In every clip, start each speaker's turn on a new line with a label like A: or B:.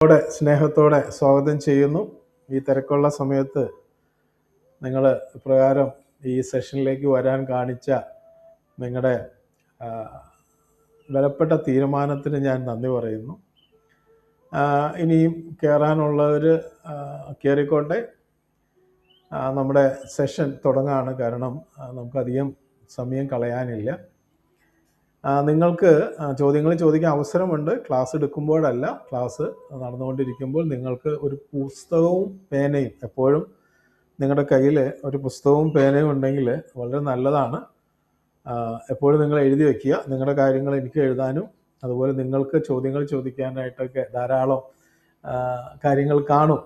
A: സ്നേഹത്തോടെ സ്വാഗതം ചെയ്യുന്നു. ഈ തിരക്കുള്ള സമയത്ത് നിങ്ങൾ ഇപ്രകാരം ഈ സെഷനിലേക്ക് വരാൻ കാണിച്ച നിങ്ങളുടെ വിലപ്പെട്ട തീരുമാനത്തിന് ഞാൻ നന്ദി പറയുന്നു. ഇനിയും കയറാനുള്ളവർ കയറിക്കോട്ടെ. നമ്മുടെ സെഷൻ തുടങ്ങാണ്, കാരണം നമുക്കധികം സമയം കളയാനില്ല. നിങ്ങൾക്ക് ചോദ്യങ്ങൾ ചോദിക്കാൻ അവസരമുണ്ട്. ക്ലാസ് എടുക്കുമ്പോഴല്ല, ക്ലാസ് നടന്നുകൊണ്ടിരിക്കുമ്പോൾ നിങ്ങൾക്ക് ഒരു പുസ്തകവും പേനയും, എപ്പോഴും നിങ്ങളുടെ കയ്യിൽ ഒരു പുസ്തകവും പേനയും ഉണ്ടെങ്കിൽ വളരെ നല്ലതാണ്. എപ്പോഴും നിങ്ങൾ എഴുതി വയ്ക്കുക. നിങ്ങളുടെ കാര്യങ്ങൾ എനിക്ക് എഴുതാനും അതുപോലെ നിങ്ങൾക്ക് ചോദ്യങ്ങൾ ചോദിക്കാനായിട്ടൊക്കെ ധാരാളം കാര്യങ്ങൾ കാണും.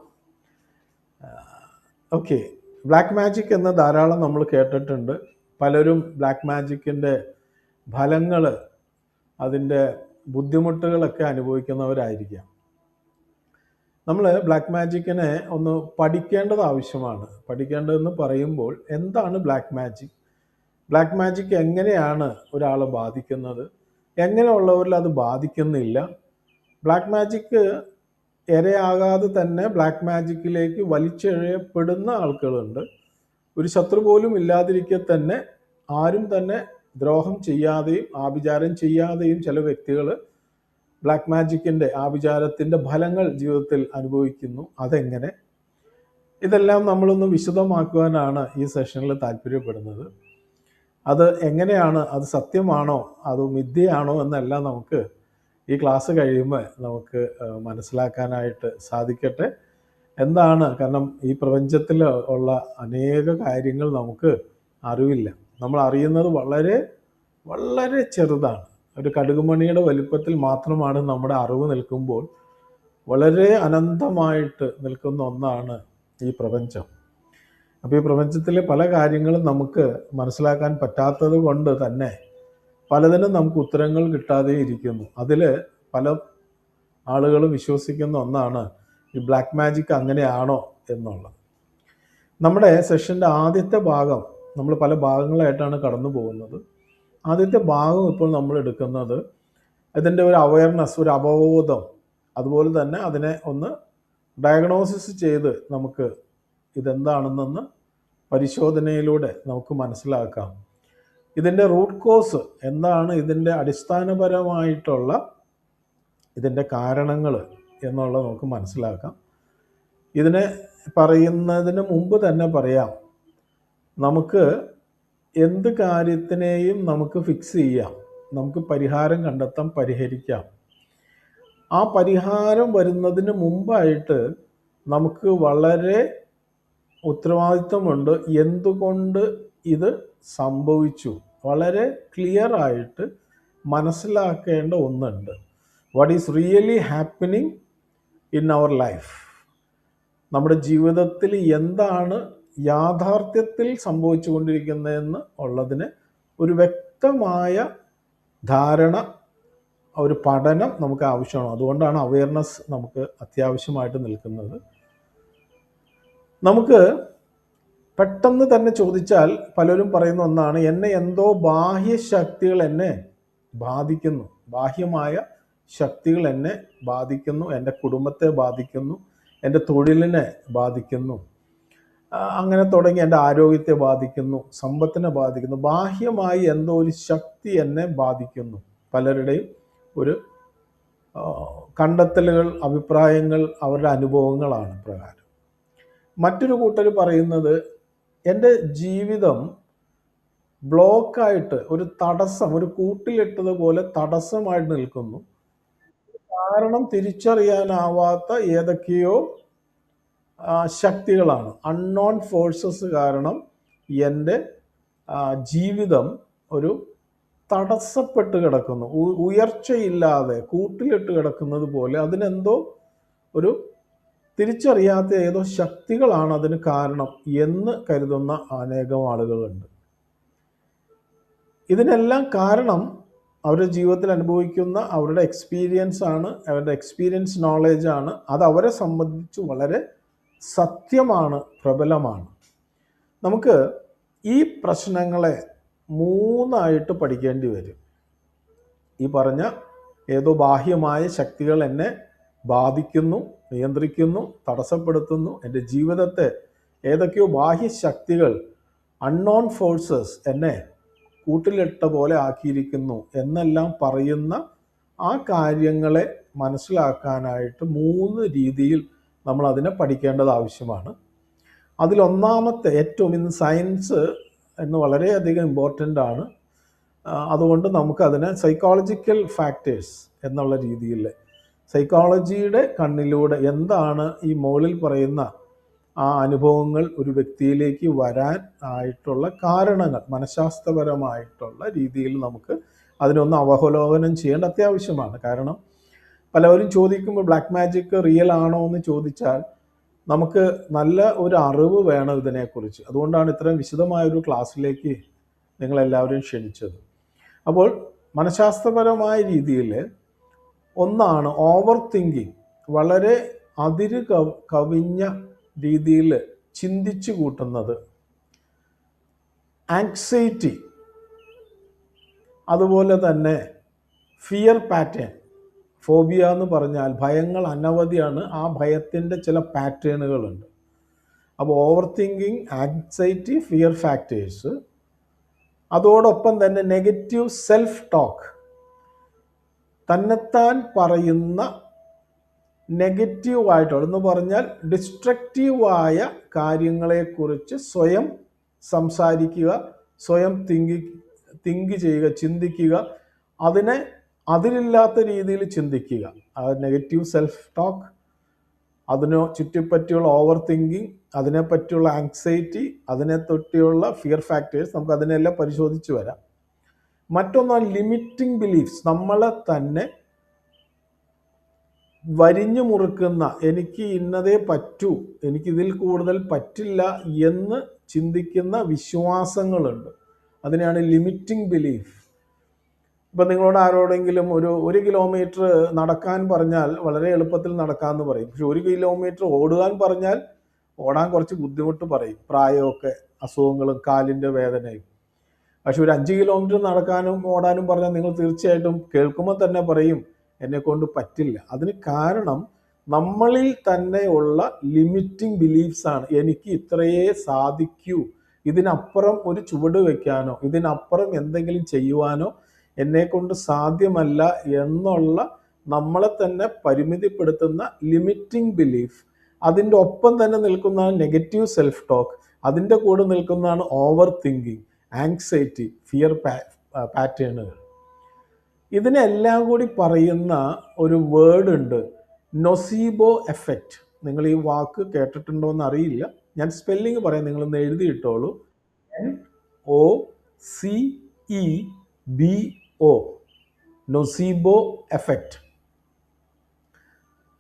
A: ഓക്കെ, ബ്ലാക്ക് മാജിക് എന്ന് ധാരാളം നമ്മൾ കേട്ടിട്ടുണ്ട്. പലരും ബ്ലാക്ക് മാജിക്കിൻ്റെ ഫലങ്ങൾ, അതിൻ്റെ ബുദ്ധിമുട്ടുകളൊക്കെ അനുഭവിക്കുന്നവരായിരിക്കാം. നമ്മൾ ബ്ലാക്ക് മാജിക്കിനെ ഒന്ന് പഠിക്കേണ്ടത് ആവശ്യമാണ്. പഠിക്കേണ്ടതെന്ന് പറയുമ്പോൾ എന്താണ് ബ്ലാക്ക് മാജിക്, ബ്ലാക്ക് മാജിക് എങ്ങനെയാണ് ഒരാളെ ബാധിക്കുന്നത്, എങ്ങനെയുള്ളവരിൽ അത് ബാധിക്കുന്നില്ല, ബ്ലാക്ക് മാജിക് ഇരയാകാതെ തന്നെ ബ്ലാക്ക് മാജിക്കിലേക്ക് വലിച്ചെഴയപ്പെടുന്ന ആൾക്കാരുണ്ട്. ഒരു ശത്രു പോലും ഇല്ലാതിരിക്കെ തന്നെ ആരും തന്നെ ദ്രോഹം ചെയ്യാതെയും ആഭിചാരം ചെയ്യാതെയും ചില വ്യക്തികൾ ബ്ലാക്ക് മാജിക്കിൻ്റെ ആഭിചാരത്തിൻ്റെ ഫലങ്ങൾ ജീവിതത്തിൽ അനുഭവിക്കുന്നു. അതെങ്ങനെ, ഇതെല്ലാം നമ്മളൊന്ന് വിശദമാക്കുവാനാണ് ഈ സെഷനിൽ താല്പര്യപ്പെടുന്നത്. അത് എങ്ങനെയാണ്, അത് സത്യമാണോ അത് മിഥ്യയാണോ എന്നെല്ലാം നമുക്ക് ഈ ക്ലാസ് കഴിയുമ്പോൾ നമുക്ക് മനസ്സിലാക്കാനായിട്ട് സാധിക്കട്ടെ. എന്താണ്, കാരണം ഈ പ്രപഞ്ചത്തിൽ ഉള്ള അനേക കാര്യങ്ങൾ നമുക്ക് അറിവില്ല. നമ്മൾ അറിയുന്നത് വളരെ വളരെ ചെറുതാണ്. ഒരു കടുകുമണിയുടെ വലിപ്പത്തിൽ മാത്രമാണ് നമ്മുടെ അറിവ് നിൽക്കുമ്പോൾ വളരെ അനന്തമായിട്ട് നിൽക്കുന്ന ഒന്നാണ് ഈ പ്രപഞ്ചം. അപ്പോൾ ഈ പ്രപഞ്ചത്തിലെ പല കാര്യങ്ങളും നമുക്ക് മനസ്സിലാക്കാൻ പറ്റാത്തത് കൊണ്ട് തന്നെ പലതിനും നമുക്ക് ഉത്തരങ്ങൾ കിട്ടാതെ ഇരിക്കുന്നു. അതിൽ പല ആളുകളും വിശ്വസിക്കുന്ന ഒന്നാണ് ഈ ബ്ലാക്ക് മാജിക് അങ്ങനെയാണോ എന്നുള്ളത്. നമ്മുടെ സെഷൻ്റെ ആദ്യത്തെ ഭാഗം, നമ്മൾ പല ഭാഗങ്ങളായിട്ടാണ് കടന്നു പോകുന്നത്. ആദ്യത്തെ ഭാഗം ഇപ്പോൾ നമ്മൾ എടുക്കുന്നത് ഇതിൻ്റെ ഒരു അവയർനെസ്, ഒരു അവബോധം, അതുപോലെ തന്നെ അതിനെ ഒന്ന് ഡയഗ്നോസിസ് ചെയ്ത് നമുക്ക് ഇതെന്താണെന്നൊന്ന് പരിശോധനയിലൂടെ നമുക്ക് മനസ്സിലാക്കാം. ഇതിൻ്റെ റൂട്ട് കോസ് എന്താണ്, ഇതിൻ്റെ അടിസ്ഥാനപരമായിട്ടുള്ള ഇതിൻ്റെ കാരണങ്ങൾ എന്നുള്ളത് നമുക്ക് മനസ്സിലാക്കാം. ഇതിനെ പറയുന്നതിന് മുമ്പ് തന്നെ പറയാം, നമുക്ക് എന്ത് കാര്യത്തിനെയും നമുക്ക് ഫിക്സ് ചെയ്യാം, നമുക്ക് പരിഹാരം കണ്ടെത്താം, പരിഹരിക്കാം. ആ പരിഹാരം വരുന്നതിന് മുമ്പായിട്ട് നമുക്ക് വളരെ ഉത്തരവാദിത്വമുണ്ട്. എന്തുകൊണ്ട് ഇത് സംഭവിച്ചു, വളരെ ക്ലിയർ ആയിട്ട് മനസ്സിലാക്കേണ്ട ഒന്നുണ്ട്. What is really happening in our life, നമ്മുടെ ജീവിതത്തിൽ എന്താണ് യാഥാർത്ഥ്യത്തിൽ സംഭവിച്ചു കൊണ്ടിരിക്കുന്നതെന്ന് ഉള്ളതിന് ഒരു വ്യക്തമായ ധാരണ, ഒരു പഠനം നമുക്ക് ആവശ്യമാണ്. അതുകൊണ്ടാണ് അവയർനെസ് നമുക്ക് അത്യാവശ്യമായിട്ട് നിൽക്കുന്നത്. നമുക്ക് പെട്ടെന്ന് തന്നെ ചോദിച്ചാൽ പലരും പറയുന്ന ഒന്നാണ്, എന്നെ എന്തോ ബാഹ്യശക്തികൾ എന്നെ ബാധിക്കുന്നു, ബാഹ്യമായ ശക്തികൾ എന്നെ ബാധിക്കുന്നു, എൻ്റെ കുടുംബത്തെ ബാധിക്കുന്നു, എൻ്റെ തൊഴിലിനെ ബാധിക്കുന്നു, അങ്ങനെ തുടങ്ങി എൻ്റെ ആരോഗ്യത്തെ ബാധിക്കുന്നു, സമ്പത്തിനെ ബാധിക്കുന്നു. ബാഹ്യമായി എന്തോ ഒരു ശക്തി എന്നെ ബാധിക്കുന്നു. പലരുടെയും ഒരു കണ്ടെത്തലുകൾ, അഭിപ്രായങ്ങൾ, അവരുടെ അനുഭവങ്ങളാണ് പ്രകാരം. മറ്റൊരു കൂട്ടർ പറയുന്നത്, എൻ്റെ ജീവിതം ബ്ലോക്കായിട്ട്, ഒരു തടസ്സം, ഒരു കൂട്ടിലിട്ടതുപോലെ തടസ്സമായിട്ട് നിൽക്കുന്നു. കാരണം തിരിച്ചറിയാനാവാത്ത ഏതൊക്കെയോ ശക്തികളാണ്, അൺനോൺ ഫോഴ്സസ് കാരണം എൻ്റെ ജീവിതം ഒരു തടസ്സപ്പെട്ട് കിടക്കുന്നു, ഉയർച്ചയില്ലാതെ കൂട്ടിലിട്ട് കിടക്കുന്നത് പോലെ. അതിനെന്തോ ഒരു തിരിച്ചറിയാത്ത ഏതോ ശക്തികളാണ് അതിന് കാരണം എന്ന് കരുതുന്ന അനേകം ആളുകളുണ്ട്. ഇതിനെല്ലാം കാരണം അവരുടെ ജീവിതത്തിൽ അനുഭവിക്കുന്ന അവരുടെ എക്സ്പീരിയൻസ് ആണ്, അവരുടെ എക്സ്പീരിയൻസ് നോളേജ് ആണ്. അത് അവരെ സംബന്ധിച്ച് വളരെ സത്യമാണ്, പ്രബലമാണ്. നമുക്ക് ഈ പ്രശ്നങ്ങളെ മൂന്നായിട്ട് പഠിക്കേണ്ടി വരും. ഈ പറഞ്ഞ ഏതോ ബാഹ്യമായ ശക്തികൾ എന്നെ ബാധിക്കുന്നു, നിയന്ത്രിക്കുന്നു, തടസ്സപ്പെടുത്തുന്നു. എൻ്റെ ജീവിതത്തെ ഏതൊക്കെയോ ബാഹ്യശക്തികൾ, അൺനോൺ ഫോഴ്സസ് എന്നെ കൂട്ടിലിട്ട പോലെ ആക്കിയിരിക്കുന്നു എന്നെല്ലാം പറയുന്ന ആ കാര്യങ്ങളെ മനസ്സിലാക്കാനായിട്ട് 3 രീതിയിൽ നമ്മൾ അതിനെ പഠിക്കേണ്ടത് ആവശ്യമാണ്. അതിലൊന്നാമത്തെ ഏറ്റവും ഇന്ന് സയൻസ് എന്ന് വളരെയധികം ഇമ്പോർട്ടൻ്റ് ആണ്. അതുകൊണ്ട് നമുക്കതിനെ സൈക്കോളജിക്കൽ ഫാക്ടേഴ്സ് എന്നുള്ള രീതിയിൽ സൈക്കോളജിയുടെ കണ്ണിലൂടെ എന്താണ് ഈ മുകളിൽ പറയുന്ന ആ അനുഭവങ്ങൾ ഒരു വ്യക്തിയിലേക്ക് വരാൻ ആയിട്ടുള്ള കാരണങ്ങൾ മനഃശാസ്ത്രപരമായിട്ടുള്ള രീതിയിൽ നമുക്ക് അതിനൊന്ന് അവലോകനം ചെയ്യേണ്ട അത്യാവശ്യമാണ്. കാരണം പലവരും ചോദിക്കുമ്പോൾ ബ്ലാക്ക് മാജിക് റിയൽ ആണോ എന്ന് ചോദിച്ചാൽ നമുക്ക് നല്ല ഒരു അറിവ് വേണം ഇതിനെക്കുറിച്ച്. അതുകൊണ്ടാണ് ഇത്രയും വിശദമായൊരു ക്ലാസ്സിലേക്ക് നിങ്ങളെല്ലാവരും ക്ഷണിച്ചത്. അപ്പോൾ മനഃശാസ്ത്രപരമായ രീതിയിൽ ഒന്നാണ് ഓവർ തിങ്കിങ്. വളരെ അതിര് കവിഞ്ഞ രീതിയിൽ ചിന്തിച്ചു കൂട്ടുന്നത്. ആങ്സൈറ്റി, അതുപോലെ തന്നെ ഫിയർ പാറ്റേൺ. ഫോബിയ എന്ന് പറഞ്ഞാൽ ഭയങ്ങൾ അനവധിയാണ്. ആ ഭയത്തിൻ്റെ ചില പാറ്റേണുകളുണ്ട്. അപ്പോൾ over thinking, anxiety, fear factors. അതോടൊപ്പം തന്നെ നെഗറ്റീവ് സെൽഫ് ടോക്ക്, തന്നെത്താൻ പറയുന്ന നെഗറ്റീവായിട്ടുള്ള എന്ന് പറഞ്ഞാൽ ഡിസ്ട്രക്റ്റീവായ കാര്യങ്ങളെക്കുറിച്ച് സ്വയം സംസാരിക്കുക, സ്വയം തിങ്ക് ചെയ്യുക, ചിന്തിക്കുക, അതിനെ അതിലില്ലാത്ത രീതിയിൽ ചിന്തിക്കുക. നെഗറ്റീവ് സെൽഫ് ടോക്ക്, അതിനെ ചുറ്റിപ്പറ്റിയുള്ള ഓവർ തിങ്കിങ്, അതിനെപ്പറ്റിയുള്ള ആങ്സൈറ്റി, അതിനെ തൊട്ടിയുള്ള ഫിയർ ഫാക്ടേഴ്സ്. നമുക്ക് അതിനെല്ലാം പരിശോധിച്ച് വരാം. മറ്റൊന്നാണ് ലിമിറ്റിംഗ് ബിലീഫ്സ്. നമ്മളെ തന്നെ വരിഞ്ഞു മുറുക്കുന്ന, എനിക്ക് ഇന്നതേ പറ്റൂ, എനിക്കിതിൽ കൂടുതൽ പറ്റില്ല എന്ന് ചിന്തിക്കുന്ന വിശ്വാസങ്ങളുണ്ട്. അതിനെയാണ് ലിമിറ്റിംഗ് ബിലീഫ്. ഇപ്പം നിങ്ങളോട് ആരോടെങ്കിലും ഒരു കിലോമീറ്റർ നടക്കാൻ പറഞ്ഞാൽ വളരെ എളുപ്പത്തിൽ നടക്കാമെന്ന് പറയും. പക്ഷെ 1 കിലോമീറ്റർ ഓടുവാൻ പറഞ്ഞാൽ ഓടാൻ കുറച്ച് ബുദ്ധിമുട്ട് പറയും. പ്രായമൊക്കെ, അസുഖങ്ങളും കാലിൻ്റെ വേദനയും. പക്ഷെ ഒരു 5 കിലോമീറ്റർ നടക്കാനും ഓടാനും പറഞ്ഞാൽ നിങ്ങൾ തീർച്ചയായിട്ടും കേൾക്കുമ്പോൾ തന്നെ പറയും എന്നെക്കൊണ്ട് പറ്റില്ല. അതിന് കാരണം നമ്മളിൽ തന്നെയുള്ള ലിമിറ്റിംഗ് ബിലീഫ്സ് ആണ്. എനിക്ക് ഇത്രയേ സാധിക്കൂ, ഇതിനപ്പുറം ഒരു ചുവട് വയ്ക്കാനോ ഇതിനപ്പുറം എന്തെങ്കിലും ചെയ്യുവാനോ എന്നെക്കൊണ്ട് സാധ്യമല്ല എന്നുള്ള നമ്മളെ തന്നെ പരിമിതിപ്പെടുത്തുന്ന ലിമിറ്റിംഗ് ബിലീഫ്. അതിൻ്റെ ഒപ്പം തന്നെ നിൽക്കുന്നതാണ് നെഗറ്റീവ് സെൽഫ് ടോക്ക്. അതിൻ്റെ കൂടെ നിൽക്കുന്നതാണ് ഓവർ തിങ്കിങ്, ആങ്സൈറ്റി, ഫിയർ പാറ്റേണുകൾ. ഇതിനെല്ലാം കൂടി പറയുന്ന ഒരു വേർഡ് ഉണ്ട്, നൊസീബോ എഫക്റ്റ്. നിങ്ങൾ ഈ വാക്ക് കേട്ടിട്ടുണ്ടോ എന്ന് അറിയില്ല. ഞാൻ സ്പെല്ലിങ് പറയാം, നിങ്ങളൊന്ന് എഴുതിയിട്ടോളൂ. NOCEBO, nocebo effect.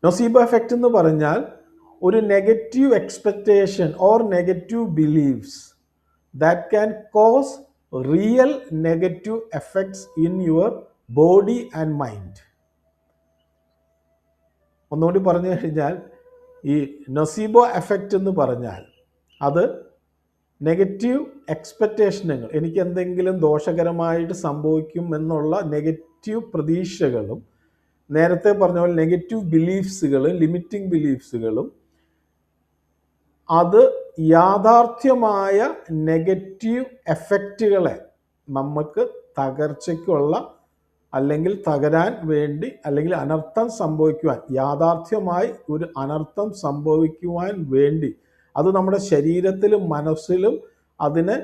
A: Nocebo effect എന്ന് പറഞ്ഞാൽ ഒരു negative expectation or negative believes that can cause real negative effects in your body and mind. ഒന്നുകൂടി പറഞ്ഞു കഴിഞ്ഞാൽ ഈ നൊസീബോ എഫക്റ്റ് എന്ന് പറഞ്ഞാൽ അത് നെഗറ്റീവ് എക്സ്പെക്റ്റേഷനുകൾ, എനിക്ക് എന്തെങ്കിലും ദോഷകരമായിട്ട് സംഭവിക്കും എന്നുള്ള നെഗറ്റീവ് പ്രതീക്ഷകളും, നേരത്തെ പറഞ്ഞ പോലെ നെഗറ്റീവ് ബിലീഫ്സുകളും ലിമിറ്റിംഗ് ബിലീഫ്സുകളും, അത് യാഥാർത്ഥ്യമായ നെഗറ്റീവ് എഫക്റ്റുകളെ നമുക്ക് തകർച്ചയ്ക്കുള്ള അല്ലെങ്കിൽ തകരാൻ വേണ്ടി അല്ലെങ്കിൽ അനർത്ഥം സംഭവിക്കുവാൻ, യാഥാർത്ഥ്യമായി ഒരു അനർത്ഥം സംഭവിക്കുവാൻ വേണ്ടി, അത് നമ്മുടെ ശരീരത്തിലും മനസ്സിലും അതിനെ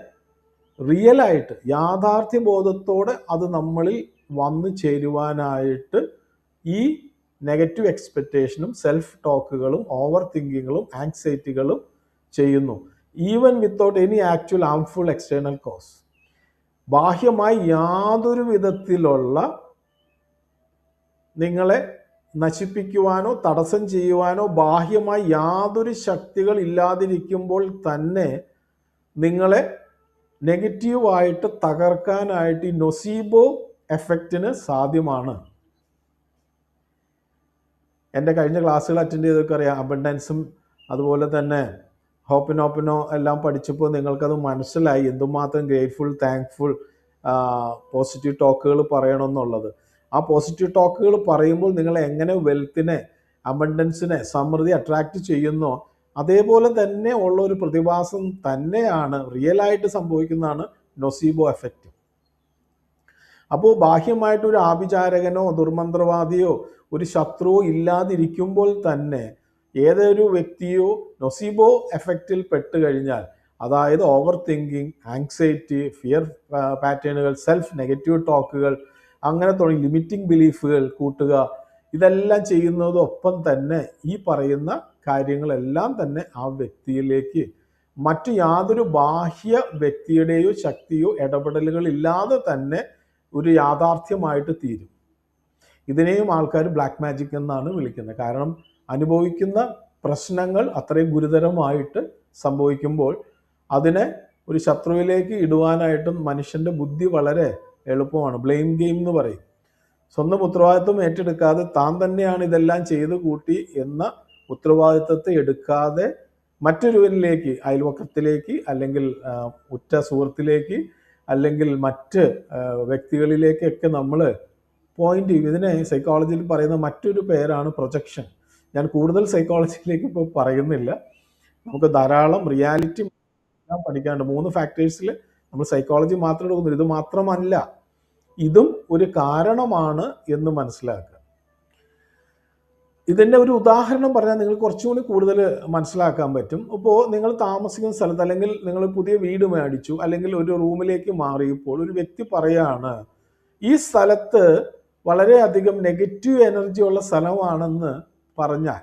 A: റിയലായിട്ട് യാഥാർത്ഥ്യബോധത്തോടെ അത് നമ്മളിൽ വന്നു ചേരുവാനായിട്ട് ഈ നെഗറ്റീവ് എക്സ്പെക്റ്റേഷനും സെൽഫ് ടോക്കുകളും ഓവർ തിങ്കിങ്ങുകളും ആങ്സൈറ്റികളും ചെയ്യുന്നു. Even without any actual harmful external cos. ബാഹ്യമായി യാതൊരു വിധത്തിലുള്ള നിങ്ങളെ നശിപ്പിക്കുവാനോ തടസ്സം ചെയ്യുവാനോ ബാഹ്യമായി യാതൊരു ശക്തികൾ ഇല്ലാതിരിക്കുമ്പോൾ തന്നെ നിങ്ങളെ നെഗറ്റീവായിട്ട് തകർക്കാനായിട്ട് ഈ നൊസീബോ എഫക്റ്റിന് സാധ്യമാണ്. എൻ്റെ കഴിഞ്ഞ ക്ലാസ്സുകൾ അറ്റൻഡ് ചെയ്തൊക്കെ അറിയാം. അബണ്ടൻസും അതുപോലെ തന്നെ ഹോപ്പിനോപ്പിനോ എല്ലാം പഠിച്ചപ്പോൾ നിങ്ങൾക്കത് മനസ്സിലായി എന്തുമാത്രം ഗ്രേറ്റ്ഫുൾ, താങ്ക്ഫുൾ, പോസിറ്റീവ് ടോക്കുകൾ പറയണമെന്നുള്ളത്. ആ പോസിറ്റീവ് ടോക്കുകൾ പറയുമ്പോൾ നിങ്ങൾ എങ്ങനെ വെൽത്തിനെ അബണ്ടൻസിനെ, സമൃദ്ധി അട്രാക്റ്റ് ചെയ്യുന്നോ അതേപോലെ തന്നെ ഉള്ള ഒരു പ്രതിഭാസം തന്നെയാണ് റിയലായിട്ട് സംഭവിക്കുന്നതാണ് നൊസീബോ എഫക്റ്റ്. അപ്പോൾ ബാഹ്യമായിട്ടൊരു ആഭിചാരകനോ ദുർമന്ത്രവാദിയോ ഒരു ശത്രുവോ ഇല്ലാതിരിക്കുമ്പോൾ തന്നെ ഏതൊരു വ്യക്തിയോ നൊസീബോ എഫക്റ്റിൽ പെട്ട് കഴിഞ്ഞാൽ, അതായത് ഓവർ തിങ്കിങ്, ആങ്സൈറ്റി, ഫിയർ പാറ്റേണുകൾ, സെൽഫ് നെഗറ്റീവ് ടോക്കുകൾ, അങ്ങനെ തുടങ്ങി ലിമിറ്റിംഗ് ബിലീഫുകൾ കൂട്ടുക, ഇതെല്ലാം ചെയ്യുന്നതൊപ്പം തന്നെ ഈ പറയുന്ന കാര്യങ്ങളെല്ലാം തന്നെ ആ വ്യക്തിയിലേക്ക് മറ്റു യാതൊരു ബാഹ്യ വ്യക്തിയുടെയോ ശക്തിയോ ഇടപെടലുകൾ ഇല്ലാതെ തന്നെ ഒരു യാഥാർത്ഥ്യമായിട്ട് തീരും. ഇതിനെയും ആൾക്കാർ ബ്ലാക്ക് മാജിക് എന്നാണ് വിളിക്കുന്നത്. കാരണം അനുഭവിക്കുന്ന പ്രശ്നങ്ങൾ അത്രയും ഗുരുതരമായിട്ട് സംഭവിക്കുമ്പോൾ അതിനെ ഒരു ശത്രുവിലേക്ക് ഇടുവാനായിട്ടും മനുഷ്യൻ്റെ ബുദ്ധി വളരെ എളുപ്പമാണ്. ബ്ലെയിം ഗെയിം എന്ന് പറയും. സ്വന്തം ഉത്തരവാദിത്വം ഏറ്റെടുക്കാതെ താൻ തന്നെയാണ് ഇതെല്ലാം ചെയ്ത് കൂട്ടി എന്ന ഉത്തരവാദിത്വത്തെ എടുക്കാതെ മറ്റൊരുവരിലേക്ക്, അയൽവക്കത്തിലേക്ക്, അല്ലെങ്കിൽ ഉറ്റ സുഹൃത്തിലേക്ക്, അല്ലെങ്കിൽ മറ്റ് വ്യക്തികളിലേക്കൊക്കെ നമ്മൾ പോയിന്റ് ചെയ്യും. ഇതിനെ സൈക്കോളജിയിൽ പറയുന്ന മറ്റൊരു പേരാണ് പ്രൊജക്ഷൻ. ഞാൻ കൂടുതൽ സൈക്കോളജിയിലേക്ക് ഇപ്പോൾ പറയുന്നില്ല. നമുക്ക് ധാരാളം റിയാലിറ്റി പഠിക്കാനുണ്ട്. 3 ഫാക്ടേഴ്സിൽ നമ്മൾ സൈക്കോളജി മാത്രം എടുക്കുന്നില്ല. ഇത് മാത്രമല്ല, ഇതും ഒരു കാരണമാണ് എന്ന് മനസ്സിലാക്കുക. ഇതിൻ്റെ ഒരു ഉദാഹരണം പറഞ്ഞാൽ നിങ്ങൾക്ക് കുറച്ചുകൂടി കൂടുതൽ മനസ്സിലാക്കാൻ പറ്റും. ഇപ്പോൾ നിങ്ങൾ താമസിക്കുന്ന സ്ഥലത്ത്, അല്ലെങ്കിൽ നിങ്ങൾ പുതിയ വീട് മേടിച്ചു, അല്ലെങ്കിൽ ഒരു റൂമിലേക്ക് മാറിയപ്പോൾ ഒരു വ്യക്തി പറയാണ് ഈ സ്ഥലത്ത് വളരെയധികം നെഗറ്റീവ് എനർജി ഉള്ള സ്ഥലമാണെന്ന് പറഞ്ഞാൽ,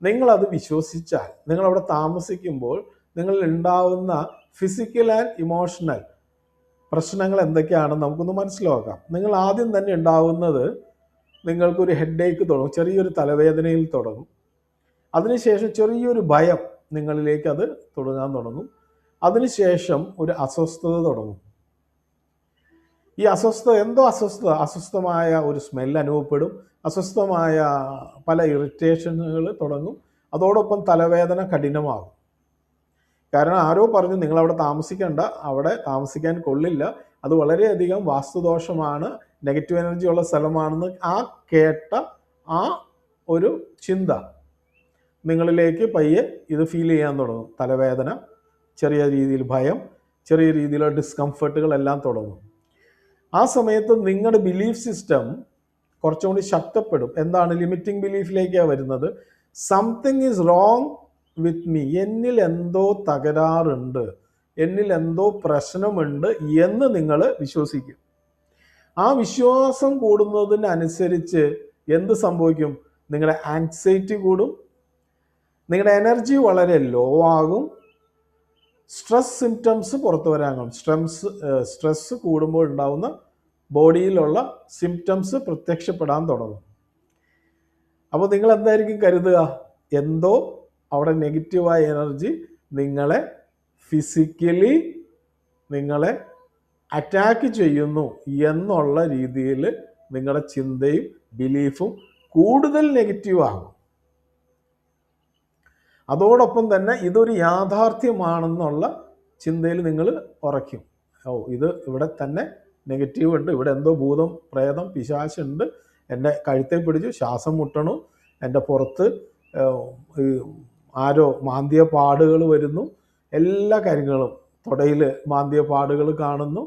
A: നിങ്ങളത് വിശ്വസിച്ചാൽ, നിങ്ങളവിടെ താമസിക്കുമ്പോൾ നിങ്ങൾ ഉണ്ടാവുന്ന ഫിസിക്കൽ ആൻഡ് ഇമോഷണൽ പ്രശ്നങ്ങൾ എന്തൊക്കെയാണെന്ന് നമുക്കൊന്ന് മനസ്സിലാക്കാം. നിങ്ങൾ ആദ്യം തന്നെ ഉണ്ടാവുന്നത്, നിങ്ങൾക്കൊരു ഹെഡേക്ക് തുടങ്ങും, ചെറിയൊരു തലവേദനയിൽ തുടങ്ങും. അതിനുശേഷം ചെറിയൊരു ഭയം നിങ്ങളിലേക്ക് അത് തുടങ്ങാൻ തുടങ്ങും. അതിനുശേഷം ഒരു അസ്വസ്ഥത തുടങ്ങും. ഈ അസ്വസ്ഥമായ ഒരു സ്മെല്ല് അനുഭവപ്പെടും. അസ്വസ്ഥമായ പല ഇറിറ്റേഷനുകൾ തുടങ്ങും. അതോടൊപ്പം തലവേദന കഠിനമാകും. കാരണം ആരോ പറഞ്ഞു നിങ്ങളവിടെ താമസിക്കേണ്ട, അവിടെ താമസിക്കാൻ കൊള്ളില്ല, അത് വളരെയധികം വാസ്തുദോഷമാണ്, നെഗറ്റീവ് എനർജി ഉള്ള സ്ഥലമാണെന്ന് ആ കേട്ട ആ ഒരു ചിന്ത നിങ്ങളിലേക്ക് പയ്യെ ഇത് ഫീൽ ചെയ്യാൻ തുടങ്ങും. തലവേദന, ചെറിയ രീതിയിൽ ഭയം, ചെറിയ രീതിയിലുള്ള ഡിസ്കംഫർട്ടുകളെല്ലാം തുടങ്ങും. ആ സമയത്ത് നിങ്ങളുടെ ബിലീഫ് സിസ്റ്റം കുറച്ചുകൂടി ശക്തപ്പെടും. എന്താണ്? ലിമിറ്റിംഗ് ബിലീഫിലേക്കാണ് വരുന്നത്. Something is wrong with me, എന്നിൽ എന്തോ തകരാറുണ്ട്, എന്നിൽ എന്തോ പ്രശ്നമുണ്ട് എന്ന് നിങ്ങൾ വിശ്വസിക്കും. ആ വിശ്വാസം കൂടുന്നതിനനുസരിച്ച് എന്ത് സംഭവിക്കും? നിങ്ങളുടെ ആങ്സൈറ്റി കൂടും, നിങ്ങളുടെ എനർജി വളരെ ലോ ആകും, സ്ട്രെസ് സിംറ്റംസ് പുറത്തു വരാനും, സ്ട്രെസ് കൂടുമ്പോൾ ഉണ്ടാവുന്ന ബോഡിയിലുള്ള സിംറ്റംസ് പ്രത്യക്ഷപ്പെടാൻ തുടങ്ങും. അപ്പോൾ നിങ്ങൾ എന്തായിരിക്കും കരുതുക? എന്തോ അവിടെ നെഗറ്റീവായ എനർജി നിങ്ങളെ ഫിസിക്കലി നിങ്ങളെ അറ്റാക്ക് ചെയ്യുന്നു എന്നുള്ള രീതിയിൽ നിങ്ങളുടെ ചിന്തയും ബിലീഫും കൂടുതൽ നെഗറ്റീവ് ആകും. അതോടൊപ്പം തന്നെ ഇതൊരു യാഥാർത്ഥ്യമാണെന്നുള്ള ചിന്തയിൽ നിങ്ങൾ ഉറയ്ക്കും. ഇത് ഇവിടെ തന്നെ നെഗറ്റീവ് ഉണ്ട്, ഇവിടെ എന്തോ ഭൂതം, പ്രേതം, പിശാചുണ്ട്, എൻ്റെ കഴുത്തെ പിടിച്ചു ശ്വാസം മുട്ടണു, എൻ്റെ പുറത്ത് ആരോ മാന്തിയ പാടുകൾ വരുന്നു, എല്ലാ കാര്യങ്ങളും, തൊടയിൽ മാന്തിയ പാടുകൾ കാണുന്നു.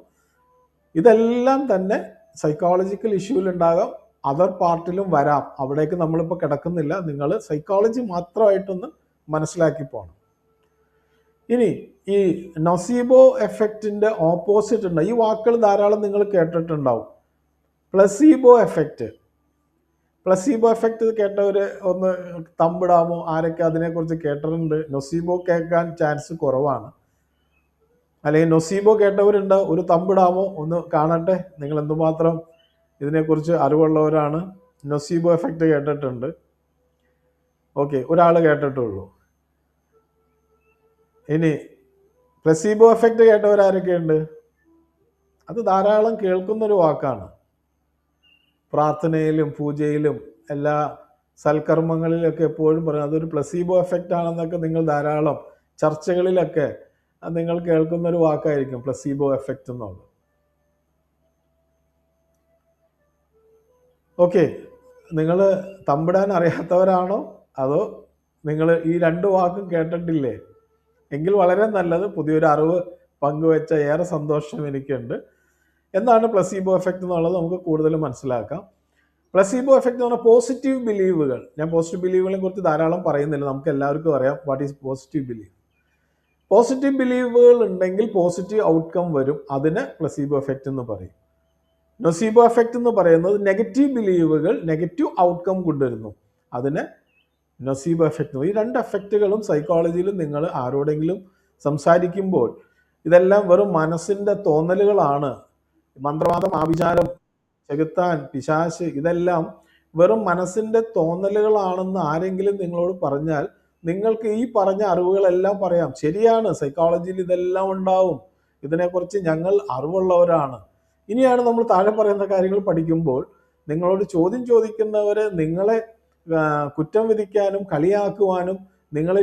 A: ഇതെല്ലാം തന്നെ സൈക്കോളജിക്കൽ ഇഷ്യൂവിലുണ്ടാകാം, അതർ പാർട്ടിലും വരാം. അവിടേക്ക് നമ്മളിപ്പോൾ കിടക്കുന്നില്ല. നിങ്ങൾ സൈക്കോളജി മാത്രമായിട്ടൊന്ന് മനസ്സിലാക്കി പോകണം. ഇനി ഈ നൊസീബോ എഫക്റ്റിൻ്റെ ഓപ്പോസിറ്റ് ഉണ്ട്. ഈ വാക്കുകൾ ധാരാളം നിങ്ങൾ കേട്ടിട്ടുണ്ടാവും. Placebo effect. പ്ലസീബോ എഫക്റ്റ് കേട്ടവർ ഒന്ന് തമ്പിടാമോ? ആരൊക്കെ അതിനെക്കുറിച്ച് കേട്ടിട്ടുണ്ട്? നൊസീബോ കേൾക്കാൻ ചാൻസ് കുറവാണ്. അല്ലെങ്കിൽ നൊസീബോ കേട്ടവരുണ്ട്, ഒരു തമ്പിടാമോ? ഒന്ന് കാണട്ടെ നിങ്ങൾ എന്തുമാത്രം ഇതിനെക്കുറിച്ച് അറിവുള്ളവരാണ്. നൊസീബോ എഫക്റ്റ് കേട്ടിട്ടുണ്ട്? ഓക്കെ, ഒരാൾ കേട്ടിട്ടുള്ളൂ. ഇനി പ്ലസീബോ എഫക്റ്റ് കേട്ടവരാരൊക്കെയുണ്ട്? അത് ധാരാളം കേൾക്കുന്നൊരു വാക്കാണ്. പ്രാർത്ഥനയിലും പൂജയിലും എല്ലാ സൽക്കർമ്മങ്ങളിലൊക്കെ എപ്പോഴും പറയും അതൊരു പ്ലസീബോ എഫക്റ്റ് ആണെന്നൊക്കെ നിങ്ങൾ ധാരാളം ചർച്ചകളിലൊക്കെ നിങ്ങൾ കേൾക്കുന്നൊരു വാക്കായിരിക്കും പ്ലസീബോ എഫക്റ്റ് എന്നുള്ളത്. ഓക്കെ, നിങ്ങൾ തമ്പിടാൻ അറിയാത്തവരാണോ, അതോ നിങ്ങൾ ഈ 2 വാക്കും കേട്ടിട്ടില്ലേ? എങ്കിൽ വളരെ നല്ലത്. പുതിയൊരു അറിവ് പങ്കുവെച്ച ഏറെ സന്തോഷം എനിക്കുണ്ട്. എന്താണ് പ്ലസീബോ എഫക്റ്റ് എന്നുള്ളത് നമുക്ക് കൂടുതൽ മനസ്സിലാക്കാം. പ്ലസീബോ എഫക്റ്റ് എന്ന് പറഞ്ഞാൽ പോസിറ്റീവ് ബിലീവുകൾ. ഞാൻ പോസിറ്റീവ് ബിലീവുകളെ കുറിച്ച് ധാരാളം പറയുന്നില്ല, നമുക്ക് എല്ലാവർക്കും അറിയാം what is positive believe. Positive ബിലീവുകൾ ഉണ്ടെങ്കിൽ പോസിറ്റീവ് ഔട്ട്കം വരും, അതിന് പ്ലസീബോ എഫക്റ്റ് എന്ന് പറയും. നൊസീബോ എഫക്റ്റ് എന്ന് പറയുന്നത് നെഗറ്റീവ് ബിലീവുകൾ നെഗറ്റീവ് ഔട്ട്കം കൊണ്ടുവരുന്നു, അതിന് നൊസീബോ എഫക്റ്റ്. ഈ 2 എഫക്റ്റുകളും സൈക്കോളജിയിൽ നിങ്ങൾ ആരോടെങ്കിലും സംസാരിക്കുമ്പോൾ ഇതെല്ലാം വെറും മനസ്സിൻ്റെ തോന്നലുകളാണ്, മന്ത്രവാദം, ആഭിചാരം, ചെകുത്താൻ, പിശാശ്, ഇതെല്ലാം വെറും മനസ്സിൻ്റെ തോന്നലുകളാണെന്ന് ആരെങ്കിലും നിങ്ങളോട് പറഞ്ഞാൽ നിങ്ങൾക്ക് ഈ പറഞ്ഞ അറിവുകളെല്ലാം പറയാം. ശരിയാണ്, സൈക്കോളജിയിൽ ഇതെല്ലാം ഉണ്ടാവും, ഇതിനെക്കുറിച്ച് ഞങ്ങൾ അറിവുള്ളവരാണ്. ഇനിയാണ് നമ്മൾ താഴെ പറയുന്ന കാര്യങ്ങൾ പഠിക്കുമ്പോൾ നിങ്ങളോട് ചോദ്യം ചോദിക്കുന്നവരെ നിങ്ങളെ കുറ്റം വിധിക്കാനും കളിയാക്കുവാനും നിങ്ങളെ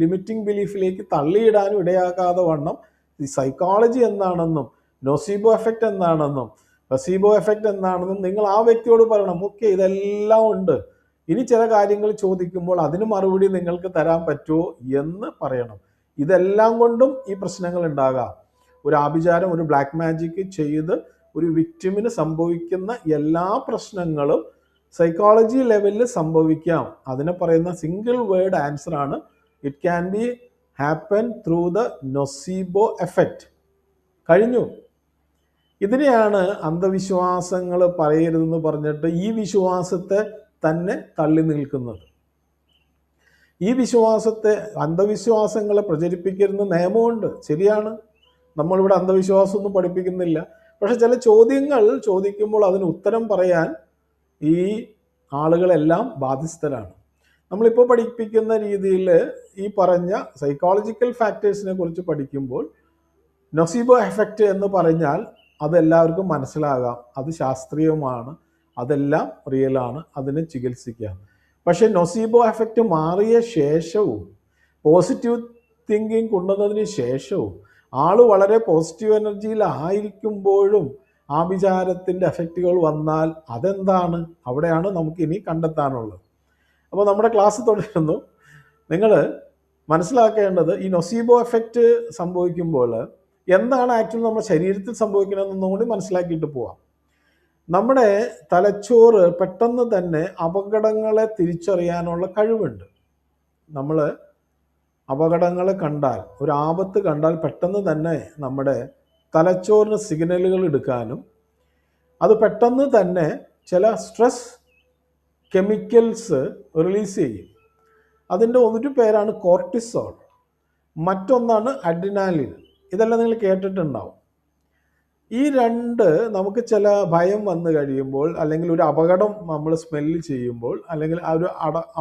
A: ലിമിറ്റിംഗ് ബിലീഫിലേക്ക് തള്ളിയിടാനും ഇടയാക്കാതെ വണ്ണം ഈ സൈക്കോളജി എന്താണെന്നും നൊസീബോ എഫക്റ്റ് എന്താണെന്നും പ്ലസീബോ എഫക്റ്റ് എന്താണെന്നും നിങ്ങൾ ആ വ്യക്തിയോട് പറയണം. ഓക്കെ, ഇതെല്ലാം ഉണ്ട്, ഇനി ചില കാര്യങ്ങൾ ചോദിക്കുമ്പോൾ അതിന് മറുപടി നിങ്ങൾക്ക് തരാൻ പറ്റുമോ എന്ന് പറയണം. ഇതെല്ലാം കൊണ്ടും ഈ പ്രശ്നങ്ങൾ ഉണ്ടാകാം. ഒരു ആഭിചാരം, ഒരു ബ്ലാക്ക് മാജിക് ചെയ്ത് ഒരു വിക്ടിമിന് സംഭവിക്കുന്ന എല്ലാ പ്രശ്നങ്ങളും സൈക്കോളജി ലെവലിൽ സംഭവിക്കാം. അതിനെ പറയുന്ന സിംഗിൾ വേർഡ് ആൻസർ ആണ് it can be happen through the nocebo effect. കഴിഞ്ഞു. ഇതിനെയാണ് അന്ധവിശ്വാസങ്ങൾ പറയരുതെന്ന് പറഞ്ഞിട്ട് ഈ വിശ്വാസത്തെ തന്നെ തള്ളി നിൽക്കുന്നത്. ഈ വിശ്വാസത്തെ, അന്ധവിശ്വാസങ്ങളെ പ്രചരിപ്പിക്കരുന്ന നിയമമുണ്ട്, ശരിയാണ്. നമ്മളിവിടെ അന്ധവിശ്വാസമൊന്നും പഠിപ്പിക്കുന്നില്ല. പക്ഷെ ചില ചോദ്യങ്ങൾ ചോദിക്കുമ്പോൾ അതിന് ഉത്തരം പറയാൻ ഈ ആളുകളെല്ലാം ബാധ്യസ്ഥരാണ്. നമ്മളിപ്പോൾ പഠിപ്പിക്കുന്ന രീതിയിൽ ഈ പറഞ്ഞ സൈക്കോളജിക്കൽ ഫാക്ടേഴ്സിനെ കുറിച്ച് പഠിക്കുമ്പോൾ നൊസീബോ എഫക്റ്റ് എന്ന് പറഞ്ഞാൽ അതെല്ലാവർക്കും മനസ്സിലാകാം, അത് ശാസ്ത്രീയമാണ്, അതെല്ലാം റിയലാണ്, അതിനെ ചികിത്സിക്കാം. പക്ഷെ നൊസീബോ എഫക്റ്റ് മാറിയ ശേഷവും പോസിറ്റീവ് തിങ്കിങ് കൊണ്ടുവന്നതിന് ശേഷവും ആള് വളരെ പോസിറ്റീവ് എനർജിയിലായിരിക്കുമ്പോഴും ആഭിചാരത്തിൻ്റെ എഫക്റ്റുകൾ വന്നാൽ അതെന്താണ്? അവിടെയാണ് നമുക്ക് ഇനി കണ്ടെത്താനുള്ളത്. അപ്പോൾ നമ്മുടെ ക്ലാസ് തുടരുന്നു. നിങ്ങൾ മനസ്സിലാക്കേണ്ടത് ഈ നൊസീബോ എഫക്റ്റ് സംഭവിക്കുമ്പോൾ എന്താണ് ആക്ച്വലി നമ്മുടെ ശരീരത്തിൽ സംഭവിക്കണമെന്നും കൂടി മനസ്സിലാക്കിയിട്ട് പോവാം. നമ്മുടെ തലച്ചോറ് പെട്ടെന്ന് തന്നെ അപകടങ്ങളെ തിരിച്ചറിയാനുള്ള കഴിവുണ്ട്. നമ്മൾ അപകടങ്ങളെ കണ്ടാൽ, ഒരു ആപത്ത് കണ്ടാൽ പെട്ടെന്ന് തന്നെ നമ്മുടെ തലച്ചോറിന് സിഗ്നലുകൾ എടുക്കാനും അത് പെട്ടെന്ന് തന്നെ ചില സ്ട്രെസ് കെമിക്കൽസ് റിലീസ് ചെയ്യും. അതിൻ്റെ ഒരു പേരാണ് കോർട്ടിസോൾ, മറ്റൊന്നാണ് അഡ്രിനാലിൻ. ഇതെല്ലാം നിങ്ങൾ കേട്ടിട്ടുണ്ടാവും. ഈ 2 നമുക്ക് ചില ഭയം വന്നു കഴിയുമ്പോൾ, അല്ലെങ്കിൽ ഒരു അപകടം നമ്മൾ സ്മെല്ല് ചെയ്യുമ്പോൾ, അല്ലെങ്കിൽ ആ ഒരു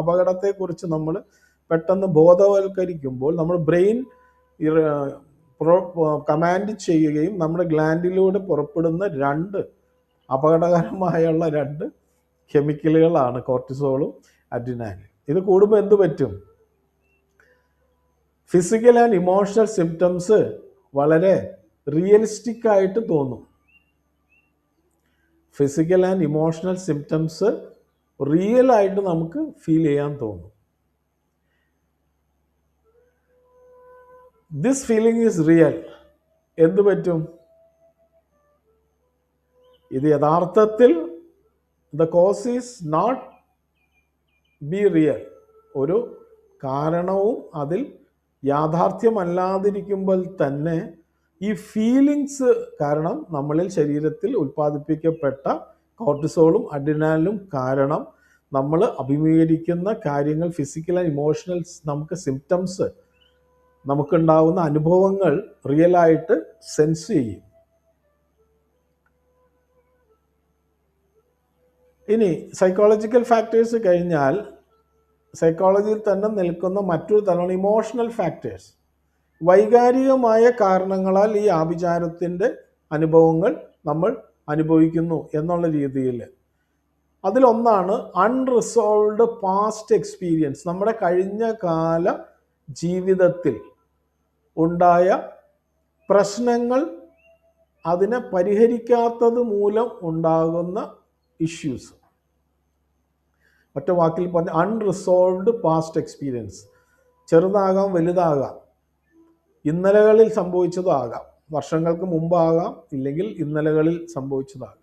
A: അപകടത്തെക്കുറിച്ച് നമ്മൾ പെട്ടെന്ന് ബോധവൽക്കരിക്കുമ്പോൾ നമ്മൾ ബ്രെയിൻ കമാൻഡ് ചെയ്യുകയും നമ്മുടെ ഗ്ലാൻഡിലൂടെ പുറപ്പെടുന്ന 2 അപകടകരമായുള്ള 2 കെമിക്കലുകളാണ് കോർട്ടിസോളും അഡ്രിനാലിൻ. ഇത് കൂടുമ്പോൾ എന്ത് പറ്റും? ഫിസിക്കൽ ആൻഡ് ഇമോഷണൽ സിംറ്റംസ് വളരെ റിയലിസ്റ്റിക് ആയിട്ട് തോന്നും. Physical and emotional symptoms real ആയിട്ട് നമുക്ക് ഫീൽ ചെയ്യാൻ തോന്നും. This feeling is real. എന്ത് പറ്റും? ഇത് യഥാർത്ഥത്തിൽ the cause is not be real. ഒരു കാരണവും അതിൽ യാഥാർത്ഥ്യമല്ലാതിരിക്കുമ്പോൾ തന്നെ ഈ ഫീലിങ്സ് കാരണം നമ്മളിൽ ശരീരത്തിൽ ഉൽപ്പാദിപ്പിക്കപ്പെട്ട കോർട്ടിസോളും അഡ്രിനാലിനും കാരണം നമ്മൾ അഭിമുഖീകരിക്കുന്ന കാര്യങ്ങൾ, ഫിസിക്കൽ ആൻഡ് ഇമോഷണൽ നമുക്ക് സിംറ്റംസ്, നമുക്കുണ്ടാവുന്ന അനുഭവങ്ങൾ റിയലായിട്ട് സെൻസ് ചെയ്യും. ഇനി സൈക്കോളജിക്കൽ ഫാക്ടേഴ്സ് കഴിഞ്ഞാൽ സൈക്കോളജിയിൽ തന്നെ നിൽക്കുന്ന മറ്റൊരു തലമാണ് ഇമോഷണൽ ഫാക്ടേഴ്സ്. വൈകാരികമായ കാരണങ്ങളാൽ ഈ ആഭിചാരത്തിൻ്റെ അനുഭവങ്ങൾ നമ്മൾ അനുഭവിക്കുന്നു എന്നുള്ള രീതിയിൽ അതിലൊന്നാണ് അൺറിസോൾവ്ഡ് പാസ്റ്റ് എക്സ്പീരിയൻസ്. നമ്മുടെ കഴിഞ്ഞ കാല ജീവിതത്തിൽ ഉണ്ടായ പ്രശ്നങ്ങൾ, അതിനെ പരിഹരിക്കാത്തത് മൂലം ഉണ്ടാകുന്ന ഇഷ്യൂസ്. ഒറ്റ വാക്കിൽ പറഞ്ഞ അൺറിസോൾവ്ഡ് പാസ്റ്റ് എക്സ്പീരിയൻസ്. ചെറുതാകാം, വലുതാകാം, ഇന്നലകളിൽ സംഭവിച്ചതാകാം, വർഷങ്ങൾക്ക് മുമ്പാകാം, ഇല്ലെങ്കിൽ ഇന്നലകളിൽ സംഭവിച്ചതാകാം.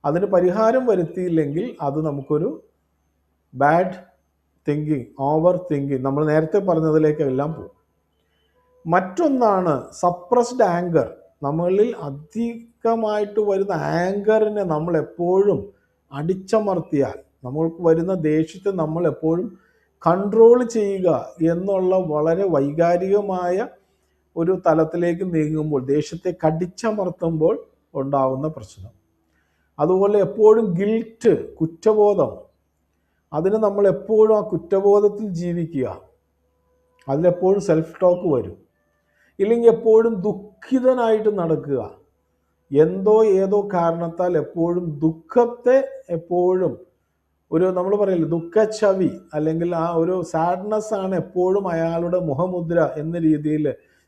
A: അതിന് പരിഹാരം വരുത്തിയില്ലെങ്കിൽ അത് നമുക്കൊരു ബാഡ് തിങ്കിങ്, ഓവർ തിങ്കിങ്, നമ്മൾ നേരത്തെ പറഞ്ഞതിലേക്കെല്ലാം പോകും. മറ്റൊന്നാണ് സപ്രസ്ഡ് ആങ്കർ. നമ്മളിൽ അധികമായിട്ട് വരുന്ന ആങ്കറിനെ നമ്മൾ എപ്പോഴും അടിച്ചമർത്തിയാൽ, നമ്മൾക്ക് വരുന്ന ദേഷ്യത്തെ നമ്മൾ എപ്പോഴും കൺട്രോൾ ചെയ്യുക എന്നുള്ള വളരെ വൈകാരികമായ ഒരു തലത്തിലേക്ക് നീങ്ങുമ്പോൾ, ദേഷ്യത്തെ കടിച്ചമർത്തുമ്പോൾ ഉണ്ടാകുന്ന പ്രശ്നം. അതുപോലെ എപ്പോഴും ഗിൽറ്റ്, കുറ്റബോധം, അതിന് നമ്മൾ എപ്പോഴും ആ കുറ്റബോധത്തിൽ ജീവിക്കുക, അതിലെപ്പോഴും സെൽഫ് ടോക്ക് വരും. ഇല്ലെങ്കിൽ എപ്പോഴും ദുഃഖിതനായിട്ട് നടക്കുക, എന്തോ ഏതോ കാരണത്താൽ എപ്പോഴും ദുഃഖത്തെ എപ്പോഴും ഒരു, നമ്മൾ പറയില്ല, ദുഃഖച്ചവി, അല്ലെങ്കിൽ ആ ഒരു സാഡ്നെസ് ആണ് എപ്പോഴും അയാളുടെ മുഖമുദ്ര എന്ന രീതിയിൽ,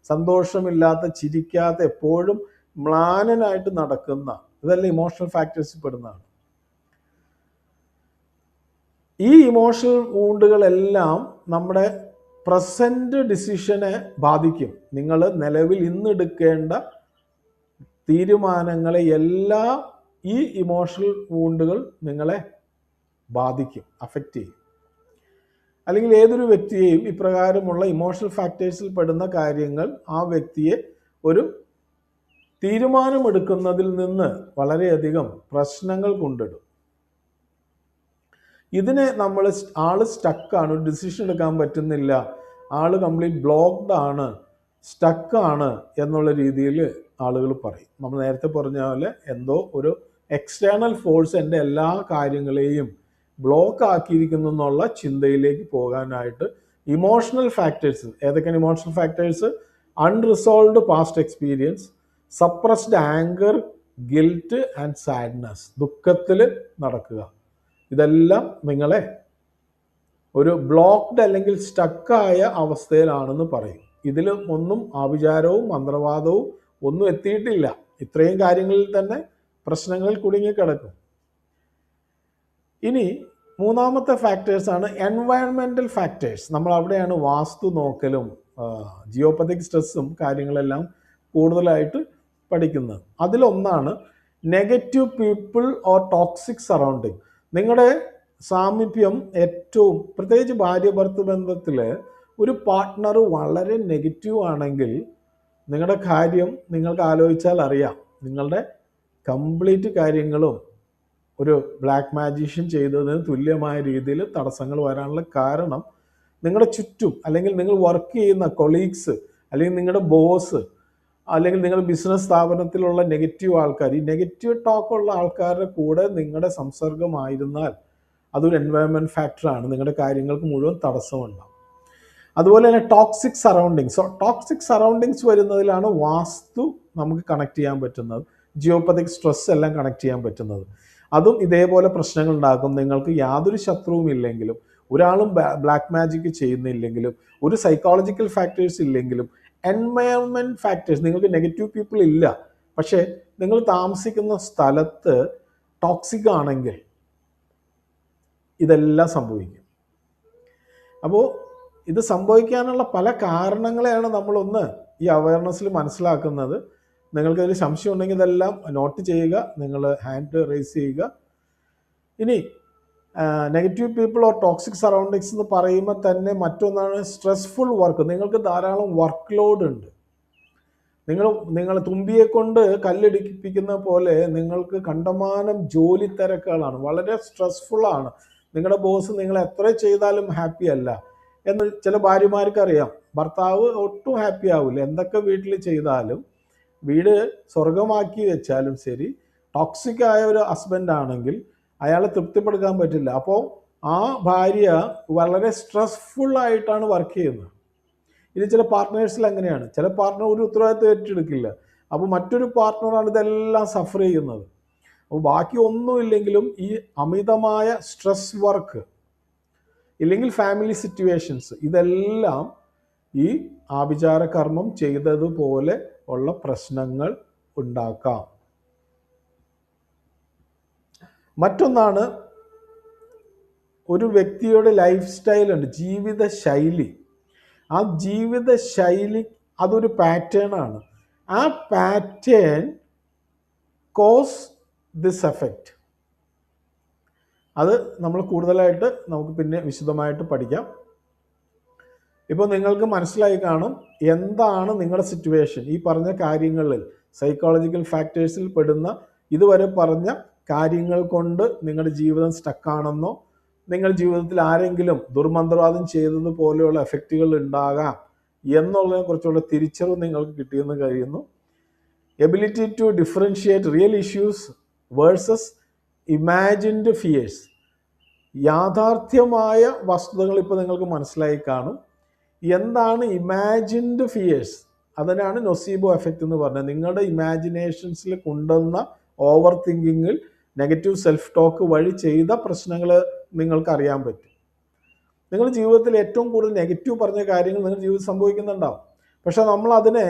A: സന്തോഷമില്ലാത്ത, ചിരിക്കാത്ത, എപ്പോഴും മ്ലാനനായിട്ട് നടക്കുന്ന, ഇതെല്ലാം ഇമോഷണൽ ഫാക്ടേഴ്സിൽ പെടുന്നതാണ്. ഈ ഇമോഷണൽ വൂണ്ടുകളെല്ലാം നമ്മുടെ പ്രസൻറ്റ് ഡിസിഷനെ ബാധിക്കും. നിങ്ങൾ നിലവിൽ ഇന്നെടുക്കേണ്ട തീരുമാനങ്ങളെ എല്ലാം ഈ ഇമോഷണൽ വൂണ്ടുകൾ നിങ്ങളെ ബാധിക്കും, അഫക്റ്റ് ചെയ്യും. അല്ലെങ്കിൽ ഏതൊരു വ്യക്തിയെയും ഇപ്രകാരമുള്ള ഇമോഷണൽ ഫാക്ടേഴ്സിൽ പെടുന്ന കാര്യങ്ങൾ ആ വ്യക്തിയെ ഒരു തീരുമാനമെടുക്കുന്നതിൽ നിന്ന് വളരെയധികം പ്രശ്നങ്ങൾ കൊണ്ടിടും. ഇതിനെ നമ്മൾ ആള് സ്റ്റക്കാണ്, ഒരു ഡിസിഷൻ എടുക്കാൻ പറ്റുന്നില്ല, ആള് കംപ്ലീറ്റ് ബ്ലോക്ക്ഡ് ആണ്, സ്റ്റക്കാണ് എന്നുള്ള രീതിയിൽ ആളുകൾ പറയും. നമ്മൾ നേരത്തെ പറഞ്ഞ പോലെ എന്തോ ഒരു എക്സ്റ്റേണൽ ഫോഴ്സ് എൻ്റെ എല്ലാ കാര്യങ്ങളെയും ബ്ലോക്ക് ആക്കിയിരിക്കുന്നു എന്നുള്ള ചിന്തയിലേക്ക് പോകാനായിട്ട് ഇമോഷണൽ ഫാക്ടേഴ്സ്, ഏതൊക്കെയാണ് emotional factors? Unresolved past experience, suppressed anger, guilt and sadness, ദുഃഖത്തിൽ നടക്കുക. ഇതെല്ലാം നിങ്ങളെ ഒരു ബ്ലോക്ക്ഡ് അല്ലെങ്കിൽ സ്റ്റക്കായ അവസ്ഥയിലാണെന്ന് പറയും. ഇതിൽ ഒന്നും ആഭിചാരവും മന്ത്രവാദവും ഒന്നും എത്തിയിട്ടില്ല. ഇത്രയും കാര്യങ്ങളിൽ തന്നെ പ്രശ്നങ്ങൾ കുടുങ്ങിക്കിടക്കും. ഇനി മൂന്നാമത്തെ ഫാക്ടേഴ്സാണ് എൻവയൺമെൻറ്റൽ ഫാക്ടേഴ്സ്. നമ്മൾ അവിടെയാണ് വാസ്തു നോക്കലും ജിയോപതിക് സ്ട്രെസ്സും കാര്യങ്ങളെല്ലാം കൂടുതലായിട്ട് പഠിക്കുന്നത്. അതിലൊന്നാണ് negative people or toxic surrounding. നിങ്ങളുടെ സാമീപ്യം ഏറ്റവും, പ്രത്യേകിച്ച് ഭാര്യ ഭർത്തൃ ബന്ധത്തിൽ ഒരു പാർട്ട്ണർ വളരെ നെഗറ്റീവ് ആണെങ്കിൽ നിങ്ങളുടെ കാര്യം നിങ്ങൾക്ക് ആലോചിച്ചാൽ അറിയാം, നിങ്ങളുടെ കംപ്ലീറ്റ് കാര്യങ്ങളും ഒരു ബ്ലാക്ക് മാജിഷ്യൻ ചെയ്തതിന് തുല്യമായ രീതിയിൽ തടസ്സങ്ങൾ വരാനുള്ള കാരണം നിങ്ങളുടെ ചുറ്റും, അല്ലെങ്കിൽ നിങ്ങൾ വർക്ക് ചെയ്യുന്ന കൊളീഗ്സ്, അല്ലെങ്കിൽ നിങ്ങളുടെ ബോസ്, അല്ലെങ്കിൽ നിങ്ങളുടെ ബിസിനസ് സ്ഥാപനത്തിലുള്ള നെഗറ്റീവ് ആൾക്കാർ, ഈ നെഗറ്റീവ് ടോക്കുള്ള ആൾക്കാരുടെ കൂടെ നിങ്ങളുടെ സംസർഗമായിരുന്നാൽ അതൊരു എൻവയൺമെൻറ്റ് ഫാക്ടറാണ്, നിങ്ങളുടെ കാര്യങ്ങൾക്ക് മുഴുവൻ തടസ്സമുണ്ടാകും. അതുപോലെ തന്നെ ടോക്സിക് സറൗണ്ടിങ്സ്. ടോക്സിക് സറൗണ്ടിങ്സ് വരുന്നതിലാണ് വാസ്തു നമുക്ക് കണക്ട് ചെയ്യാൻ പറ്റുന്നത്, ജിയോപതിക് സ്ട്രെസ് എല്ലാം കണക്ട് ചെയ്യാൻ പറ്റുന്നത്. അതും ഇതേപോലെ പ്രശ്നങ്ങൾ ഉണ്ടാക്കും. നിങ്ങൾക്ക് യാതൊരു ശത്രുവും ഇല്ലെങ്കിലും, ഒരാളും ബ്ലാക്ക് മാജിക് ചെയ്യുന്നില്ലെങ്കിലും, ഒരു സൈക്കോളജിക്കൽ ഫാക്ടേഴ്സ് ഇല്ലെങ്കിലും, എൻവയൺമെൻറ്റ് ഫാക്ടേഴ്സ്, നിങ്ങൾക്ക് നെഗറ്റീവ് പീപ്പിൾ ഇല്ല, പക്ഷേ നിങ്ങൾ താമസിക്കുന്ന സ്ഥലത്ത് ടോക്സിക് ആണെങ്കിൽ ഇതെല്ലാം സംഭവിക്കും. അപ്പോൾ ഇത് സംഭവിക്കാനുള്ള പല കാരണങ്ങളെയാണ് നമ്മളൊന്ന് ഈ അവയർനെസ്സിൽ മനസ്സിലാക്കുന്നത്. നിങ്ങൾക്കൊരു സംശയം ഉണ്ടെങ്കിൽ ഇതെല്ലാം നോട്ട് ചെയ്യുക, നിങ്ങൾ ഹാൻഡ് റേസ് ചെയ്യുക. ഇനി negative people or toxic surroundings എന്ന് പറയുമ്പോൾ തന്നെ മറ്റൊന്നാണ് സ്ട്രെസ്ഫുൾ വർക്ക്. നിങ്ങൾക്ക് ധാരാളം വർക്ക് ലോഡ് ഉണ്ട്. നിങ്ങൾ തുമ്പിയെ കൊണ്ട് കല്ലെടുപ്പിക്കുന്ന പോലെ നിങ്ങൾക്ക് കണ്ടമാനം ജോലി തിരക്കുകളാണ്, വളരെ സ്ട്രെസ്ഫുള്ളാണ്. നിങ്ങളുടെ ബോസ് നിങ്ങൾ എത്ര ചെയ്താലും ഹാപ്പി അല്ല എന്ന് ചില ഭാര്യമാർക്ക് അറിയാം. ഭർത്താവ് ഒട്ടും ഹാപ്പി ആവില്ല, എന്തൊക്കെ വീട്ടിൽ ചെയ്താലും, വീട് സ്വർഗമാക്കി വെച്ചാലും ശരി, ടോക്സിക് ആയ ഒരു ഹസ്ബൻഡ് ആണെങ്കിൽ അയാളെ തൃപ്തിപ്പെടുത്താൻ പറ്റില്ല. അപ്പോൾ ആ ഭാര്യ വളരെ സ്ട്രെസ്ഫുൾ ആയിട്ടാണ് വർക്ക് ചെയ്യുന്നത്. ഇത് ചില പാർട്ട്നേഴ്സിൽ അങ്ങനെയാണ്. ചില പാർട്ട്ണർ ഒരു ഉത്തരവാദിത്വം ഏറ്റെടുക്കില്ല, അപ്പോൾ മറ്റൊരു പാർട്ട്ണറാണ് ഇതെല്ലാം സഫർ ചെയ്യുന്നത്. അപ്പോൾ ബാക്കി ഒന്നുമില്ലെങ്കിലും ഈ അമിതമായ സ്ട്രെസ് വർക്ക്, ഇല്ലെങ്കിൽ ഫാമിലി സിറ്റുവേഷൻസ്, ഇതെല്ലാം ഈ ആഭിചാര കർമ്മം ചെയ്തതുപോലെ ഉള്ള പ്രശ്നങ്ങൾ ഉണ്ടാക്കാം. മറ്റൊന്നാണ് ഒരു വ്യക്തിയുടെ ലൈഫ് സ്റ്റൈലുണ്ട്, ജീവിത ശൈലി. ആ ജീവിത ശൈലി അതൊരു പാറ്റേൺ ആണ്. ആ പാറ്റേൺ കോസ് ദിസ് എഫക്റ്റ്. അത് നമ്മൾ കൂടുതലായിട്ട് നമുക്ക് പിന്നെ വിശദമായിട്ട് പഠിക്കാം. ഇപ്പോൾ നിങ്ങൾക്ക് മനസ്സിലായി കാണും എന്താണ് നിങ്ങളുടെ സിറ്റുവേഷൻ. ഈ പറഞ്ഞ കാര്യങ്ങളിൽ സൈക്കോളജിക്കൽ ഫാക്ടേഴ്സിൽ പെടുന്ന ഇതുവരെ പറഞ്ഞ കാര്യങ്ങൾ കൊണ്ട് നിങ്ങളുടെ ജീവിതം സ്റ്റക്കാണെന്നോ നിങ്ങൾ ജീവിതത്തിൽ ആരെങ്കിലും ദുർമന്ത്രവാദം ചെയ്തതുപോലെയുള്ള എഫക്റ്റുകൾ ഉണ്ടാകാം എന്നുള്ളതിനെ കുറിച്ചുള്ള തിരിച്ചറിവ് നിങ്ങൾക്ക് കിട്ടിയെന്ന് കഴിയുന്നു. Ability to differentiate real issues versus imagined fears. യാഥാർത്ഥ്യമായ വസ്തുതകൾ ഇപ്പോൾ നിങ്ങൾക്ക് മനസ്സിലായി കാണും. എന്താണ് ഇമാജിൻഡ് ഫിയേഴ്സ്? അതിനാണ് നൊസീബോ എഫക്റ്റ് എന്ന് പറഞ്ഞത്. നിങ്ങളുടെ ഇമാജിനേഷൻസിൽ കൊണ്ടുവന്ന ഓവർ തിങ്കിങ്ങിൽ നെഗറ്റീവ് സെൽഫ് ടോക്ക് വഴി ചെയ്ത പ്രശ്നങ്ങൾ നിങ്ങൾക്ക് അറിയാൻ പറ്റും. നിങ്ങളുടെ ജീവിതത്തിൽ ഏറ്റവും കൂടുതൽ നെഗറ്റീവ് പറഞ്ഞ കാര്യങ്ങൾ നിങ്ങളുടെ ജീവിതത്തിൽ സംഭവിക്കുന്നുണ്ടാവും. പക്ഷെ നമ്മൾ അതിൻ്റെ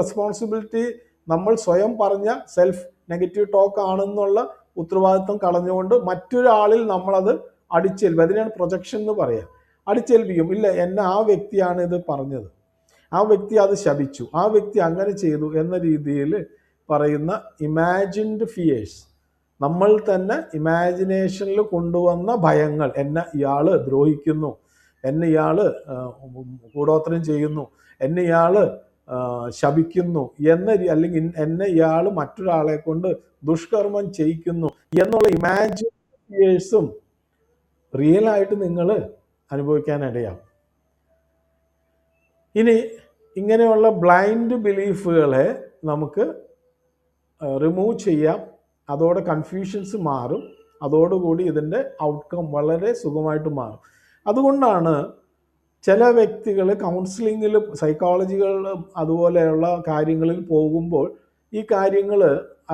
A: റെസ്പോൺസിബിലിറ്റി നമ്മൾ സ്വയം പറഞ്ഞ സെൽഫ് നെഗറ്റീവ് ടോക്ക് ആണെന്നുള്ള ഉത്തരവാദിത്വം കളഞ്ഞുകൊണ്ട് മറ്റൊരാളിൽ നമ്മളത് അടിച്ചേൽപ്പിക്കും. അതിനാണ് പ്രൊജക്ഷൻ എന്ന് പറയുക. അടിച്ചേൽപ്പിക്കും. ഇല്ല, എന്നെ ആ വ്യക്തിയാണ് ഇത് പറഞ്ഞത്, ആ വ്യക്തി അത് ശപിച്ചു, ആ വ്യക്തി അങ്ങനെ ചെയ്തു എന്ന രീതിയിൽ പറയുന്ന ഇമാജിൻഡ് ഫിയേഴ്സ്. നമ്മൾ തന്നെ ഇമാജിനേഷനിൽ കൊണ്ടുവന്ന ഭയങ്ങൾ. എന്നെ ഇയാൾ ദ്രോഹിക്കുന്നു, എന്നെ ഇയാൾ കൂടോത്രം ചെയ്യുന്നു, എന്നെ ഇയാൾ ശപിക്കുന്നു അല്ലെങ്കിൽ എന്നെ ഇയാൾ മറ്റൊരാളെ കൊണ്ട് ദുഷ്കർമ്മം ചെയ്യിക്കുന്നു എന്നുള്ള ഇമാജിൻഡ് ഫിയേഴ്സും റിയലായിട്ട് നിങ്ങൾ അനുഭവിക്കാനിടയാവും. ഇനി ഇങ്ങനെയുള്ള ബ്ലൈൻഡ് ബിലീഫുകളെ നമുക്ക് റിമൂവ് ചെയ്യാം. അതോടെ കൺഫ്യൂഷൻസ് മാറും. അതോടുകൂടി ഇതിൻ്റെ ഔട്ട്കം വളരെ സുഖമായിട്ട് മാറും. അതുകൊണ്ടാണ് ചില വ്യക്തികൾ കൗൺസിലിങ്ങിൽ സൈക്കോളജികളിലും അതുപോലെയുള്ള കാര്യങ്ങളിൽ പോകുമ്പോൾ ഈ കാര്യങ്ങൾ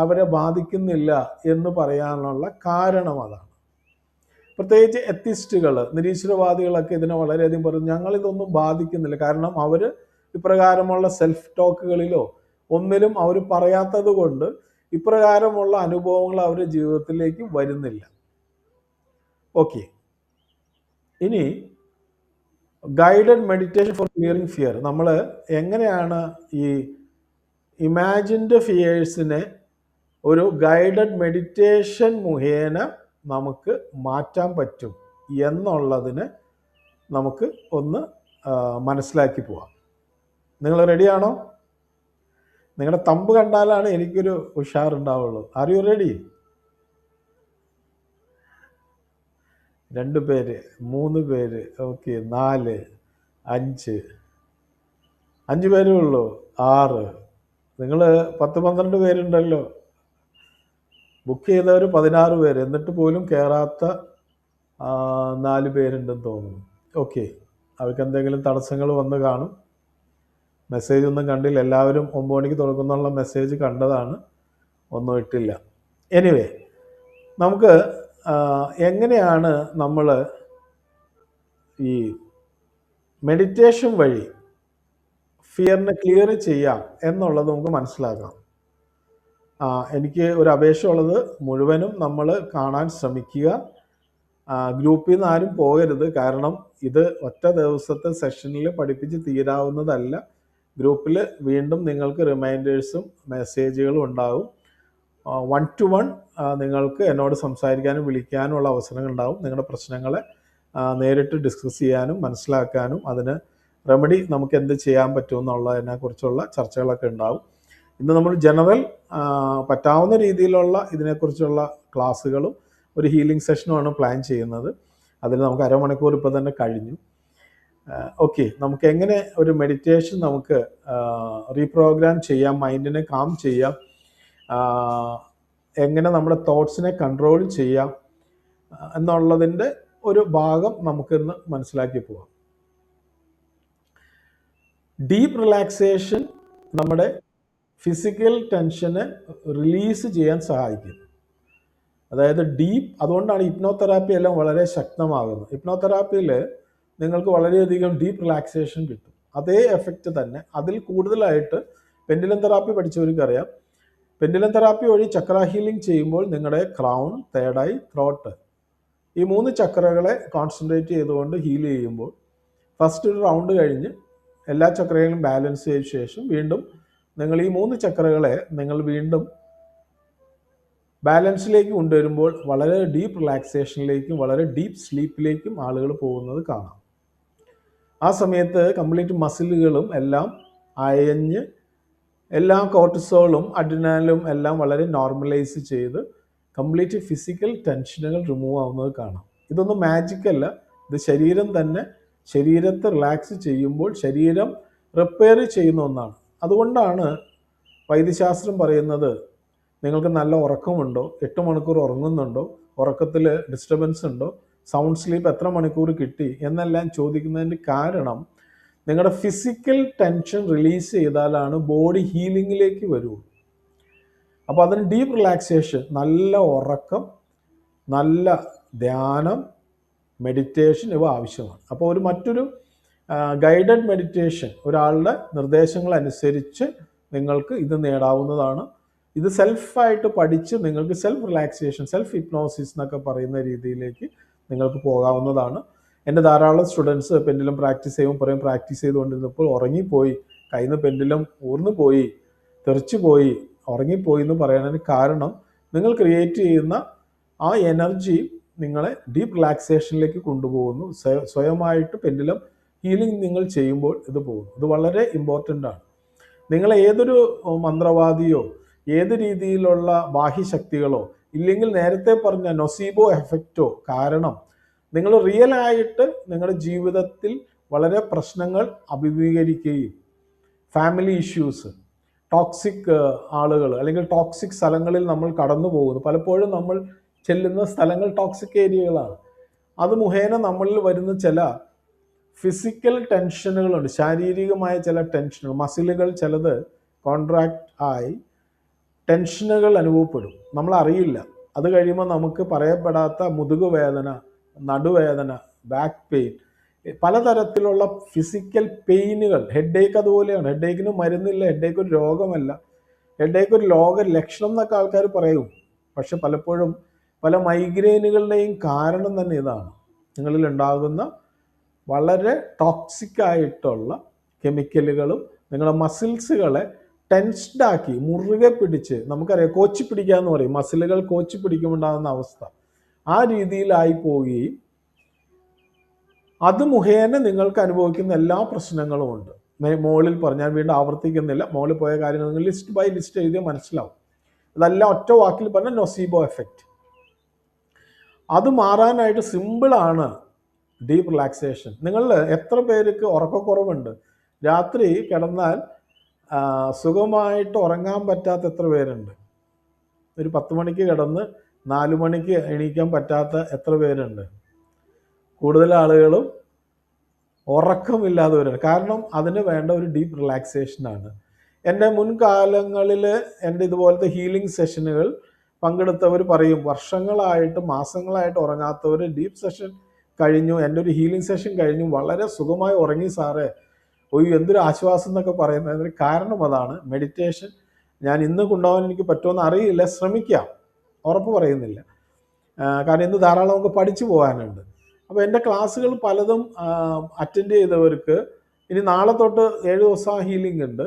A: അവരെ ബാധിക്കുന്നില്ല എന്ന് പറയാനുള്ള കാരണം അതാണ്. പ്രത്യേകിച്ച് എത്തിസ്റ്റുകൾ, നിരീശ്വരവാദികളൊക്കെ ഇതിനെ വളരെയധികം പറഞ്ഞു ഞങ്ങളിതൊന്നും ബാധിക്കുന്നില്ല. കാരണം അവർ ഇപ്രകാരമുള്ള സെൽഫ് ടോക്കുകളിലോ ഒന്നിലും അവർ പറയാത്തത് കൊണ്ട് ഇപ്രകാരമുള്ള അനുഭവങ്ങൾ അവരുടെ ജീവിതത്തിലേക്ക് വരുന്നില്ല. ഓക്കെ, ഇനി guided meditation four clearing fear. നമ്മൾ എങ്ങനെയാണ് ഈ ഇമാജിൻഡ് ഫിയേഴ്സിനെ ഒരു ഗൈഡഡ് മെഡിറ്റേഷൻ മുഖേന നമുക്ക് മാറ്റാൻ പറ്റും എന്നുള്ളതിന് നമുക്ക് ഒന്ന് മനസ്സിലാക്കി പോവാം. നിങ്ങൾ റെഡിയാണോ? നിങ്ങളുടെ തമ്പ് കണ്ടാലാണ് എനിക്കൊരു ഉഷാറുണ്ടാവുള്ളൂ. Are you ready? 2 പേര്, 3 പേര്, ഓക്കെ, 4, 5 പേരേ ഉള്ളൂ, 6. നിങ്ങൾ 10-12 പേരുണ്ടല്ലോ. ബുക്ക് ചെയ്തവർ 16 പേര്, എന്നിട്ട് പോലും കയറാത്ത 4 പേരുണ്ടെന്ന് തോന്നുന്നു. ഓക്കെ, അവർക്ക് എന്തെങ്കിലും തടസ്സങ്ങൾ വന്ന് കാണും. മെസ്സേജ് ഒന്നും കണ്ടില്ല. എല്ലാവരും 9 മണിക്ക് തുറക്കുന്നുള്ള മെസ്സേജ് കണ്ടതാണ്, ഒന്നും ഇട്ടില്ല. എനിവേ, നമുക്ക് എങ്ങനെയാണ് നമ്മൾ ഈ മെഡിറ്റേഷൻ വഴി ഫിയറിനെ ക്ലിയർ ചെയ്യാം എന്നുള്ളത് നമുക്ക് മനസ്സിലാക്കാം. എനിക്ക് ഒരു അപേക്ഷ ഉള്ളത് മുഴുവനും നമ്മൾ കാണാൻ ശ്രമിക്കുക. ഗ്രൂപ്പിൽ നിന്ന് ആരും പോകരുത്. കാരണം ഇത് ഒറ്റ ദിവസത്തെ സെഷനിൽ പഠിപ്പിച്ച് തീരാവുന്നതല്ല. ഗ്രൂപ്പിൽ വീണ്ടും നിങ്ങൾക്ക് റിമൈൻഡേഴ്സും മെസ്സേജുകളും ഉണ്ടാവും. 1-to-1 നിങ്ങൾക്ക് എന്നോട് സംസാരിക്കാനും വിളിക്കാനുമുള്ള അവസരങ്ങൾ ഉണ്ടാവും. നിങ്ങളുടെ പ്രശ്നങ്ങളെ നേരിട്ട് ഡിസ്കസ് ചെയ്യാനും മനസ്സിലാക്കാനും അതിന് റെമഡി നമുക്ക് എന്ത് ചെയ്യാൻ പറ്റുമെന്നുള്ളതിനെക്കുറിച്ചുള്ള ചർച്ചകളൊക്കെ ഉണ്ടാവും. ഇന്ന് നമ്മൾ ജനറൽ പറ്റാവുന്ന രീതിയിലുള്ള ഇതിനെക്കുറിച്ചുള്ള ക്ലാസ്സുകളും ഒരു ഹീലിംഗ് സെഷനുമാണ് പ്ലാൻ ചെയ്യുന്നത്. അതിൽ നമുക്ക് അരമണിക്കൂർ ഇപ്പോൾ തന്നെ കഴിഞ്ഞു. ഓക്കെ, നമുക്ക് എങ്ങനെ ഒരു മെഡിറ്റേഷൻ നമുക്ക് റീപ്രോഗ്രാം ചെയ്യാം, മൈൻഡിനെ കാം ചെയ്യാം, എങ്ങനെ നമ്മുടെ തോട്ട്സിനെ കൺട്രോൾ ചെയ്യാം എന്നുള്ളതിൻ്റെ ഒരു ഭാഗം നമുക്കിന്ന് മനസ്സിലാക്കി പോവാം. ഡീപ്പ് റിലാക്സേഷൻ നമ്മുടെ ഫിസിക്കൽ ടെൻഷനെ റിലീസ് ചെയ്യാൻ സഹായിക്കും. അതായത് അതുകൊണ്ടാണ് ഹിപ്നോതെറാപ്പി എല്ലാം വളരെ ശക്തമാകുന്നത്. ഹിപ്നോതെറാപ്പിയിൽ നിങ്ങൾക്ക് വളരെയധികം ഡീപ്പ് റിലാക്സേഷൻ കിട്ടും. അതേ എഫക്റ്റ് തന്നെ അതിൽ കൂടുതലായിട്ട് പെൻഡുലം തെറാപ്പി പഠിച്ചവർക്കറിയാം. പെൻഡുലം തെറാപ്പി വഴി ചക്ര ഹീലിംഗ് ചെയ്യുമ്പോൾ നിങ്ങളുടെ ക്രൗൺ, തേർഡ് ഐ, ത്രോട്ട് ഈ 3 ചക്രകളെ കോൺസെൻട്രേറ്റ് ചെയ്തുകൊണ്ട് ഹീൽ ചെയ്യുമ്പോൾ ഫസ്റ്റ് ഒരു റൗണ്ട് കഴിഞ്ഞ് എല്ലാ ചക്രകളും ബാലൻസ് ചെയ്ത ശേഷം വീണ്ടും നിങ്ങൾ ഈ 3 ചക്രകളെ നിങ്ങൾ വീണ്ടും ബാലൻസിലേക്ക് കൊണ്ടുവരുമ്പോൾ വളരെ ഡീപ്പ് റിലാക്സേഷനിലേക്കും വളരെ ഡീപ്പ് സ്ലീപ്പിലേക്കും ആളുകൾ പോകുന്നത് കാണാം. ആ സമയത്ത് കംപ്ലീറ്റ് മസിലുകളും എല്ലാം അയഞ്ഞ് എല്ലാ കോർട്ടിസോളും അഡ്രിനാലും എല്ലാം വളരെ നോർമലൈസ് ചെയ്ത് കംപ്ലീറ്റ് ഫിസിക്കൽ ടെൻഷനുകൾ റിമൂവ് ആവുന്നത് കാണാം. ഇതൊന്നും മാജിക് അല്ല, ഇത് ശരീരം തന്നെ ശരീരത്തെ റിലാക്സ് ചെയ്യുമ്പോൾ ശരീരം റിപ്പയർ ചെയ്യുന്ന ഒന്നാണ്. അതുകൊണ്ടാണ് വൈദ്യശാസ്ത്രം പറയുന്നത് നിങ്ങൾക്ക് നല്ല ഉറക്കമുണ്ടോ, 8 മണിക്കൂർ ഉറങ്ങുന്നുണ്ടോ, ഉറക്കത്തിൽ ഡിസ്റ്റർബൻസ് ഉണ്ടോ, സൗണ്ട് സ്ലീപ്പ് എത്ര മണിക്കൂർ കിട്ടി എന്നെല്ലാം ചോദിക്കുന്നതിൻ്റെ കാരണം നിങ്ങളുടെ ഫിസിക്കൽ ടെൻഷൻ റിലീസ് ചെയ്താലാണ് ബോഡി ഹീലിങ്ങിലേക്ക് വരുള്ളൂ. അപ്പോൾ അതിന് ഡീപ്പ് റിലാക്സേഷൻ, നല്ല ഉറക്കം, നല്ല ധ്യാനം, മെഡിറ്റേഷൻ ഇവ ആവശ്യമാണ്. അപ്പോൾ മറ്റൊരു ഗൈഡഡ് മെഡിറ്റേഷൻ ഒരാളുടെ നിർദ്ദേശങ്ങൾ അനുസരിച്ച് നിങ്ങൾക്ക് ഇത് നേടാവുന്നതാണ്. ഇത് സെൽഫായിട്ട് പഠിച്ച് നിങ്ങൾക്ക് സെൽഫ് റിലാക്സേഷൻ, സെൽഫ് ഹിപ്നോസിസ് എന്നൊക്കെ പറയുന്ന രീതിയിലേക്ക് നിങ്ങൾക്ക് പോകാവുന്നതാണ്. എൻ്റെ ധാരാളം സ്റ്റുഡൻസ് പെൻഡുലം പ്രാക്ടീസ് ചെയ്യുമ്പോൾ പറയും, പ്രാക്ടീസ് ചെയ്തുകൊണ്ടിരുന്നപ്പോൾ ഉറങ്ങിപ്പോയി, കയ്യിൽ നിന്ന് പെൻഡുലം ഊർന്നു പോയി, തെറിച്ചു പോയി, ഉറങ്ങിപ്പോയി എന്ന് പറയാനതിന് കാരണം നിങ്ങൾ ക്രിയേറ്റ് ചെയ്യുന്ന ആ എനർജി നിങ്ങളെ ഡീപ്പ് റിലാക്സേഷനിലേക്ക് കൊണ്ടുപോകുന്നു. സ്വയമായിട്ട് പെൻഡുലം ഹീലിംഗ് നിങ്ങൾ ചെയ്യുമ്പോൾ ഇത് പോകുന്നു. ഇത് വളരെ ഇമ്പോർട്ടൻ്റ് ആണ്. നിങ്ങൾ ഏതൊരു മന്ത്രവാദിയോ ഏത് രീതിയിലുള്ള ബാഹ്യശക്തികളോ ഇല്ലെങ്കിൽ നേരത്തെ പറഞ്ഞ നൊസീബോ എഫക്റ്റോ കാരണം നിങ്ങൾ റിയൽ ആയിട്ട് നിങ്ങളുടെ ജീവിതത്തിൽ വളരെ പ്രശ്നങ്ങൾ അഭിമുഖീകരിക്കുകയും ഫാമിലി ഇഷ്യൂസ്, ടോക്സിക് ആളുകൾ അല്ലെങ്കിൽ ടോക്സിക് സ്ഥലങ്ങളിൽ നമ്മൾ കടന്നു പോകുന്നു. പലപ്പോഴും നമ്മൾ ചെല്ലുന്ന സ്ഥലങ്ങൾ ടോക്സിക് ഏരിയകളാണ്. അത് മുഖേന നമ്മളിൽ വരുന്ന ചില ഫിസിക്കൽ ടെൻഷനുകളുണ്ട്, ശാരീരികമായ ചില ടെൻഷനുകൾ, മസിലുകൾ ചിലത് കോൺട്രാക്റ്റ് ആയി ടെൻഷനുകൾ അനുഭവപ്പെടും, നമ്മൾ അറിയില്ല. അത് കഴിയുമ്പോൾ നമുക്ക് പറയപ്പെടാത്ത മുതുകുവേദന, നടുവേദന, ബാക്ക് പെയിൻ, പലതരത്തിലുള്ള ഫിസിക്കൽ പെയിനുകൾ. ഹെഡേക്ക് അതുപോലെയാണ്. ഹെഡേക്കിന് മരുന്നില്ല, ഹെഡേക്ക് ഒരു രോഗമല്ല, ഹെഡേക്ക് ഒരു ലക്ഷണം എന്നൊക്കെ ആൾക്കാർ പറയും. പക്ഷെ പലപ്പോഴും പല മൈഗ്രെയിനുകളുടെയും കാരണം തന്നെ ഇതാണ്. നിങ്ങളിൽ ഉണ്ടാകുന്ന വളരെ ടോക്സിക് ആയിട്ടുള്ള കെമിക്കലുകളും നിങ്ങളുടെ മസിൽസുകളെ ടെൻസ്ഡ് ആക്കി മുറുകെ പിടിച്ച്, നമുക്കറിയാം കോച്ചി പിടിക്കുക എന്ന് പറയും, മസിലുകൾ കോച്ചി പിടിക്കുമുണ്ടാകുന്ന അവസ്ഥ, ആ രീതിയിലായി പോവുകയും അത് മുഖേന നിങ്ങൾക്ക് അനുഭവിക്കുന്ന എല്ലാ പ്രശ്നങ്ങളും ഉണ്ട്. മുകളിൽ പറഞ്ഞാൽ വീണ്ടും ആവർത്തിക്കുന്നില്ല, മുകളിൽ പോയ കാര്യങ്ങൾ നിങ്ങൾ ലിസ്റ്റ് ബൈ ലിസ്റ്റ് എഴുതിയാൽ മനസ്സിലാവും. അതെല്ലാം ഒറ്റ വാക്കിൽ പറഞ്ഞാൽ നൊസീബോ എഫക്റ്റ്. അത് മാറാനായിട്ട് സിമ്പിളാണ് ഡീപ്പ് റിലാക്സേഷൻ. നിങ്ങൾ എത്ര പേർക്ക് ഉറക്കക്കുറവുണ്ട്? രാത്രി കിടന്നാൽ സുഖമായിട്ട് ഉറങ്ങാൻ പറ്റാത്ത എത്ര പേരുണ്ട്? ഒരു 10 മണിക്ക് കിടന്ന് 4 മണിക്ക് എണീക്കാൻ പറ്റാത്ത എത്ര പേരുണ്ട്? കൂടുതൽ ആളുകളും ഉറക്കമില്ലാത്തവരാണ്. കാരണം അതിന് വേണ്ട ഒരു ഡീപ്പ് റിലാക്സേഷനാണ്. എൻ്റെ മുൻകാലങ്ങളിൽ എൻ്റെ ഇതുപോലത്തെ ഹീലിംഗ് സെഷനുകൾ പങ്കെടുത്തവർ പറയും, വർഷങ്ങളായിട്ട് മാസങ്ങളായിട്ട് ഉറങ്ങാത്തവർ ഡീപ്പ് സെഷൻ കഴിഞ്ഞു, എൻ്റെ ഒരു ഹീലിംഗ് സെഷൻ കഴിഞ്ഞു, വളരെ സുഖമായി ഉറങ്ങി സാറേ, എന്തൊരു ആശ്വാസം എന്നൊക്കെ പറയുന്നതിന് കാരണം അതാണ് മെഡിറ്റേഷൻ. ഞാൻ ഇന്ന് കൊണ്ടുപോകാൻ എനിക്ക് പറ്റുമെന്ന് അറിയില്ല, ശ്രമിക്കാം, ഉറപ്പ് പറയുന്നില്ല. കാരണം ഇന്ന് ധാരാളം നമുക്ക് പഠിച്ചു പോകാനുണ്ട്. അപ്പോൾ എൻ്റെ ക്ലാസ്സുകൾ പലതും അറ്റൻഡ് ചെയ്തവർക്ക് ഇനി നാളെ തൊട്ട് 7 ദിവസം ഹീലിംഗ് ഉണ്ട്.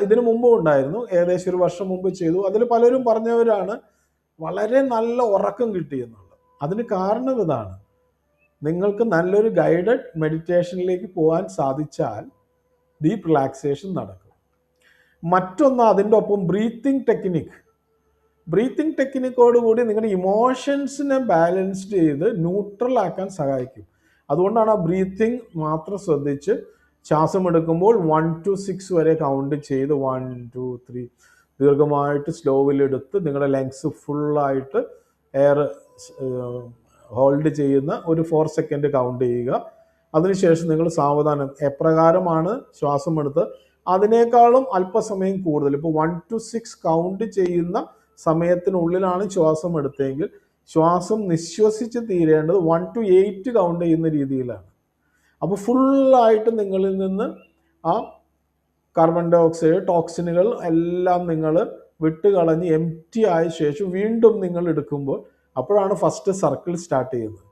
A: ഇതിനു മുമ്പും ഉണ്ടായിരുന്നു, ഏകദേശം 1 വർഷം മുമ്പ് ചെയ്തു. അതിൽ പലരും പറഞ്ഞവരാണ് വളരെ നല്ല ഉറക്കം കിട്ടിയെന്നുള്ളത്. അതിന് കാരണം ഇതാണ്, നിങ്ങൾക്ക് നല്ലൊരു ഗൈഡഡ് മെഡിറ്റേഷനിലേക്ക് പോകാൻ സാധിച്ചാൽ ഡീപ്പ് റിലാക്സേഷൻ നടക്കും. മറ്റൊന്ന് അതിൻ്റെ ഒപ്പം ബ്രീത്തിങ് ടെക്നിക്കോടുകൂടി നിങ്ങളുടെ ഇമോഷൻസിനെ ബാലൻസ്ഡ് ചെയ്ത് ന്യൂട്രൽ ആക്കാൻ സഹായിക്കും. അതുകൊണ്ടാണ് ആ ബ്രീത്തിങ് മാത്രം ശ്രദ്ധിച്ച് ശ്വാസം എടുക്കുമ്പോൾ 1 to 6 വരെ കൗണ്ട് ചെയ്ത് 1 2 3 ദീർഘമായിട്ട് സ്ലോവിലെടുത്ത് നിങ്ങളുടെ ലങ്സ് ഫുള്ളായിട്ട് എയർ ഹോൾഡ് ചെയ്യുന്ന ഒരു 4 സെക്കൻഡ് കൗണ്ട് ചെയ്യുക. അതിനുശേഷം നിങ്ങൾ സാവധാനം എപ്രകാരമാണ് ശ്വാസം എടുത്ത് അതിനേക്കാളും അല്പസമയം കൂടുതൽ, ഇപ്പോൾ 1 to 6 കൗണ്ട് ചെയ്യുന്ന സമയത്തിനുള്ളിലാണ് ശ്വാസം എടുത്തതെങ്കിൽ ശ്വാസം നിശ്വസിച്ച് തീരേണ്ടത് 1 to 8 കൗണ്ട് ചെയ്യുന്ന രീതിയിലാണ്. അപ്പോൾ ഫുള്ളായിട്ട് നിങ്ങളിൽ നിന്ന് ആ കാർബൺ ഡൈ ഓക്സൈഡ്, ടോക്സിനുകൾ എല്ലാം നിങ്ങൾ വിട്ടുകളഞ്ഞ് എംപ്റ്റി ആയ ശേഷം വീണ്ടും നിങ്ങൾ എടുക്കുമ്പോൾ അപ്പോഴാണ് ഫസ്റ്റ് സർക്കിൾ സ്റ്റാർട്ട് ചെയ്യുന്നത്.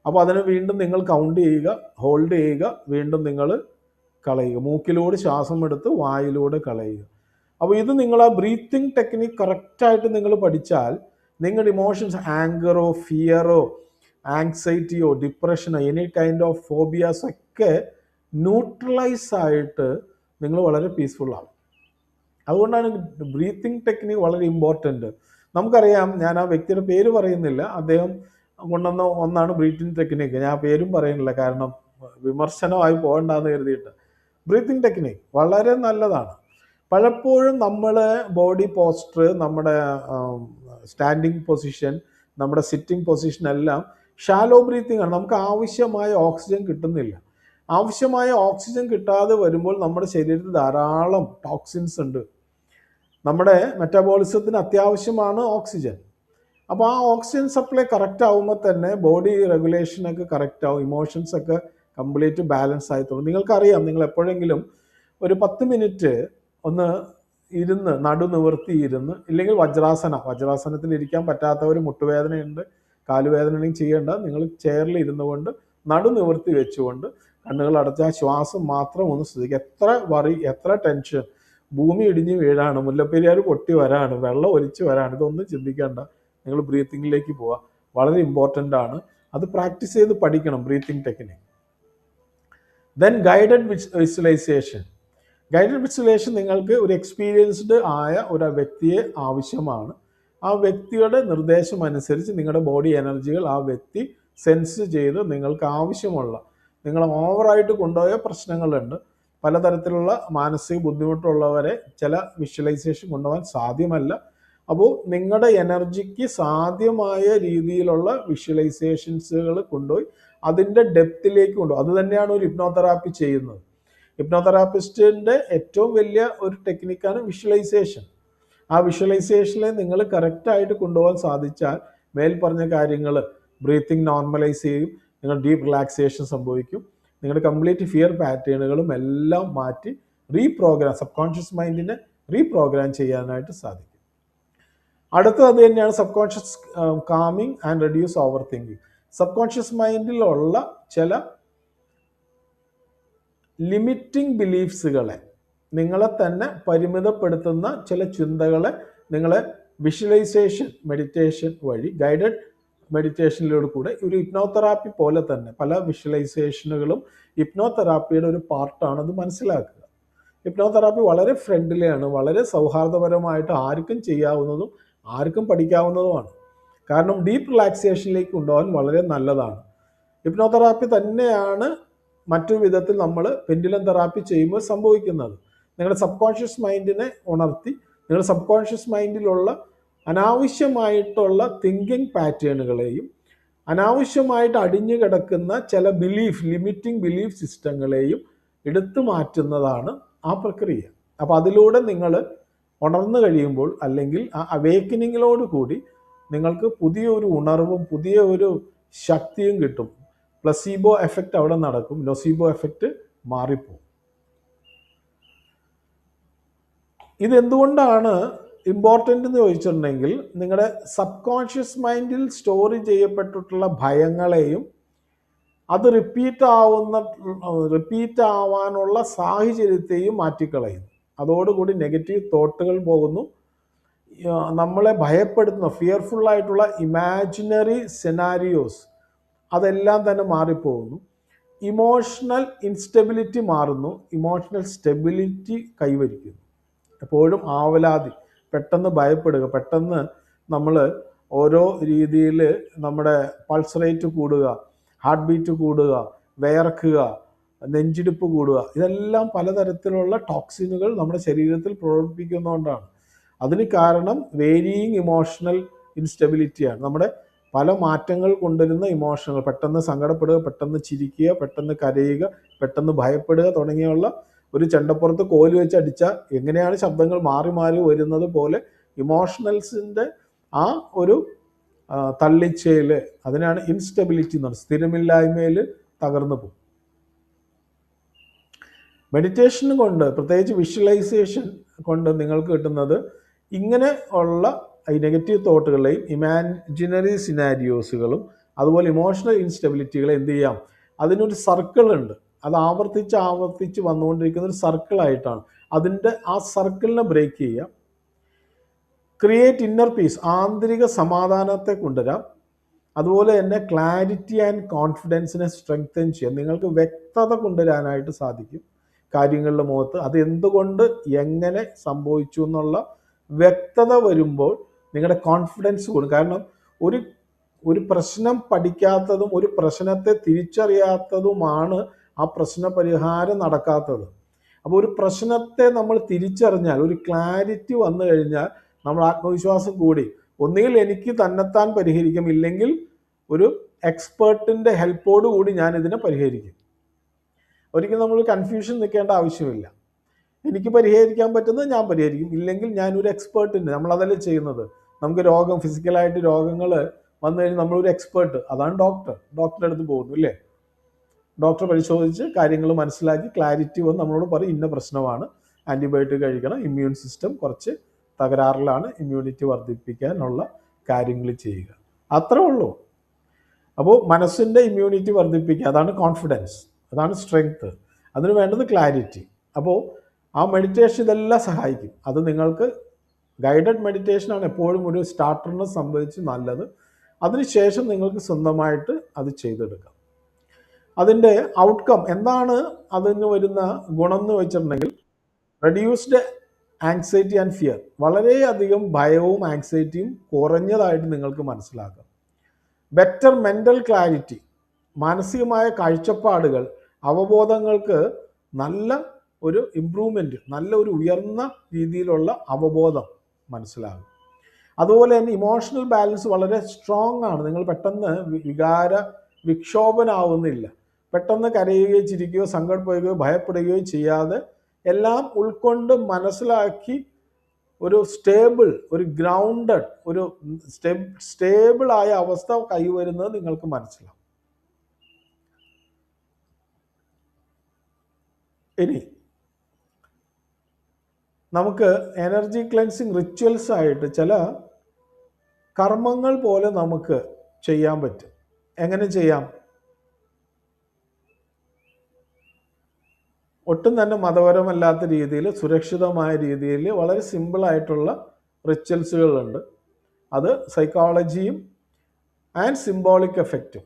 A: അപ്പോൾ അതിനെ വീണ്ടും നിങ്ങൾ കൗണ്ട് ചെയ്യുക, ഹോൾഡ് ചെയ്യുക, വീണ്ടും നിങ്ങൾ കളയുക. മൂക്കിലൂടെ ശ്വാസം എടുത്ത് വായിലൂടെ കളയുക. അപ്പോൾ ഇത് നിങ്ങൾ ആ ബ്രീത്തിങ് ടെക്നിക്ക് കറക്റ്റായിട്ട് നിങ്ങൾ പഠിച്ചാൽ നിങ്ങളുടെ ഇമോഷൻസ്, ആങ്കറോ ഫിയറോ ആങ്സൈറ്റിയോ ഡിപ്രഷനോ എനി കൈൻഡ് ഓഫ് ഫോബിയാസ് ഒക്കെ ന്യൂട്രലൈസ് ആയിട്ട് നിങ്ങൾ വളരെ പീസ്ഫുൾ ആവും. അതുകൊണ്ടാണ് ബ്രീത്തിങ് ടെക്നിക്ക് വളരെ ഇമ്പോർട്ടൻറ്റ്. നമുക്കറിയാം, ഞാൻ ആ വ്യക്തിയുടെ പേര് പറയുന്നില്ല, അദ്ദേഹം കൊണ്ടുവന്ന ഒന്നാണ് ബ്രീത്തിങ് ടെക്നിക്ക്. ഞാൻ പേരും പറയുന്നില്ല, കാരണം വിമർശനമായി പോകണ്ടെന്ന് കരുതിയിട്ട്. ബ്രീത്തിങ് ടെക്നിക്ക് വളരെ നല്ലതാണ്. പലപ്പോഴും നമ്മൾ ബോഡി പോസ്റ്റർ, നമ്മുടെ സ്റ്റാൻഡിങ് പൊസിഷൻ, നമ്മുടെ സിറ്റിംഗ് പൊസിഷൻ എല്ലാം ഷാലോ ബ്രീത്തിങ് ആണ്. നമുക്ക് ആവശ്യമായ ഓക്സിജൻ കിട്ടുന്നില്ല. ആവശ്യമായ ഓക്സിജൻ കിട്ടാതെ വരുമ്പോൾ നമ്മുടെ ശരീരത്തിൽ ധാരാളം ടോക്സിൻസ് ഉണ്ട്. നമ്മുടെ മെറ്റബോളിസത്തിന് അത്യാവശ്യമാണ് ഓക്സിജൻ. അപ്പോൾ ആ ഓക്സിജൻ സപ്ലൈ കറക്റ്റ് ആകുമ്പോൾ തന്നെ ബോഡി റെഗുലേഷനൊക്കെ കറക്റ്റ് ആവും, ഇമോഷൻസൊക്കെ കംപ്ലീറ്റ് ബാലൻസ് ആയിത്തോളും. നിങ്ങൾക്കറിയാം, നിങ്ങൾ എപ്പോഴെങ്കിലും ഒരു 10 മിനിറ്റ് ഒന്ന് ഇരുന്ന് നടു നിവർത്തി ഇരുന്ന്, ഇല്ലെങ്കിൽ വജ്രാസനത്തിൽ ഇരിക്കാൻ പറ്റാത്തവർ, മുട്ടുവേദനയുണ്ട്, കാലുവേദനയും ചെയ്യേണ്ട, നിങ്ങൾ ചെയറിൽ ഇരുന്നു കൊണ്ട് നടു നിവർത്തി വെച്ചുകൊണ്ട് കണ്ണുകൾ അടച്ച ആ ശ്വാസം മാത്രം ഒന്ന് ശ്രദ്ധിക്കുക. എത്ര വറി, എത്ര ടെൻഷൻ, ഭൂമി ഇടിഞ്ഞ് വീഴാണ്, മുല്ലപ്പെരിയാർ പൊട്ടി വരാണ്, വെള്ളം ഒലിച്ച് വരാണ്, ഇതൊന്നും ചിന്തിക്കേണ്ട. നിങ്ങൾ ബ്രീത്തിങ്ങിലേക്ക് പോവുക. വളരെ ഇമ്പോർട്ടൻ്റ് ആണ്. അത് പ്രാക്ടീസ് ചെയ്ത് പഠിക്കണം breathing technique. Then guided visualisation. Guided visualisation നിങ്ങൾക്ക് ഒരു എക്സ്പീരിയൻസ്ഡ് ആയ ഒരു വ്യക്തിയെ ആവശ്യമാണ്. ആ വ്യക്തിയുടെ നിർദ്ദേശം അനുസരിച്ച് നിങ്ങളുടെ ബോഡി എനർജികൾ ആ വ്യക്തി സെൻസ് ചെയ്ത് നിങ്ങൾക്ക് ആവശ്യമുള്ള, നിങ്ങൾ ഓവറായിട്ട് കൊണ്ടുപോയ പ്രശ്നങ്ങളുണ്ട്, പലതരത്തിലുള്ള മാനസിക ബുദ്ധിമുട്ടുള്ളവരെ ചില വിഷ്വലൈസേഷൻ കൊണ്ടുപോകാൻ സാധ്യമല്ല. അപ്പോൾ നിങ്ങളുടെ എനർജിക്ക് സാധ്യമായ രീതിയിലുള്ള വിഷ്വലൈസേഷൻസുകൾ കൊണ്ടുപോയി അതിൻ്റെ ഡെപ്തിലേക്ക് കൊണ്ടുപോകും. അത് തന്നെയാണ് ഒരു ഹിപ്നോതെറാപ്പി ചെയ്യുന്നത്. ഹിപ്നോതെറാപ്പിസ്റ്റിൻ്റെ ഏറ്റവും വലിയ ഒരു ടെക്നിക്കാണ് വിഷ്വലൈസേഷൻ. ആ വിഷ്വലൈസേഷനെ നിങ്ങൾ കറക്റ്റായിട്ട് കൊണ്ടുപോകാൻ സാധിച്ചാൽ മേൽ പറഞ്ഞ കാര്യങ്ങൾ, ബ്രീത്തിങ് നോർമലൈസ് ചെയ്യും, നിങ്ങൾ ഡീപ്പ് റിലാക്സേഷൻ സംഭവിക്കും, നിങ്ങളുടെ കംപ്ലീറ്റ് ഫിയർ പാറ്റേണുകളും എല്ലാം മാറ്റി റീപ്രോഗ്രാം, സബ് കോൺഷ്യസ് മൈൻഡിനെ റീപ്രോഗ്രാം ചെയ്യാനായിട്ട് സാധിക്കും. അടുത്തത് അത് തന്നെയാണ് subconscious calming and reduce overthinking. Subconscious മൈൻഡിലുള്ള ചില ലിമിറ്റിംഗ് ബിലീഫ്സുകളെ, നിങ്ങളെ തന്നെ പരിമിതപ്പെടുത്തുന്ന ചില ചിന്തകളെ നിങ്ങളെ വിഷ്വലൈസേഷൻ മെഡിറ്റേഷൻ വഴി, ഗൈഡഡ് മെഡിറ്റേഷനിലൂടെ കൂടെ, ഒരു ഹിപ്നോതെറാപ്പി പോലെ തന്നെ പല വിഷ്വലൈസേഷനുകളും ഹിപ്നോതെറാപ്പിയുടെ ഒരു പാർട്ടാണ്. അത് മനസ്സിലാക്കുക. ഹിപ്നോതെറാപ്പി വളരെ ഫ്രണ്ട്ലിയാണ്, വളരെ സൗഹാർദ്ദപരമായിട്ട് ആർക്കും ചെയ്യാവുന്നതും ആർക്കും പഠിക്കാവുന്നതുമാണ്. കാരണം ഡീപ്പ് റിലാക്സേഷനിലേക്ക് കൊണ്ടുപോകാൻ വളരെ നല്ലതാണ്. ഹിപ്നോതെറാപ്പി തന്നെയാണ് മറ്റൊരു വിധത്തിൽ നമ്മൾ പെൻഡുലം തെറാപ്പി ചെയ്യുമ്പോൾ സംഭവിക്കുന്നത്. നിങ്ങളുടെ സബ് കോൺഷ്യസ് മൈൻഡിനെ ഉണർത്തി, നിങ്ങളുടെ സബ് കോൺഷ്യസ് മൈൻഡിലുള്ള അനാവശ്യമായിട്ടുള്ള തിങ്കിങ് പാറ്റേണുകളെയും അനാവശ്യമായിട്ട് അടിഞ്ഞു കിടക്കുന്ന ചില ലിമിറ്റിംഗ് ബിലീഫ് സിസ്റ്റങ്ങളെയും എടുത്തു മാറ്റുന്നതാണ് ആ പ്രക്രിയ. അപ്പോൾ അതിലൂടെ നിങ്ങൾ ഉണർന്നു കഴിയുമ്പോൾ, അല്ലെങ്കിൽ ആ അവേക്കനിങ്ങിലോട് കൂടി നിങ്ങൾക്ക് പുതിയൊരു ഉണർവും പുതിയ ഒരു ശക്തിയും കിട്ടും. പ്ലസീബോ എഫക്റ്റ് അവിടെ നടക്കും, നൊസീബോ എഫക്റ്റ് മാറിപ്പോകും. ഇതെന്തുകൊണ്ടാണ് ഇമ്പോർട്ടൻ്റ് എന്ന് ചോദിച്ചിട്ടുണ്ടെങ്കിൽ, നിങ്ങളുടെ സബ് കോൺഷ്യസ് മൈൻഡിൽ സ്റ്റോർ ചെയ്യപ്പെട്ടിട്ടുള്ള ഭയങ്ങളെയും അത് റിപ്പീറ്റ് ആവാനുള്ള സാഹചര്യത്തെയും മാറ്റിക്കളയുന്നു. അതോടുകൂടി നെഗറ്റീവ് തോട്ടുകൾ പോകുന്നു. നമ്മളെ ഭയപ്പെടുത്തുന്ന ഫിയർഫുള്ളായിട്ടുള്ള ഇമാജിനറി സെനാരിയോസ് അതെല്ലാം തന്നെ മാറിപ്പോകുന്നു. ഇമോഷണൽ ഇൻസ്റ്റെബിലിറ്റി മാറുന്നു, ഇമോഷണൽ സ്റ്റെബിലിറ്റി കൈവരിക്കുന്നു. എപ്പോഴും ആവലാതി, പെട്ടെന്ന് ഭയപ്പെടുക, പെട്ടെന്ന് നമ്മൾ ഓരോ രീതിയിൽ നമ്മുടെ പൾസ് റേറ്റ് കൂടുക, ഹാർട്ട് ബീറ്റ് കൂടുക, വിയർക്കുക, നെഞ്ചിടിപ്പ് കൂടുക, ഇതെല്ലാം പലതരത്തിലുള്ള ടോക്സിനുകൾ നമ്മുടെ ശരീരത്തിൽ പ്രവർത്തിക്കുന്നതുകൊണ്ടാണ്. അതിന് കാരണം വേരിയിങ് ഇമോഷണൽ ഇൻസ്റ്റെബിലിറ്റിയാണ്. നമ്മുടെ പല മാറ്റങ്ങൾ കൊണ്ടുവരുന്ന ഇമോഷനുകൾ, പെട്ടെന്ന് സങ്കടപ്പെടുക, പെട്ടെന്ന് ചിരിക്കുക, പെട്ടെന്ന് കരയുക, പെട്ടെന്ന് ഭയപ്പെടുക തുടങ്ങിയുള്ള, ഒരു ചെണ്ടപ്പുറത്ത് കോല് വെച്ച് അടിച്ചാൽ എങ്ങനെയാണ് ശബ്ദങ്ങൾ മാറി മാറി വരുന്നത് പോലെ ഇമോഷണൽസിൻ്റെ ആ ഒരു തള്ളിച്ചയിൽ, അതിനാണ് ഇൻസ്റ്റെബിലിറ്റി എന്ന് പറയുന്നത്. സ്ഥിരമില്ലായ്മയിൽ തകർന്നു പോകും. മെഡിറ്റേഷൻ കൊണ്ട്, പ്രത്യേകിച്ച് വിഷ്വലൈസേഷൻ കൊണ്ട് നിങ്ങൾക്ക് കിട്ടുന്നത് ഇങ്ങനെ ഉള്ള ഈ നെഗറ്റീവ് തോട്ടുകളെയും ഇമാജിനറി സിനാരിയോസുകളും അതുപോലെ ഇമോഷണൽ ഇൻസ്റ്റെബിലിറ്റികളെ എന്ത് ചെയ്യാം, അതിനൊരു സർക്കിൾ ഉണ്ട്, അത് ആവർത്തിച്ച് വന്നുകൊണ്ടിരിക്കുന്ന ഒരു സർക്കിളായിട്ടാണ്. അതിൻ്റെ ആ സർക്കിളിനെ ബ്രേക്ക് ചെയ്യാം. ക്രിയേറ്റ് ഇന്നർ പീസ്, ആന്തരിക സമാധാനത്തെ കൊണ്ടുവരാം. അതുപോലെ തന്നെ ക്ലാരിറ്റി ആൻഡ് കോൺഫിഡൻസിനെ സ്ട്രെങ്തൻ ചെയ്യാം. നിങ്ങൾക്ക് വ്യക്തത കൊണ്ടുവരാനായിട്ട് സാധിക്കും കാര്യങ്ങളുടെ മുഖത്ത്. അത് എന്തുകൊണ്ട് എങ്ങനെ സംഭവിച്ചു എന്നുള്ള വ്യക്തത വരുമ്പോൾ നിങ്ങളുടെ കോൺഫിഡൻസ് കൂടും. കാരണം ഒരു പ്രശ്നം പഠിക്കാത്തതും ഒരു പ്രശ്നത്തെ തിരിച്ചറിയാത്തതുമാണ് ആ പ്രശ്ന പരിഹാരം നടക്കാത്തത്. അപ്പോൾ ഒരു പ്രശ്നത്തെ നമ്മൾ തിരിച്ചറിഞ്ഞാൽ, ഒരു ക്ലാരിറ്റി വന്നു കഴിഞ്ഞാൽ നമ്മൾ ആത്മവിശ്വാസം കൂടി ഒന്നുകിൽ എനിക്ക് തന്നെത്താൻ പരിഹരിക്കും, ഇല്ലെങ്കിൽ ഒരു എക്സ്പേർട്ടിൻ്റെ ഹെൽപ്പോട് കൂടി ഞാൻ ഇതിനെ പരിഹരിക്കും. ഒരിക്കലും നമ്മൾ കൺഫ്യൂഷൻ നിൽക്കേണ്ട ആവശ്യമില്ല. എനിക്ക് പരിഹരിക്കാൻ പറ്റുന്നത് ഞാൻ പരിഹരിക്കും, ഇല്ലെങ്കിൽ ഞാനൊരു എക്സ്പേർട്ടിൻ്റെ, നമ്മളതല്ലേ ചെയ്യുന്നത്. നമുക്ക് രോഗം, ഫിസിക്കലായിട്ട് രോഗങ്ങൾ വന്നു കഴിഞ്ഞാൽ നമ്മളൊരു എക്സ്പേർട്ട്, അതാണ് ഡോക്ടറുടെ അടുത്ത് പോകുന്നു അല്ലേ. ഡോക്ടർ പരിശോധിച്ച് കാര്യങ്ങൾ മനസ്സിലാക്കി ക്ലാരിറ്റി വന്ന് നമ്മളോട് പറയും ഇന്ന പ്രശ്നമാണ്, ആൻറ്റിബയോട്ടിക് കഴിക്കണം, ഇമ്മ്യൂൺ സിസ്റ്റം കുറച്ച് തകരാറിലാണ്, ഇമ്മ്യൂണിറ്റി വർദ്ധിപ്പിക്കാനുള്ള കാര്യങ്ങൾ ചെയ്യുക, അത്രേ ഉള്ളൂ. അപ്പോൾ മനസ്സിൻ്റെ ഇമ്മ്യൂണിറ്റി വർദ്ധിപ്പിക്കുക, അതാണ് കോൺഫിഡൻസ്, അതാണ് സ്ട്രെങ്ത്, അതിന് വേണ്ടത് ക്ലാരിറ്റി. അപ്പോൾ ആ മെഡിറ്റേഷൻ ഇതെല്ലാം സഹായിക്കും. അത് നിങ്ങൾക്ക് ഗൈഡഡ് മെഡിറ്റേഷനാണ് എപ്പോഴും ഒരു സ്റ്റാർട്ടറിനെ സംബന്ധിച്ച് നല്ലത്. അതിനുശേഷം നിങ്ങൾക്ക് സ്വന്തമായിട്ട് അത് ചെയ്തെടുക്കാം. അതിൻ്റെ ഔട്ട്കം എന്താണ്, അതിന് വരുന്ന ഗുണം എന്ന് വെച്ചിട്ടുണ്ടെങ്കിൽ റെഡ്യൂസ്ഡ് ആങ്സൈറ്റി ആൻഡ് ഫിയർ, വളരെയധികം ഭയവും ആങ്സൈറ്റിയും കുറഞ്ഞതായിട്ട് നിങ്ങൾക്ക് മനസ്സിലാക്കാം. ബെറ്റർ മെൻ്റൽ ക്ലാരിറ്റി, മാനസികമായ കാഴ്ചപ്പാടുകൾ, അവബോധങ്ങൾക്ക് നല്ല ഒരു ഇമ്പ്രൂവ്മെൻറ്റ്, നല്ല ഒരു ഉയർന്ന രീതിയിലുള്ള അവബോധം മനസ്സിലാകും. അതുപോലെ തന്നെ ഇമോഷണൽ ബാലൻസ് വളരെ സ്ട്രോങ് ആണ്. നിങ്ങൾ പെട്ടെന്ന് വിക്ഷോഭനാവുന്നില്ല, പെട്ടെന്ന് കരയുകയോ ചിരിക്കുകയോ സങ്കടപ്പെടുകയോ ഭയപ്പെടുകയോ ചെയ്യാതെ എല്ലാം ഉൾക്കൊണ്ട് മനസ്സിലാക്കി ഒരു സ്റ്റേബിൾ, ഒരു ഗ്രൗണ്ടഡ്, ഒരു സ്റ്റേബിളായ അവസ്ഥ കൈവരുന്നത് നിങ്ങൾക്ക് മനസ്സിലാവും. ഇനി നമുക്ക് എനർജി ക്ലെൻസിങ് റിച്വൽസ് ആയിട്ട് ചില കർമ്മങ്ങൾ പോലെ നമുക്ക് ചെയ്യാൻ പറ്റും. എങ്ങനെ ചെയ്യാം? ഒട്ടും തന്നെ മതപരമല്ലാത്ത രീതിയിൽ, സുരക്ഷിതമായ രീതിയിൽ വളരെ സിമ്പിളായിട്ടുള്ള റിച്വൽസുകളുണ്ട്. അത് സൈക്കോളജിയും ആൻഡ് സിംബോളിക് എഫക്റ്റും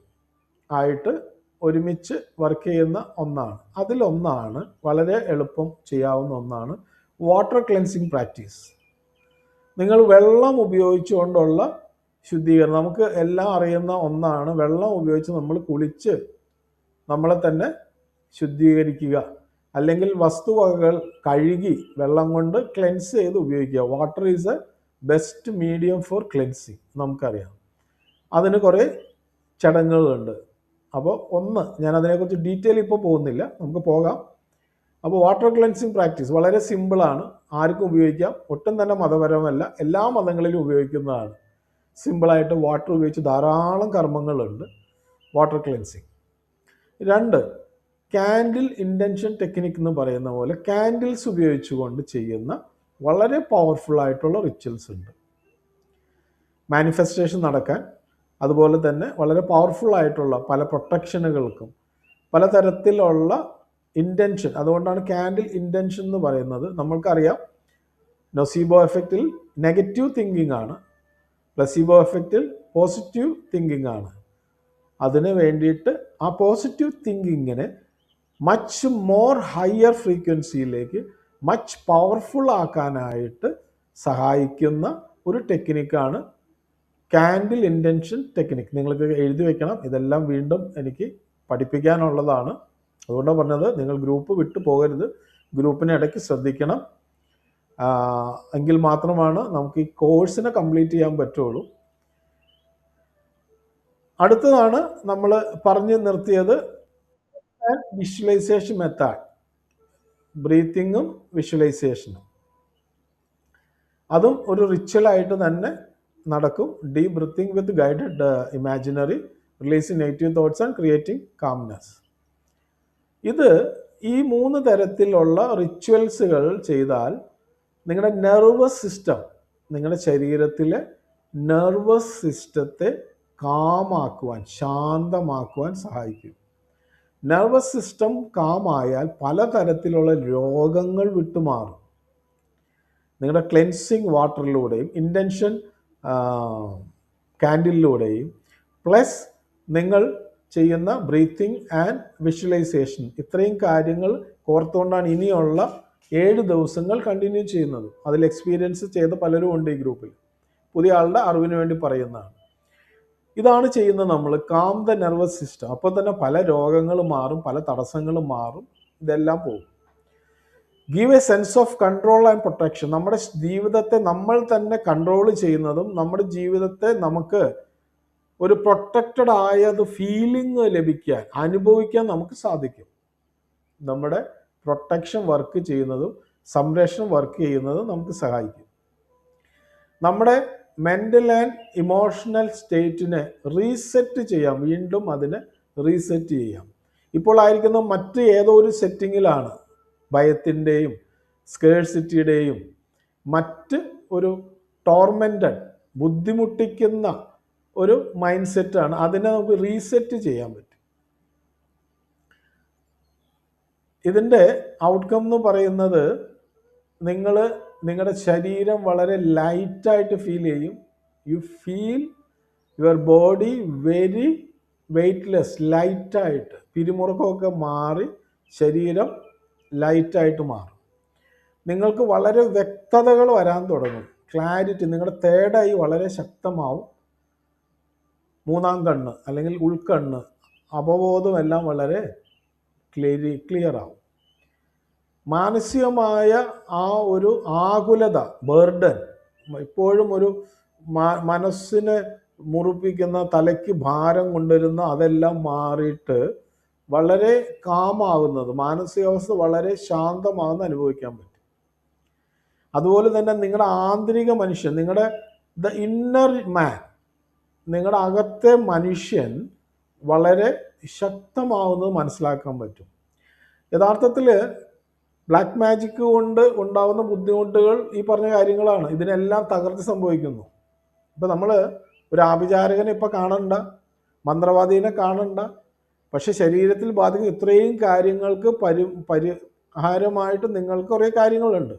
A: ആയിട്ട് ഒരുമിച്ച് വർക്ക് ചെയ്യുന്ന ഒന്നാണ്. അതിലൊന്നാണ്, വളരെ എളുപ്പം ചെയ്യാവുന്ന ഒന്നാണ് വാട്ടർ ക്ലെൻസിങ് പ്രാക്ടീസ്. നിങ്ങൾ വെള്ളം ഉപയോഗിച്ചുകൊണ്ടുള്ള ശുദ്ധീകരണം, നമുക്ക് എല്ലാം അറിയുന്ന ഒന്നാണ്. വെള്ളം ഉപയോഗിച്ച് നമ്മൾ കുളിച്ച് നമ്മളെ തന്നെ ശുദ്ധീകരിക്കുക, അല്ലെങ്കിൽ വസ്തുവകകൾ കഴുകി വെള്ളം കൊണ്ട് ക്ലെൻസ് ചെയ്ത് ഉപയോഗിക്കുക. Water is A best medium four cleansing, നമുക്കറിയാം. അതിന് കുറേ ചടങ്ങുകളുണ്ട്. അപ്പോൾ ഞാൻ അതിനെക്കുറിച്ച് ഡീറ്റെയിൽ ഇപ്പോൾ പോകുന്നില്ല, നമുക്ക് പോകാം. അപ്പോൾ വാട്ടർ ക്ലെൻസിങ് പ്രാക്ടീസ് വളരെ സിമ്പിളാണ്, ആർക്കും ഉപയോഗിക്കാം, ഒട്ടും തന്നെ മതപരമല്ല, എല്ലാ മതങ്ങളിലും ഉപയോഗിക്കുന്നതാണ്. സിമ്പിളായിട്ട് വാട്ടർ ഉപയോഗിച്ച് ധാരാളം കർമ്മങ്ങളുണ്ട് water cleansing. 2, candle intention technique എന്ന് പറയുന്ന പോലെ കാൻഡിൽസ് ഉപയോഗിച്ചുകൊണ്ട് ചെയ്യുന്ന വളരെ പവർഫുള്ളായിട്ടുള്ള റിച്വൽസ് ഉണ്ട് മാനിഫെസ്റ്റേഷൻ നടക്കാൻ. അതുപോലെ തന്നെ വളരെ പവർഫുള്ളായിട്ടുള്ള പല പ്രൊട്ടക്ഷനുകൾക്കും പലതരത്തിലുള്ള ഇൻറ്റൻഷൻ, അതുകൊണ്ടാണ് കാൻഡിൽ ഇൻറ്റൻഷൻ എന്ന് പറയുന്നത്. നമ്മൾക്കറിയാം നൊസീബോ എഫക്റ്റിൽ നെഗറ്റീവ് തിങ്കിങ് ആണ്, പ്ലസീബോ എഫക്റ്റിൽ പോസിറ്റീവ് തിങ്കിങ് ആണ്. അതിന് വേണ്ടിയിട്ട് ആ പോസിറ്റീവ് തിങ്കിങ്ങിനെ മച്ച് മോർ ഹയർ ഫ്രീക്വൻസിയിലേക്ക് മച്ച് പവർഫുൾ ആക്കാനായിട്ട് സഹായിക്കുന്ന ഒരു ടെക്നിക്കാണ് കാൻഡിൽ ഇൻറ്റൻഷൻ ടെക്നിക്. നിങ്ങൾക്ക് എഴുതി വെക്കണം, ഇതെല്ലാം വീണ്ടും എനിക്ക് പഠിപ്പിക്കാനുള്ളതാണ്. അതുകൊണ്ടാണ് പറഞ്ഞത്, നിങ്ങൾ ഗ്രൂപ്പ് വിട്ടു പോകരുത്, ഗ്രൂപ്പിനെ ഇടയ്ക്ക് ശ്രദ്ധിക്കണം. എങ്കിൽ മാത്രമാണ് നമുക്ക് ഈ കോഴ്സിനെ കംപ്ലീറ്റ് ചെയ്യാൻ പറ്റുള്ളൂ. അടുത്തതാണ് നമ്മൾ പറഞ്ഞു നിർത്തിയത് വിഷ്വലൈസേഷൻ മെത്തേഡ്, ബ്രീത്തിങ്ങും വിഷ്വലൈസേഷനും. അതും ഒരു റിച്വലായിട്ട് തന്നെ നടക്കും. Deep breathing with guided imaginary, releasing negative thoughts and creating calmness. ഈ 3 തരത്തിലുള്ള റിച്വൽസുകൾ ചെയ്താൽ നിങ്ങളുടെ നെർവസ് സിസ്റ്റം, നിങ്ങളുടെ ശരീരത്തിലെ നെർവസ് സിസ്റ്റത്തെ കാമാക്കുവാൻ, ശാന്തമാക്കുവാൻ സഹായിക്കും. നെർവസ് സിസ്റ്റം കാമായാൽ പലതരത്തിലുള്ള രോഗങ്ങൾ വിട്ടുമാറും. നിങ്ങളുടെ ക്ലെൻസിങ് വാട്ടറിലൂടെയും ഇൻറ്റൻഷൻ കാൻഡിലിലൂടെയും പ്ലസ് നിങ്ങൾ ചെയ്യുന്ന ബ്രീത്തിങ് ആൻഡ് വിഷ്വലൈസേഷൻ, ഇത്രയും കാര്യങ്ങൾ കോർത്തുകൊണ്ടാണ് ഇനിയുള്ള 7 ദിവസങ്ങൾ കണ്ടിന്യൂ ചെയ്യുന്നത്. അതിൽ എക്സ്പീരിയൻസ് ചെയ്ത പലരും ഉണ്ട് ഈ ഗ്രൂപ്പിൽ. പുതിയ ആളുടെ അറിവിന് വേണ്ടി പറയുന്നതാണ്. ഇതാണ് ചെയ്യുന്നത് നമ്മൾ, കാം ദ നെർവസ് സിസ്റ്റം. അപ്പോൾ തന്നെ പല രോഗങ്ങളും മാറും, പല തടസ്സങ്ങളും മാറും, ഇതെല്ലാം പോകും. Give A sense of control and protection. നമ്മുടെ ജീവിതത്തെ നമ്മൾ തന്നെ കൺട്രോൾ ചെയ്യുന്നതും നമ്മുടെ ജീവിതത്തെ നമുക്ക് ഒരു പ്രൊട്ടക്റ്റഡ് ആയത് ഫീലിംഗ് ലഭിക്കാൻ, അനുഭവിക്കാൻ നമുക്ക് സാധിക്കും. നമ്മുടെ പ്രൊട്ടക്ഷൻ വർക്ക് ചെയ്യുന്നതും സംരക്ഷണം വർക്ക് ചെയ്യുന്നതും നമുക്ക് സഹായിക്കും. നമ്മുടെ മെൻ്റൽ ആൻഡ് ഇമോഷണൽ സ്റ്റേറ്റിനെ റീസെറ്റ് ചെയ്യാം, വീണ്ടും അതിനെ റീസെറ്റ് ചെയ്യാം. ഇപ്പോൾ ആയിരിക്കുന്ന മറ്റ് ഏതോ ഒരു സെറ്റിങ്ങിലാണ്, ഭയത്തിൻ്റെയും സ്കേഴ്സിറ്റിയുടെയും മറ്റ് ഒരു ടോർമെൻറ്റഡ്, ബുദ്ധിമുട്ടിക്കുന്ന ഒരു മൈൻഡ് സെറ്റാണ്. അതിനെ നമുക്ക് റീസെറ്റ് ചെയ്യാൻ പറ്റും. ഇതിൻ്റെ ഔട്ട്കം എന്ന് പറയുന്നത് നിങ്ങളുടെ ശരീരം വളരെ ലൈറ്റായിട്ട് ഫീൽ ചെയ്യും. You feel your body very weightless, ലൈറ്റായിട്ട്, പിരിമുറുക്കമൊക്കെ മാറി ശരീരം ലൈറ്റായിട്ട് മാറും. നിങ്ങൾക്ക് വളരെ വ്യക്തതകൾ വരാൻ തുടങ്ങും, ക്ലാരിറ്റി. നിങ്ങളുടെ തേർഡ് ഐ വളരെ ശക്തമാവും, മൂന്നാം കണ്ണ് അല്ലെങ്കിൽ ഉൾക്കണ്ണ്, അവബോധം എല്ലാം വളരെ ക്ലിയർ ആവും. മാനസികമായ ആ ഒരു ആകുലത, ബർഡൻ, എപ്പോഴും ഒരു മനസ്സിനെ മുറിപ്പിക്കുന്ന, തലയ്ക്ക് ഭാരം കൊണ്ടുവരുന്ന, അതെല്ലാം മാറിയിട്ട് വളരെ കാമാകുന്നത്, മാനസികാവസ്ഥ വളരെ ശാന്തമാകുന്ന അനുഭവിക്കാൻ പറ്റും. അതുപോലെ തന്നെ നിങ്ങളുടെ ആന്തരിക മനുഷ്യൻ, നിങ്ങളുടെ ദ ഇന്നർ മാൻ, നിങ്ങളുടെ അകത്തെ മനുഷ്യൻ വളരെ ശക്തമാവുന്നത് മനസ്സിലാക്കാൻ പറ്റും. യഥാർത്ഥത്തിൽ ബ്ലാക്ക് മാജിക് കൊണ്ട് ഉണ്ടാകുന്ന ബുദ്ധിമുട്ടുകൾ ഈ പറഞ്ഞ കാര്യങ്ങളാണ്. ഇതിനെല്ലാം തകർച്ച സംഭവിക്കുന്നു. ഇപ്പം നമ്മൾ ഒരു ആഭിചാരകനെ ഇപ്പം കാണണ്ട, മന്ത്രവാദീനെ കാണണ്ട, പക്ഷെ ശരീരത്തിൽ ബാധിക്കുന്ന ഇത്രയും കാര്യങ്ങൾക്ക് പരിഹാരമായിട്ട് നിങ്ങൾക്ക് കുറേ കാര്യങ്ങളുണ്ട്.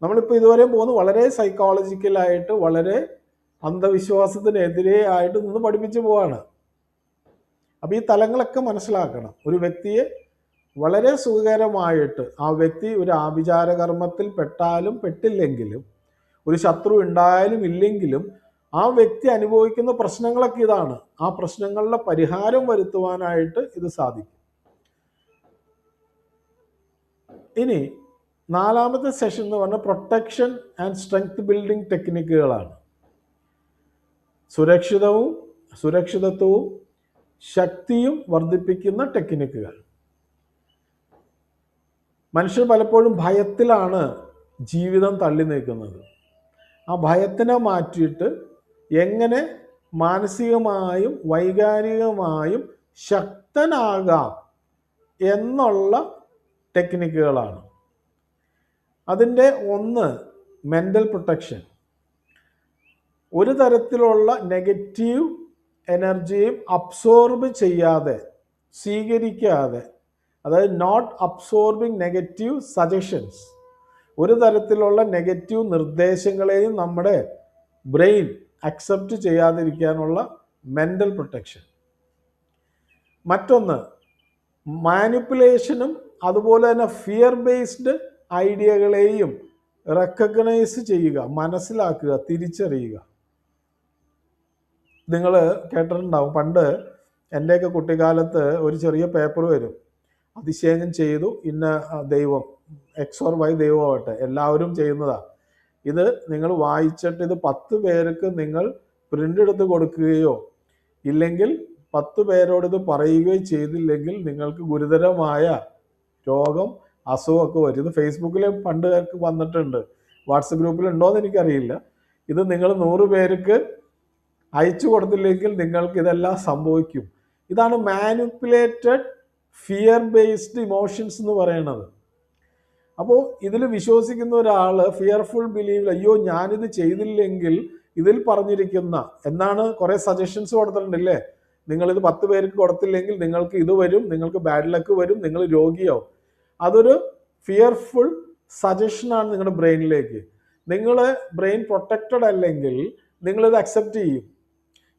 A: നമ്മളിപ്പോൾ ഇതുവരെ പോകുന്നത് വളരെ സൈക്കോളജിക്കലായിട്ട്, വളരെ അന്ധവിശ്വാസത്തിനെതിരെ ആയിട്ട് നിന്ന് പഠിപ്പിച്ചു പോവാണ്. അപ്പോൾ ഈ തലങ്ങളൊക്കെ മനസ്സിലാക്കണം. ഒരു വ്യക്തിയെ വളരെ സുഖകരമായിട്ട്, ആ വ്യക്തി ഒരു ആഭിചാര കർമ്മത്തിൽ പെട്ടാലും പെട്ടില്ലെങ്കിലും, ഒരു ശത്രു ഉണ്ടായാലും ഇല്ലെങ്കിലും, ആ വ്യക്തി അനുഭവിക്കുന്ന പ്രശ്നങ്ങളൊക്കെ ഇതാണ്. ആ പ്രശ്നങ്ങളുടെ പരിഹാരം വരുത്തുവാനായിട്ട് ഇത് സാധിക്കും. ഇനി 4ാമത്തെ സെഷൻ എന്ന് പറഞ്ഞാൽ പ്രൊട്ടക്ഷൻ ആൻഡ് സ്ട്രെങ്ത് ബിൽഡിംഗ് ടെക്നിക്കുകളാണ്. സുരക്ഷിതത്വവും ശക്തിയും വർദ്ധിപ്പിക്കുന്ന ടെക്നിക്കുകൾ. മനുഷ്യർ പലപ്പോഴും ഭയത്തിലാണ് ജീവിതം തള്ളി നീക്കുന്നത്. ആ ഭയത്തിനെ മാറ്റിയിട്ട് എങ്ങനെ മാനസികമായും വൈകാരികമായും ശക്തനാകാം എന്നുള്ള ടെക്നിക്കുകളാണ്. അതിൻ്റെ ഒന്ന് മെൻ്റൽ പ്രൊട്ടക്ഷൻ. ഒരു തരത്തിലുള്ള നെഗറ്റീവ് എനർജിയും അബ്സോർബ് ചെയ്യാതെ, സ്വീകരിക്കാതെ, അതായത് നോട്ട് അബ്സോർബിങ് നെഗറ്റീവ് സജഷൻസ്, ഒരു തരത്തിലുള്ള നെഗറ്റീവ് നിർദ്ദേശങ്ങളെയും നമ്മുടെ ബ്രെയിൻ അക്സെപ്റ്റ് ചെയ്യാതിരിക്കാനുള്ള മെൻ്റൽ പ്രൊട്ടക്ഷൻ. മറ്റൊന്ന് മാനിപ്പുലേഷനും അതുപോലെ തന്നെ ഫിയർ ബേസ്ഡ് ഐഡിയകളെയും റെക്കഗ്നൈസ് ചെയ്യുക, മനസ്സിലാക്കുക, തിരിച്ചറിയുക. നിങ്ങൾ കേട്ടിട്ടുണ്ടാവും, പണ്ട് എൻ്റെയൊക്കെ കുട്ടിക്കാലത്ത് ഒരു ചെറിയ പേപ്പർ വരും, അതിശയം ചെയ്തു ഇന്ന ദൈവം, എക്സ് ഓർ വൈ ദൈവമാവട്ടെ, എല്ലാവരും ചെയ്യുന്നതാണ്. ഇത് നിങ്ങൾ വായിച്ചിട്ട് ഇത് 10 പേർക്ക് നിങ്ങൾ പ്രിൻ്റ് എടുത്ത് കൊടുക്കുകയോ ഇല്ലെങ്കിൽ 10 പേരോട് ഇത് പറയുകയോ ചെയ്തില്ലെങ്കിൽ നിങ്ങൾക്ക് ഗുരുതരമായ രോഗം, അസുഖമൊക്കെ വരും. ഇത് ഫേസ്ബുക്കിൽ പണ്ട് വന്നിട്ടുണ്ട്, വാട്സപ്പ് ഗ്രൂപ്പിലുണ്ടോയെന്ന് എനിക്കറിയില്ല. ഇത് നിങ്ങൾ 100 പേർക്ക് അയച്ചു കൊടുത്തില്ലെങ്കിൽ നിങ്ങൾക്ക് ഇതെല്ലാം സംഭവിക്കും. ഇതാണ് മാനിപ്പുലേറ്റഡ് ഫിയർ ബേസ്ഡ് ഇമോഷൻസ് എന്ന് പറയുന്നത്. അപ്പോൾ ഇതിൽ വിശ്വസിക്കുന്ന ഒരാൾ ഫിയർഫുൾ ബിലീവ്, അയ്യോ ഞാനിത് ചെയ്തില്ലെങ്കിൽ ഇതിൽ പറഞ്ഞിരിക്കുന്ന എന്നാണ് കുറേ സജഷൻസ് കൊടുത്തിട്ടുണ്ടല്ലേ. നിങ്ങളിത് 10 പേർക്ക് കൊടുത്തില്ലെങ്കിൽ നിങ്ങൾക്ക് ഇത് വരും, നിങ്ങൾക്ക് ബാഡ് ലക്ക് വരും, നിങ്ങൾ രോഗിയാവും. അതൊരു ഫിയർഫുൾ സജഷനാണ് നിങ്ങളുടെ ബ്രെയിനിലേക്ക്. നിങ്ങൾ ബ്രെയിൻ പ്രൊട്ടക്റ്റഡ് അല്ലെങ്കിൽ നിങ്ങളിത് അക്സെപ്റ്റ് ചെയ്യും.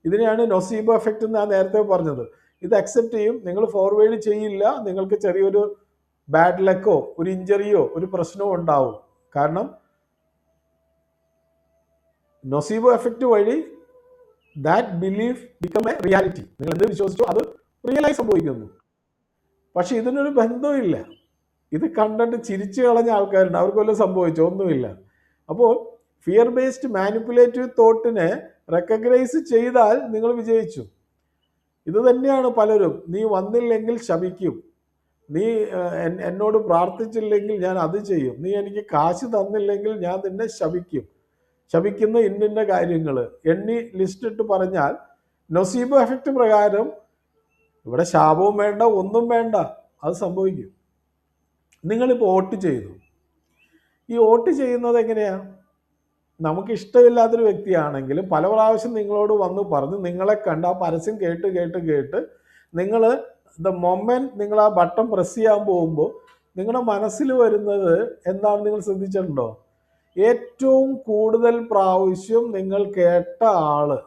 A: ഇതിനെയാണ് നൊസീബോ എഫക്റ്റ് എന്ന് ഞാൻ നേരത്തെ പറഞ്ഞത്. ഇത് അക്സെപ്റ്റ് ചെയ്യും, നിങ്ങൾ ഫോർവേഡ് ചെയ്യില്ല. നിങ്ങൾക്ക് ചെറിയൊരു ബാഡ് ലക്കോ ഒരു ഇഞ്ചറിയോ ഒരു പ്രശ്നമോ ഉണ്ടാവും. കാരണം നൊസീബോ എഫക്റ്റ് വഴി that belief become a reality. നിങ്ങൾ എന്ത് വിശ്വസിച്ചോ അത് റിയലായി സംഭവിക്കുന്നു. പക്ഷെ ഇതിനൊരു ബന്ധമില്ല. ഇത് കണ്ടിട്ട് ചിരിച്ചു കളഞ്ഞ ആൾക്കാരുണ്ട്, അവർക്ക് വല്ലതും സംഭവിച്ചോ? ഒന്നുമില്ല. അപ്പോൾ ഫിയർ ബേസ്ഡ് മാനിപ്പുലേറ്റീവ് തോട്ടിനെ റെക്കഗ്നൈസ് ചെയ്താൽ നിങ്ങൾ വിജയിച്ചു. ഇത് തന്നെയാണ് പലരും, നീ വന്നില്ലെങ്കിൽ ശപിക്കും, നീ എന്നോട് പ്രാർത്ഥിച്ചില്ലെങ്കിൽ ഞാൻ അത് ചെയ്യും, നീ എനിക്ക് കാശ് തന്നില്ലെങ്കിൽ ഞാൻ നിന്നെ ശപിക്കും, ശപിക്കുന്ന ഇന്നിന്ന കാര്യങ്ങൾ എണ്ണി ലിസ്റ്റ് ഇട്ട് പറഞ്ഞാൽ നൊസീബോ എഫക്റ്റ് പ്രകാരം ഇവിടെ ശാപവും വേണ്ട, ഒന്നും വേണ്ട, അത് സംഭവിക്കും. നിങ്ങളിപ്പോൾ വോട്ട് ചെയ്തു. ഈ വോട്ട് ചെയ്യുന്നത് എങ്ങനെയാണ്? നമുക്ക് ഇഷ്ടമില്ലാത്തൊരു വ്യക്തിയാണെങ്കിലും പല പ്രാവശ്യം നിങ്ങളോട് വന്ന് പറഞ്ഞ് നിങ്ങളെ കണ്ട് ആ പരസ്യം കേട്ട് കേട്ട് കേട്ട് നിങ്ങൾ ദ മൊമെന്റ് നിങ്ങൾ ആ ബട്ടൺ പ്രസ് ചെയ്യാൻ പോകുമ്പോൾ നിങ്ങളുടെ മനസ്സിൽ വരുന്നത് എന്താണ് നിങ്ങൾ ശ്രദ്ധിച്ചിട്ടുണ്ടോ? ഏറ്റവും കൂടുതൽ പ്രാവശ്യം നിങ്ങൾ കേട്ട ആള്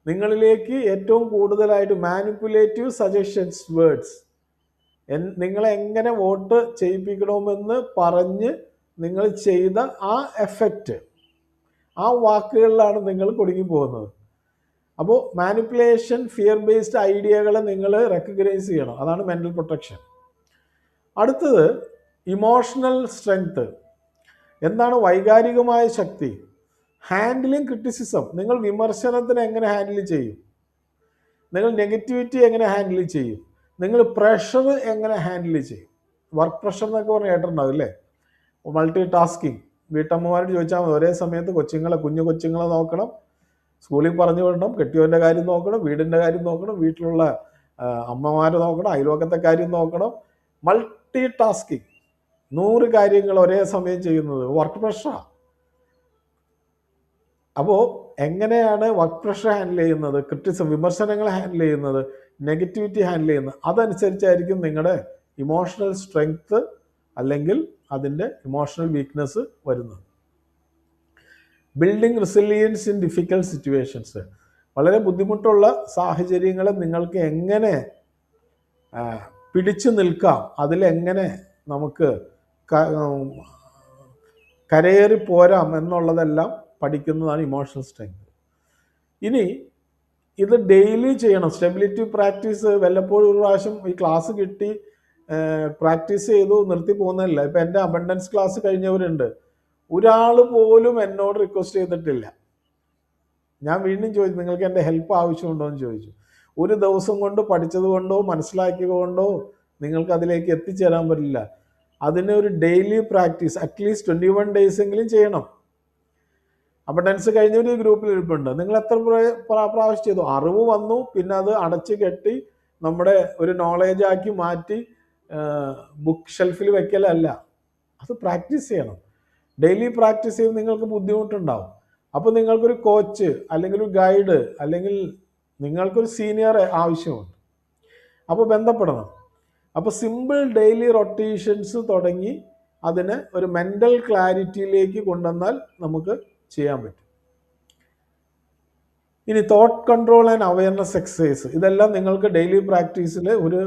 A: നിങ്ങളിലേക്ക് ഏറ്റവും കൂടുതലായിട്ട് മാനിപ്പുലേറ്റീവ് സജഷൻസ് വേർഡ്സ് നിങ്ങളെ എങ്ങനെ വോട്ട് ചെയ്യിപ്പിക്കണമെന്ന് പറഞ്ഞ് നിങ്ങൾ ചെയ്ത ആ എഫക്റ്റ്, ആ വാക്കുകളിലാണ് നിങ്ങൾ കുടുങ്ങി പോകുന്നത്. അപ്പോൾ മാനിപ്പുലേഷൻ ഫിയർ ബേസ്ഡ് ഐഡിയകളെ നിങ്ങൾ റെക്കഗ്നൈസ് ചെയ്യണം. അതാണ് മെൻ്റൽ പ്രൊട്ടക്ഷൻ. അടുത്തത് ഇമോഷണൽ സ്ട്രെങ്ത്. എന്താണ് വൈകാരികമായ ശക്തി? Handling criticism. നിങ്ങൾ വിമർശനത്തിന് എങ്ങനെ ഹാൻഡിൽ ചെയ്യും? നിങ്ങൾ നെഗറ്റിവിറ്റി എങ്ങനെ ഹാൻഡിൽ ചെയ്യും? നിങ്ങൾ പ്രഷർ എങ്ങനെ ഹാൻഡിൽ ചെയ്യും? വർക്ക് പ്രഷർ എന്നൊക്കെ പറഞ്ഞ് കേട്ടിട്ടുണ്ടാവും അല്ലേ? Multi tasking. വീട്ടമ്മമാരോട് ചോദിച്ചാൽ മതി, ഒരേ സമയത്ത് കുഞ്ഞു കൊച്ചുങ്ങളെ നോക്കണം, സ്കൂളിൽ പറഞ്ഞു വിടണം, കെട്ടിയവൻ്റെ കാര്യം നോക്കണം, വീടിൻ്റെ കാര്യം നോക്കണം, വീട്ടിലുള്ള അമ്മമാരെ നോക്കണം, അയൽവക്കത്തെ കാര്യം നോക്കണം. മൾട്ടി ടാസ്കിങ്, 100 കാര്യങ്ങൾ ഒരേ സമയം ചെയ്യുന്നത് വർക്ക് പ്രഷറാണ്. അപ്പോൾ എങ്ങനെയാണ് വർക്ക് പ്രഷർ ഹാൻഡിൽ ചെയ്യുന്നത്, ക്രിറ്റിസം വിമർശനങ്ങൾ ഹാൻഡിൽ ചെയ്യുന്നത്, നെഗറ്റിവിറ്റി ഹാൻഡിൽ ചെയ്യുന്നത്? അതനുസരിച്ചായിരിക്കും നിങ്ങളുടെ ഇമോഷണൽ സ്ട്രെങ്ത് അല്ലെങ്കിൽ അതിൻ്റെ ഇമോഷണൽ വീക്ക്നെസ് വരുന്നത്. Building resilience in difficult situations. വളരെ ബുദ്ധിമുട്ടുള്ള സാഹചര്യങ്ങളെ നിങ്ങൾക്ക് എങ്ങനെ പിടിച്ചു നിൽക്കാം, അതിലെങ്ങനെ നമുക്ക് കരയേറി പോരാം എന്നുള്ളതെല്ലാം പഠിക്കുന്നതാണ് ഇമോഷണൽ സ്ട്രെങ്ത്. ഇനി ഇത് ഡെയിലി ചെയ്യണം. സ്റ്റെബിലിറ്റി പ്രാക്ടീസ് വല്ലപ്പോഴും ഒരു പ്രാവശ്യം ഈ ക്ലാസ് കിട്ടി പ്രാക്ടീസ് ചെയ്തു നിർത്തി പോകുന്നതല്ല. ഇപ്പം എൻ്റെ അബണ്ടൻസ് ക്ലാസ് കഴിഞ്ഞവരുണ്ട്, ഒരാൾ പോലും എന്നോട് റിക്വസ്റ്റ് ചെയ്തിട്ടില്ല. ഞാൻ വീണ്ടും ചോദിച്ചു, നിങ്ങൾക്ക് എൻ്റെ ഹെൽപ്പ് ആവശ്യമുണ്ടോ എന്ന് ചോദിച്ചു. ഒരു ദിവസം കൊണ്ട് പഠിച്ചത് കൊണ്ടോ മനസ്സിലാക്കിയത് കൊണ്ടോ നിങ്ങൾക്ക് അതിലേക്ക് എത്തിച്ചേരാൻ പറ്റില്ല. അതിന് ഒരു ഡെയിലി പ്രാക്ടീസ് അറ്റ്ലീസ്റ്റ് 21 days എങ്കിലും ചെയ്യണം. അബണ്ടൻസ് കഴിഞ്ഞൊരു ഗ്രൂപ്പിൽ ഇരിപ്പുണ്ട്. നിങ്ങൾ എത്ര പ്രാവശ്യം ചെയ്തു? അറിവ് വന്നു, പിന്നെ അത് അടച്ചു കെട്ടി നമ്മുടെ ഒരു നോളേജ് ആക്കി മാറ്റി ബുക്ക് ഷെൽഫിൽ വെക്കലല്ല, അത് പ്രാക്ടീസ് ചെയ്യണം. ഡെയിലി പ്രാക്ടീസ് ചെയ്ത് നിങ്ങൾക്ക് ബുദ്ധിമുട്ടുണ്ടാവും. അപ്പോൾ നിങ്ങൾക്കൊരു കോച്ച് അല്ലെങ്കിൽ ഒരു ഗൈഡ് അല്ലെങ്കിൽ നിങ്ങൾക്കൊരു സീനിയർ ആവശ്യമുണ്ട്. അപ്പോൾ ബന്ധപ്പെടണം. അപ്പോൾ സിമ്പിൾ ഡെയിലി റൊട്ടേഷൻസ് തുടങ്ങി അതിനെ ഒരു മെൻ്റൽ ക്ലാരിറ്റിയിലേക്ക് കൊണ്ടുവന്നാൽ നമുക്ക് ചെയ്യാൻ പറ്റും. ഇനി thought control and awareness exercise, ഇതെല്ലാം നിങ്ങൾക്ക് ഡെയിലി പ്രാക്ടീസിൽ ഒരു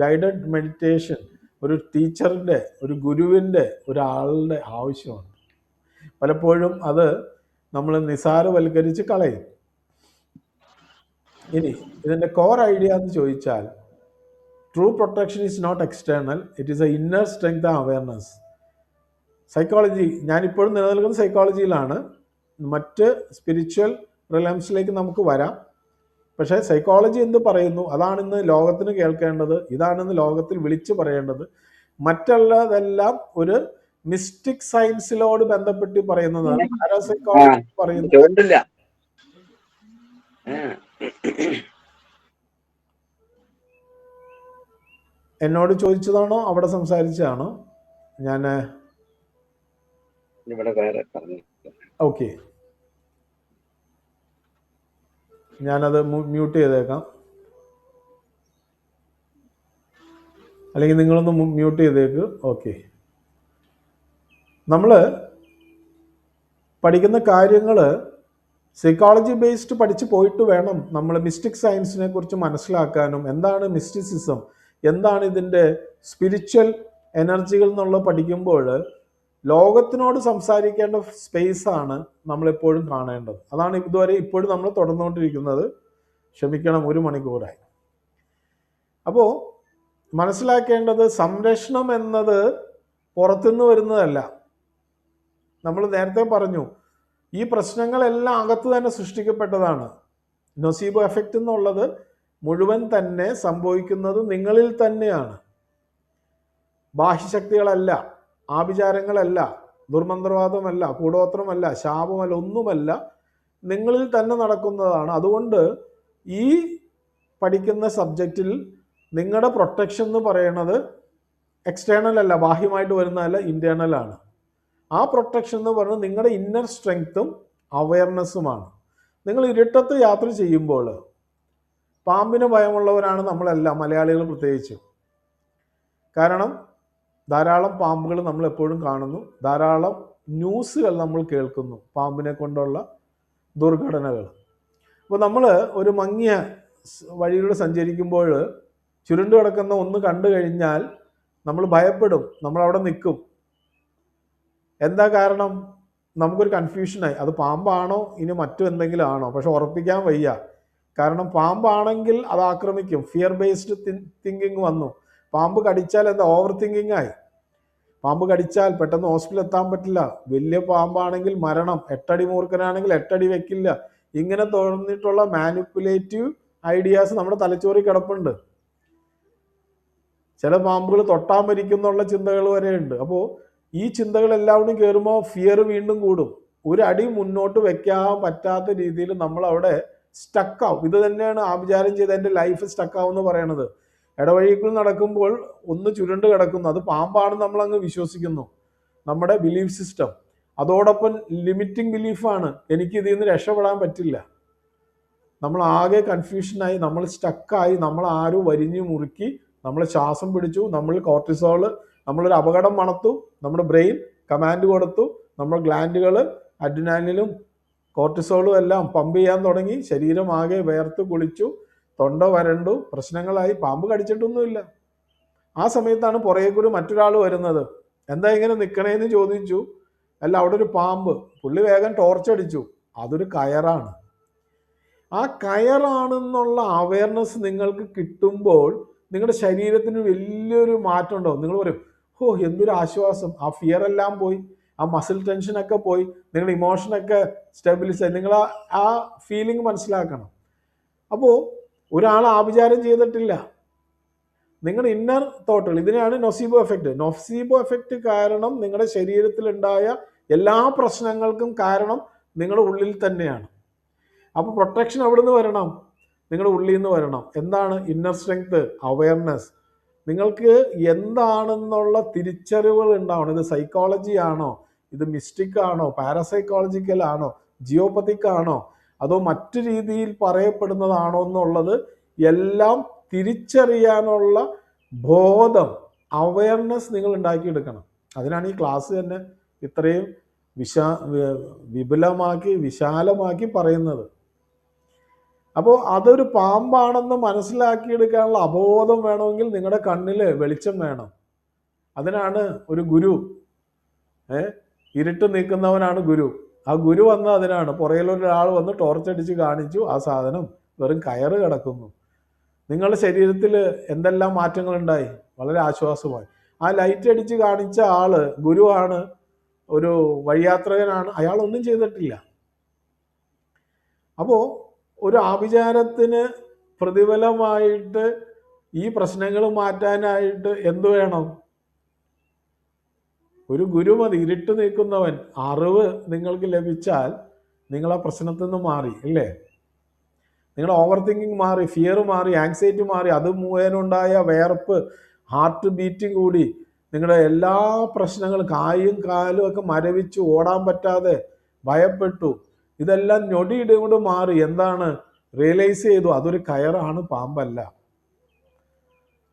A: ഗൈഡഡ് മെഡിറ്റേഷൻ, ഒരു ടീച്ചറിൻ്റെ, ഒരു ഗുരുവിൻ്റെ, ഒരാളുടെ ആവശ്യമാണ്. പലപ്പോഴും അത് നമ്മൾ നിസാരവൽക്കരിച്ച് കളയും. ഇനി ഇതിൻ്റെ കോർ ഐഡിയ എന്ന് ചോദിച്ചാൽ, true protection is not external, it is a inner strength and awareness. Psychology, ഞാനിപ്പോഴും നിലനിൽക്കുന്ന സൈക്കോളജിയിലാണ്. മറ്റ് സ്പിരിച്വൽ റിലംസിലേക്ക് നമുക്ക് വരാം. പക്ഷേ സൈക്കോളജി എന്ത് പറയുന്നു അതാണിന്ന് ലോകത്തിന് കേൾക്കേണ്ടത്, ഇതാണിന്ന് ലോകത്തിൽ വിളിച്ചു പറയേണ്ടത്. മറ്റുള്ളതെല്ലാം ഒരു മിസ്റ്റിക് സയൻസിലോട് ബന്ധപ്പെട്ട് പറയുന്നതാണ്. പാരാസൈക്കോളജി പറയുന്നത് എന്നോട് ചോദിച്ചതാണോ അവിടെ സംസാരിച്ചതാണോ? ഞാൻ ഓക്കെ. ഞാനത് മ്യൂട്ട് ചെയ്തേക്കാം, അല്ലെങ്കിൽ നിങ്ങളൊന്ന് മ്യൂട്ട് ചെയ്തേക്ക്. ഓക്കെ, നമ്മൾ പഠിക്കുന്ന കാര്യങ്ങൾ സൈക്കോളജി ബേസ്ഡ് പഠിച്ച് പോയിട്ട് വേണം നമ്മൾ മിസ്റ്റിക് സയൻസിനെ കുറിച്ച് മനസ്സിലാക്കാനും, എന്താണ് മിസ്റ്റിസിസം, എന്താണ് ഇതിൻ്റെ സ്പിരിച്വൽ എനർജികൾ എന്നുള്ളത് പഠിക്കുമ്പോൾ ലോകത്തിനോട് സംസാരിക്കേണ്ട സ്പേസാണ് നമ്മളെപ്പോഴും കാണേണ്ടത്. അതാണ് ഇതുവരെ ഇപ്പോഴും നമ്മൾ തുടർന്നുകൊണ്ടിരിക്കുന്നത്. ക്ഷമിക്കണം, 1 മണിക്കൂറായി. അപ്പോൾ മനസ്സിലാക്കേണ്ടത് സംരക്ഷണം എന്നത് പുറത്തുനിന്ന് വരുന്നതല്ല. നമ്മൾ നേരത്തെ പറഞ്ഞു, ഈ പ്രശ്നങ്ങളെല്ലാം അകത്ത് തന്നെ സൃഷ്ടിക്കപ്പെട്ടതാണ്. നൊസീബോ എഫക്റ്റ് എന്നുള്ളത് മുഴുവൻ തന്നെ സംഭവിക്കുന്നത് നിങ്ങളിൽ തന്നെയാണ്. ബാഹ്യശക്തികളല്ല, ആഭിചാരങ്ങളല്ല, ദുർമന്ത്രവാദമല്ല, കൂടോത്രമല്ല, ശാപമല്ല, ഒന്നുമല്ല, നിങ്ങളിൽ തന്നെ നടക്കുന്നതാണ്. അതുകൊണ്ട് ഈ പഠിക്കുന്ന സബ്ജക്റ്റിൽ നിങ്ങളുടെ പ്രൊട്ടക്ഷൻ എന്ന് പറയുന്നത് എക്സ്റ്റേണൽ അല്ല, ബാഹ്യമായിട്ട് വരുന്നതല്ല, ഇൻറ്റേർണൽ ആണ്. ആ പ്രൊട്ടക്ഷൻ എന്ന് പറയുന്നത് നിങ്ങളുടെ ഇന്നർ സ്ട്രെങ്ത്തും അവയർനെസ്സുമാണ്. നിങ്ങൾ ഇരുട്ടത്ത് യാത്ര ചെയ്യുമ്പോൾ, പാമ്പിന് ഭയമുള്ളവരാണ് നമ്മളെല്ലാം, മലയാളികൾ പ്രത്യേകിച്ച്. കാരണം ധാരാളം പാമ്പുകൾ നമ്മൾ എപ്പോഴും കാണുന്നു, ധാരാളം ന്യൂസുകൾ നമ്മൾ കേൾക്കുന്നു പാമ്പിനെ കൊണ്ടുള്ള ദുർഘടനകൾ. അപ്പോൾ നമ്മൾ ഒരു മങ്ങിയ വഴിയിലൂടെ സഞ്ചരിക്കുമ്പോൾ ചുരുണ്ടു കിടക്കുന്ന ഒന്ന് കണ്ടു കഴിഞ്ഞാൽ നമ്മൾ ഭയപ്പെടും, നമ്മളവിടെ നിൽക്കും. എന്താ കാരണം? നമുക്കൊരു കൺഫ്യൂഷനായി, അത് പാമ്പാണോ ഇനി മറ്റു എന്തെങ്കിലും ആണോ, പക്ഷെ ഉറപ്പിക്കാൻ വയ്യ. കാരണം പാമ്പാണെങ്കിൽ അത് ആക്രമിക്കും, ഫിയർ ബേസ്ഡ് തിങ്കിങ് വന്നു. പാമ്പ് കടിച്ചാൽ എന്താ, ഓവർ തിങ്കിങ് ആയി. പാമ്പ് കടിച്ചാൽ പെട്ടെന്ന് ഹോസ്പിറ്റലിൽ എത്താൻ പറ്റില്ല, വലിയ പാമ്പാണെങ്കിൽ മരണം, 8 അടി മൂർഖനാണെങ്കിൽ 8 അടി വെക്കില്ല. ഇങ്ങനെ തോന്നിയിട്ടുള്ള മാനിപ്പുലേറ്റീവ് ഐഡിയാസ് നമ്മുടെ തലച്ചോറിൽ കിടപ്പുണ്ട്. ചില പാമ്പുകൾ തൊട്ടാൻ മരിക്കുന്നുള്ള ചിന്തകൾ വരെയുണ്ട്. അപ്പോൾ ഈ ചിന്തകൾ എല്ലാവരും കയറുമ്പോൾ ഫിയർ വീണ്ടും കൂടും. ഒരു അടി മുന്നോട്ട് വെക്കാൻ പറ്റാത്ത രീതിയിൽ നമ്മൾ അവിടെ സ്റ്റക്കാവും. ഇത് തന്നെയാണ് ആഭിചാരം ചെയ്ത് എൻ്റെ ലൈഫ് സ്റ്റക്കാവും എന്ന് പറയണത്. ഇടവഴികൾ നടക്കുമ്പോൾ ഒന്ന് ചുരുണ്ട് കിടക്കുന്നു, അത് പാമ്പാണെന്ന് നമ്മളങ്ങ് വിശ്വസിക്കുന്നു, നമ്മുടെ ബിലീഫ് സിസ്റ്റം. അതോടൊപ്പം ലിമിറ്റിംഗ് ബിലീഫാണ്, എനിക്ക് ഇതിൽ നിന്ന് രക്ഷപ്പെടാൻ പറ്റില്ല. നമ്മൾ ആകെ കൺഫ്യൂഷനായി, നമ്മൾ സ്റ്റക്കായി, നമ്മൾ ആരും വരിഞ്ഞു മുറുക്കി, നമ്മൾ ശ്വാസം പിടിച്ചു, നമ്മൾ കോർട്ടിസോള്, നമ്മളൊരു അപകടം മണത്തു, നമ്മുടെ ബ്രെയിൻ കമാൻഡ് കൊടുത്തു, നമ്മൾ ഗ്ലാൻഡുകൾ അഡ്രിനാലിനും കോർട്ടിസോളും എല്ലാം പമ്പ് ചെയ്യാൻ തുടങ്ങി, ശരീരം ആകെ വേർത്ത് കുളിച്ചു, തൊണ്ട വരണ്ടു, പ്രശ്നങ്ങളായി. പാമ്പ് കടിച്ചിട്ടൊന്നുമില്ല. ആ സമയത്താണ് പുറകെ കൂടി മറ്റൊരാൾ വരുന്നത്. എന്താ ഇങ്ങനെ നിൽക്കണേന്ന് ചോദിച്ചു. അല്ല, അവിടെ ഒരു പാമ്പ്. പുള്ളി വേഗം ടോർച്ചടിച്ചു, അതൊരു കയറാണ്. ആ കയറാണെന്നുള്ള അവയർനെസ് നിങ്ങൾക്ക് കിട്ടുമ്പോൾ നിങ്ങളുടെ ശരീരത്തിന് വലിയൊരു മാറ്റം ഉണ്ടാവും. നിങ്ങൾ പറയും, ഓ എന്തൊരു ആശ്വാസം, ആ ഫിയർ എല്ലാം പോയി, ആ മസിൽ ടെൻഷനൊക്കെ പോയി, നിങ്ങളുടെ ഇമോഷനൊക്കെ സ്റ്റെബിലൈസ് ആയി. നിങ്ങൾ ആ ഫീലിംഗ് മനസ്സിലാക്കണം. അപ്പോൾ ഒരാൾ ആഭിചാരം ചെയ്തിട്ടില്ല, നിങ്ങളുടെ ഇന്നർ തോട്ടുകൾ, ഇതിനെയാണ് നൊസീബോ എഫക്റ്റ്. നൊസീബോ എഫക്റ്റ് കാരണം നിങ്ങളുടെ ശരീരത്തിലുണ്ടായ എല്ലാ പ്രശ്നങ്ങൾക്കും കാരണം നിങ്ങളുടെ ഉള്ളിൽ തന്നെയാണ്. അപ്പോൾ പ്രൊട്ടക്ഷൻ എവിടെ നിന്ന് വരണം? നിങ്ങളുടെ ഉള്ളിൽ നിന്ന് വരണം. എന്താണ് ഇന്നർ സ്ട്രെങ്ത്? അവയർനെസ്. നിങ്ങൾക്ക് എന്താണെന്നുള്ള തിരിച്ചറിവുകൾ ഉണ്ടാവണം. ഇത് സൈക്കോളജി ആണോ, ഇത് മിസ്റ്റിക് ആണോ, പാരാസൈക്കോളജിക്കൽ ആണോ, ജിയോപതിക് ആണോ, അതോ മറ്റു രീതിയിൽ പറയപ്പെടുന്നതാണോ എന്നുള്ളത് എല്ലാം തിരിച്ചറിയാനുള്ള ബോധം, അവയർനെസ് നിങ്ങൾ ഉണ്ടാക്കിയെടുക്കണം. അതിനാണ് ഈ ക്ലാസ് തന്നെ ഇത്രയും വിപുലമാക്കി വിശാലമാക്കി പറയുന്നത്. അപ്പോൾ അതൊരു പാമ്പാണെന്ന് മനസ്സിലാക്കിയെടുക്കാനുള്ള അബോധം വേണമെങ്കിൽ നിങ്ങളുടെ കണ്ണിൽ വെളിച്ചം വേണം. അതിനാണ് ഒരു ഗുരു. ഇരുട്ട് നീക്കുന്നവനാണ് ഗുരു. ആ ഗുരു വന്ന അതിനാണ്. പുറകിലൊരാൾ വന്ന് ടോർച്ചടിച്ച് കാണിച്ചു, ആ സാധനം വെറും കയറ് കിടക്കുന്നു. നിങ്ങളുടെ ശരീരത്തിൽ എന്തെല്ലാം മാറ്റങ്ങളുണ്ടായി, വളരെ ആശ്വാസമായി. ആ ലൈറ്റ് അടിച്ച് കാണിച്ച ആള് ഗുരുവാണ്, ഒരു വഴിയാത്രകനാണ്, അയാളൊന്നും ചെയ്തിട്ടില്ല. അപ്പോൾ ഒരു ആഭിചാരത്തിന് പ്രതിഫലമായിട്ട് ഈ പ്രശ്നങ്ങൾ മാറ്റാനായിട്ട് എന്തു വേണം? ഒരു ഗുരു മതി. ഇരുട്ട് നീക്കുന്നവൻ, അറിവ് നിങ്ങൾക്ക് ലഭിച്ചാൽ നിങ്ങൾ ആ പ്രശ്നത്തിൽ നിന്ന് മാറി, ഇല്ലേ? നിങ്ങളുടെ ഓവർ തിങ്കിങ് മാറി, ഫിയർ മാറി, ആങ്സൈറ്റി മാറി, അത് മുഖേനുണ്ടായ വേർപ്പ്, ഹാർട്ട് ബീറ്റിംഗ് കൂടി, നിങ്ങളുടെ എല്ലാ പ്രശ്നങ്ങളും, കായും കാലും ഒക്കെ മരവിച്ചു, ഓടാൻ പറ്റാതെ ഭയപ്പെട്ടു, ഇതെല്ലാം ഞൊടിയിടെ കൊണ്ട് മാറി. എന്താണ്? റിയലൈസ് ചെയ്തു അതൊരു കയറാണ്, പാമ്പല്ല.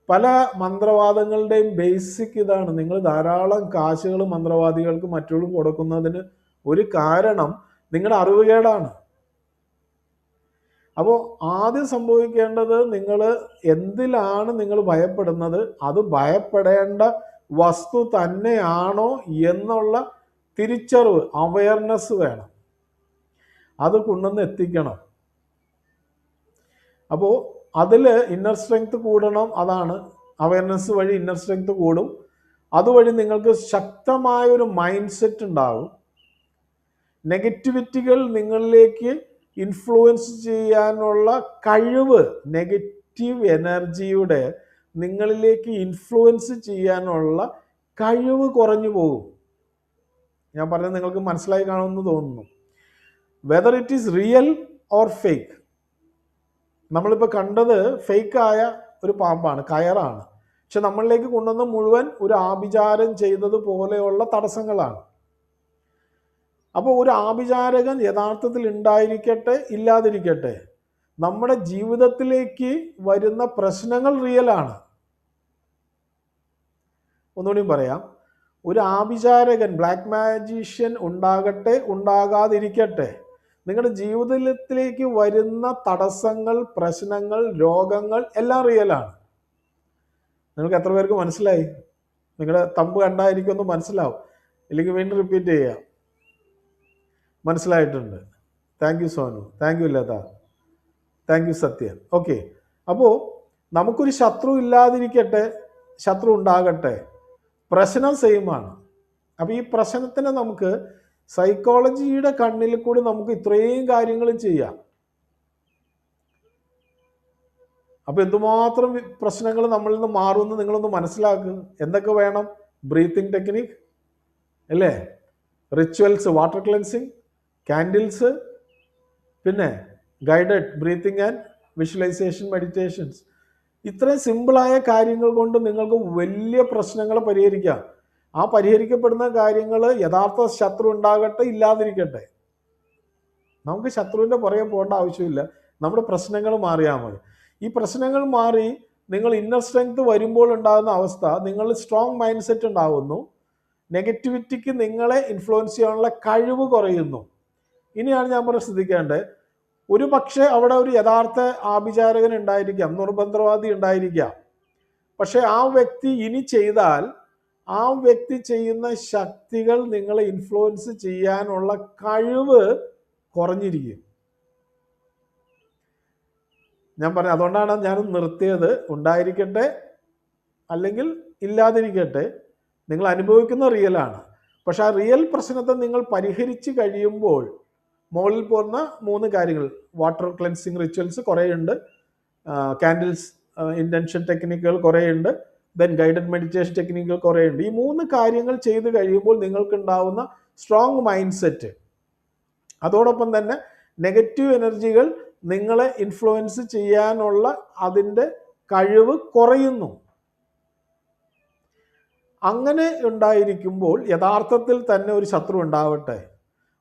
A: പല മന്ത്രവാദങ്ങളുടെയും ബേസിക് ഇതാണ്. നിങ്ങൾ ധാരാളം കാശുകൾ മന്ത്രവാദികൾക്ക് മറ്റുള്ളവരും കൊടുക്കുന്നതിന് ഒരു കാരണം നിങ്ങളുടെ അറിവുകേടാണ്. അപ്പോൾ ആദ്യം സംഭവിക്കേണ്ടത്, നിങ്ങൾ എന്തിലാണ് നിങ്ങൾ ഭയപ്പെടുന്നത്, അത് ഭയപ്പെടേണ്ട വസ്തു തന്നെയാണോ എന്നുള്ള തിരിച്ചറിവ്, അവയർനെസ് വേണം. അത് കൊണ്ടുവന്ന് എത്തിക്കണം. അപ്പോൾ അതിൽ ഇന്നർ സ്ട്രെങ്ത് കൂടണം. അതാണ് അവയർനെസ് വഴി ഇന്നർ സ്ട്രെങ്ത് കൂടും. അതുവഴി നിങ്ങൾക്ക് ശക്തമായ ഒരു മൈൻഡ് സെറ്റ് ഉണ്ടാകും. നെഗറ്റിവിറ്റികൾ നിങ്ങളിലേക്ക് ഇൻഫ്ലുവൻസ് ചെയ്യാനുള്ള കഴിവ്, നെഗറ്റീവ് എനർജിയുടെ നിങ്ങളിലേക്ക് ഇൻഫ്ലുവൻസ് ചെയ്യാനുള്ള കഴിവ് കുറഞ്ഞു പോകും. ഞാൻ പറഞ്ഞത് നിങ്ങൾക്ക് മനസ്സിലായി കാണുമെന്ന് തോന്നുന്നു. Whether it is real or fake. നമ്മളിപ്പോൾ കണ്ടത് ഫേക്കായ ഒരു പാമ്പാണ്, കയറാണ്. പക്ഷെ നമ്മളിലേക്ക് കൊണ്ടുവന്ന മുഴുവൻ ഒരു ആഭിചാരം ചെയ്തതുപോലെയുള്ള തടസ്സങ്ങളാണ്. അപ്പോൾ ഒരു ആഭിചാരകൻ യഥാർത്ഥത്തിൽ ഉണ്ടായിരിക്കട്ടെ ഇല്ലാതിരിക്കട്ടെ, നമ്മുടെ ജീവിതത്തിലേക്ക് വരുന്ന പ്രശ്നങ്ങൾ റിയലാണ്. ഒന്നുകൂടി പറയാം, ഒരു ആഭിചാരകൻ, ബ്ലാക്ക് മാജീഷ്യൻ ഉണ്ടാകട്ടെ ഉണ്ടാകാതിരിക്കട്ടെ, നിങ്ങളുടെ ജീവിതത്തിലേക്ക് വരുന്ന തടസ്സങ്ങൾ, പ്രശ്നങ്ങൾ, രോഗങ്ങൾ എല്ലാം റിയലാണ്. നിങ്ങൾക്ക് എത്ര പേർക്ക് മനസ്സിലായി? നിങ്ങളുടെ തമ്പ് കണ്ടായിരിക്കുമെന്ന് മനസ്സിലാവും. ഇല്ലെങ്കിൽ വീണ്ടും റിപ്പീറ്റ് ചെയ്യാം. മനസ്സിലായിട്ടുണ്ട്. Thank you Sonu, thank you Latha, thank you Sathyan. Okay, അപ്പോൾ നമുക്കൊരു ശത്രു ഇല്ലാതിരിക്കട്ടെ, ശത്രു ഉണ്ടാകട്ടെ, പ്രശ്നം സെയിമാണ്. അപ്പോൾ ഈ പ്രശ്നത്തിനെ നമുക്ക് സൈക്കോളജിയുടെ കണ്ണിൽ കൂടി നമുക്ക് ഇത്രയും കാര്യങ്ങൾ ചെയ്യാം. അപ്പോൾ എന്തുമാത്രം പ്രശ്നങ്ങൾ നമ്മളിൽ നിന്ന് മാറുമെന്ന് നിങ്ങളൊന്ന് മനസ്സിലാക്കുക. എന്തൊക്കെ വേണം? ബ്രീത്തിങ് ടെക്നിക് അല്ലേ, റിച്വൽസ്, വാട്ടർ ക്ലെൻസിങ്, കാൻഡിൽസ്, പിന്നെ guided breathing and visualisation meditations. ഇത്രയും സിമ്പിളായ കാര്യങ്ങൾ കൊണ്ട് നിങ്ങൾക്ക് വലിയ പ്രശ്നങ്ങൾ പരിഹരിക്കാം. ആ പരിഹരിക്കപ്പെടുന്ന കാര്യങ്ങൾ യഥാർത്ഥ ശത്രു ഉണ്ടാകട്ടെ ഇല്ലാതിരിക്കട്ടെ, നമുക്ക് ശത്രുവിൻ്റെ പുറകെ പോകേണ്ട ആവശ്യമില്ല. നമ്മുടെ പ്രശ്നങ്ങൾ മാറിയാൽ മതി. ഈ പ്രശ്നങ്ങൾ മാറി നിങ്ങൾ ഇന്നർ സ്ട്രെങ്ത് വരുമ്പോൾ ഉണ്ടാകുന്ന അവസ്ഥ, നിങ്ങൾ സ്ട്രോങ് മൈൻഡ് സെറ്റ് ഉണ്ടാകുന്നു. നെഗറ്റിവിറ്റിക്ക് നിങ്ങളെ ഇൻഫ്ലുവൻസ് ചെയ്യാനുള്ള കഴിവ് കുറയുന്നു. ഇനിയാണ് ഞാൻ പറഞ്ഞ് ശ്രദ്ധിക്കേണ്ടത്, ഒരു പക്ഷേ അവിടെ ഒരു യഥാർത്ഥ ആഭിചാരകൻ ഉണ്ടായിരിക്കാം, നിർബന്ധവാദി ഉണ്ടായിരിക്കാം. പക്ഷെ ആ വ്യക്തി ഇനി ചെയ്താൽ ആ വ്യക്തി ചെയ്യുന്ന ശക്തികൾ നിങ്ങളെ ഇൻഫ്ലുവൻസ് ചെയ്യാനുള്ള കഴിവ് കുറഞ്ഞിരിക്കും. ഞാൻ പറഞ്ഞു, അതുകൊണ്ടാണ് ഞാൻ നിർത്തിയത്. ഉണ്ടായിരിക്കട്ടെ അല്ലെങ്കിൽ ഇല്ലാതിരിക്കട്ടെ, നിങ്ങൾ അനുഭവിക്കുന്ന റിയലാണ്. പക്ഷെ ആ റിയൽ പ്രശ്നത്തെ നിങ്ങൾ പരിഹരിച്ച് കഴിയുമ്പോൾ മുകളിൽ പോകുന്ന 3 കാര്യങ്ങൾ, വാട്ടർ ക്ലെൻസിങ് റിച്വൽസ് കുറേയുണ്ട്, കാൻഡിൽസ് ഇൻറ്റൻഷൻ ടെക്നിക്കുകൾ കുറേയുണ്ട്, ദെൻ ഗൈഡഡ് മെഡിറ്റേഷൻ ടെക്നിക്കുകൾ കുറേയുണ്ട്. ഈ 3 കാര്യങ്ങൾ ചെയ്ത് കഴിയുമ്പോൾ നിങ്ങൾക്കുണ്ടാവുന്ന സ്ട്രോങ് മൈൻഡ് സെറ്റ്, അതോടൊപ്പം തന്നെ നെഗറ്റീവ് എനർജികൾ നിങ്ങളെ ഇൻഫ്ലുവൻസ് ചെയ്യാനുള്ള അതിൻ്റെ കഴിവ് കുറയുന്നു. അങ്ങനെ ഉണ്ടായിരിക്കുമ്പോൾ യഥാർത്ഥത്തിൽ തന്നെ ഒരു ശത്രു ഉണ്ടാവട്ടെ,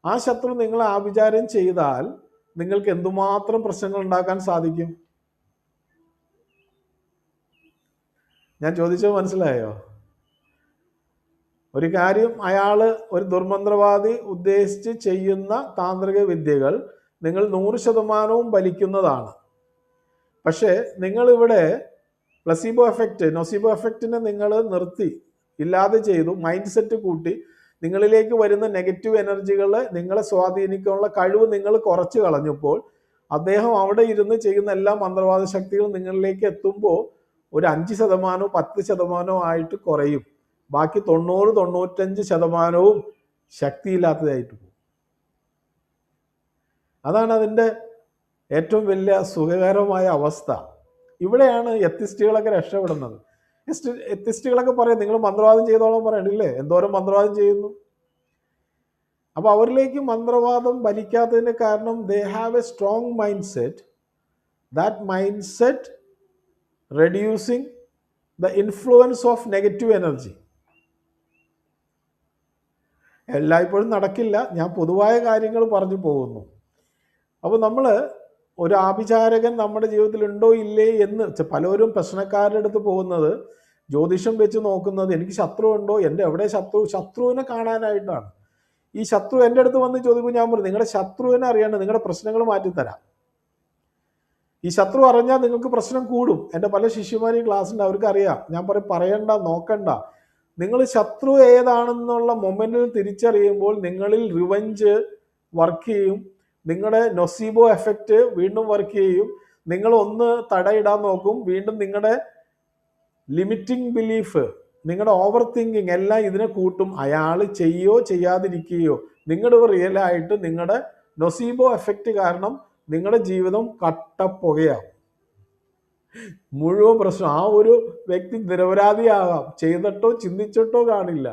A: ആ ശത്രു നിങ്ങളെ ആഭിചാരം ചെയ്താൽ നിങ്ങൾക്ക് എന്തുമാത്രം പ്രശ്നങ്ങൾ ഉണ്ടാക്കാൻ സാധിക്കും? ഞാൻ ചോദിച്ചത് മനസ്സിലായോ? ഒരു കാര്യം, അയാൾ ഒരു ദുർമന്ത്രവാദി ഉദ്ദേശിച്ച് ചെയ്യുന്ന താന്ത്രിക വിദ്യകൾ നിങ്ങൾ 100% ഫലിക്കുന്നതാണ്. പക്ഷേ നിങ്ങളിവിടെ പ്ലസീബോ എഫക്റ്റ്, നൊസീബോ എഫക്റ്റിനെ നിങ്ങൾ നിർത്തി, ഇല്ലാതെ ചെയ്തു, മൈൻഡ് സെറ്റ് കൂട്ടി, നിങ്ങളിലേക്ക് വരുന്ന നെഗറ്റീവ് എനർജികളെ നിങ്ങളെ സ്വാധീനിക്കാനുള്ള കഴിവ് നിങ്ങൾ കുറച്ച് കളഞ്ഞപ്പോൾ അദ്ദേഹം അവിടെ ഇരുന്ന് ചെയ്യുന്ന എല്ലാ മന്ത്രവാദ ശക്തികളും നിങ്ങളിലേക്ക് എത്തുമ്പോൾ ഒരു 5% 10% ആയിട്ട് കുറയും. ബാക്കി 90-95% ശക്തിയില്ലാത്തതായിട്ട് പോകും. അതാണ് അതിൻ്റെ ഏറ്റവും വലിയ സുഖകരമായ അവസ്ഥ. ഇവിടെയാണ് എത്തിസ്റ്റുകളൊക്കെ രക്ഷപ്പെടുന്നത്. എത്തിസ്റ്റുകളൊക്കെ പറയും നിങ്ങൾ മന്ത്രവാദം ചെയ്തോളം പറയണില്ലേ, എന്തോരം മന്ത്രവാദം ചെയ്യുന്നു. അപ്പോൾ അവരിലേക്ക് മന്ത്രവാദം ഫലിക്കാത്തതിൻ്റെ കാരണം they have A strong mind set. That mind set reducing the influence of negative energy. എല്ലായ്പ്പോഴും നടക്കില്ല, ഞാൻ പൊതുവായ കാര്യങ്ങൾ പറഞ്ഞു പോകുന്നു. അപ്പോൾ നമ്മൾ ഒരു ആഭിചാരകൻ നമ്മുടെ ജീവിതത്തിൽ ഉണ്ടോ ഇല്ലേ എന്ന് പലരും പ്രശ്നക്കാരുടെ അടുത്ത് പോകുന്നത്, ജ്യോതിഷം വെച്ച് നോക്കുന്നത് എനിക്ക് ശത്രു ഉണ്ടോ, എൻ്റെ എവിടെ ശത്രുവിനെ കാണാനായിട്ടാണ്. ഈ ശത്രു എൻ്റെ അടുത്ത് വന്ന് ചോദിക്കുമ്പോൾ ഞാൻ പറയും, നിങ്ങളുടെ ശത്രുവിനെ അറിയാണ്ട് നിങ്ങളുടെ പ്രശ്നങ്ങൾ മാറ്റിത്തരാം. ഈ ശത്രു അറിഞ്ഞാൽ നിങ്ങൾക്ക് പ്രശ്നം കൂടും. എൻ്റെ പല ശിഷ്യന്മാരും ക്ലാസ്സുണ്ട്, അവർക്ക് അറിയാം. ഞാൻ പറയണ്ട, നോക്കണ്ട. നിങ്ങൾ ശത്രു ഏതാണെന്നുള്ള മൊമെന്റിൽ തിരിച്ചറിയുമ്പോൾ നിങ്ങളിൽ റിവഞ്ച് വർക്ക് ചെയ്യും, നിങ്ങളുടെ നൊസീബോ എഫക്റ്റ് വീണ്ടും വർക്ക് ചെയ്യും. നിങ്ങൾ ഒന്ന് തടയിടാൻ നോക്കും, വീണ്ടും നിങ്ങളുടെ ലിമിറ്റിംഗ് ബിലീഫ്, നിങ്ങളുടെ ഓവർ തിങ്കിങ് എല്ലാം ഇതിനെ കൂട്ടും. അയാൾ ചെയ്യോ ചെയ്യാതിരിക്കുകയോ, നിങ്ങളുടെ റിയലായിട്ട് നിങ്ങളുടെ നൊസീബോ എഫക്റ്റ് കാരണം നിങ്ങളുടെ ജീവിതം കട്ടപ്പുകയാവും. മുഴുവൻ പ്രശ്നം. ആ ഒരു വ്യക്തി നിരപരാധിയാകാം, ചെയ്തിട്ടോ ചിന്തിച്ചിട്ടോ കാണില്ല.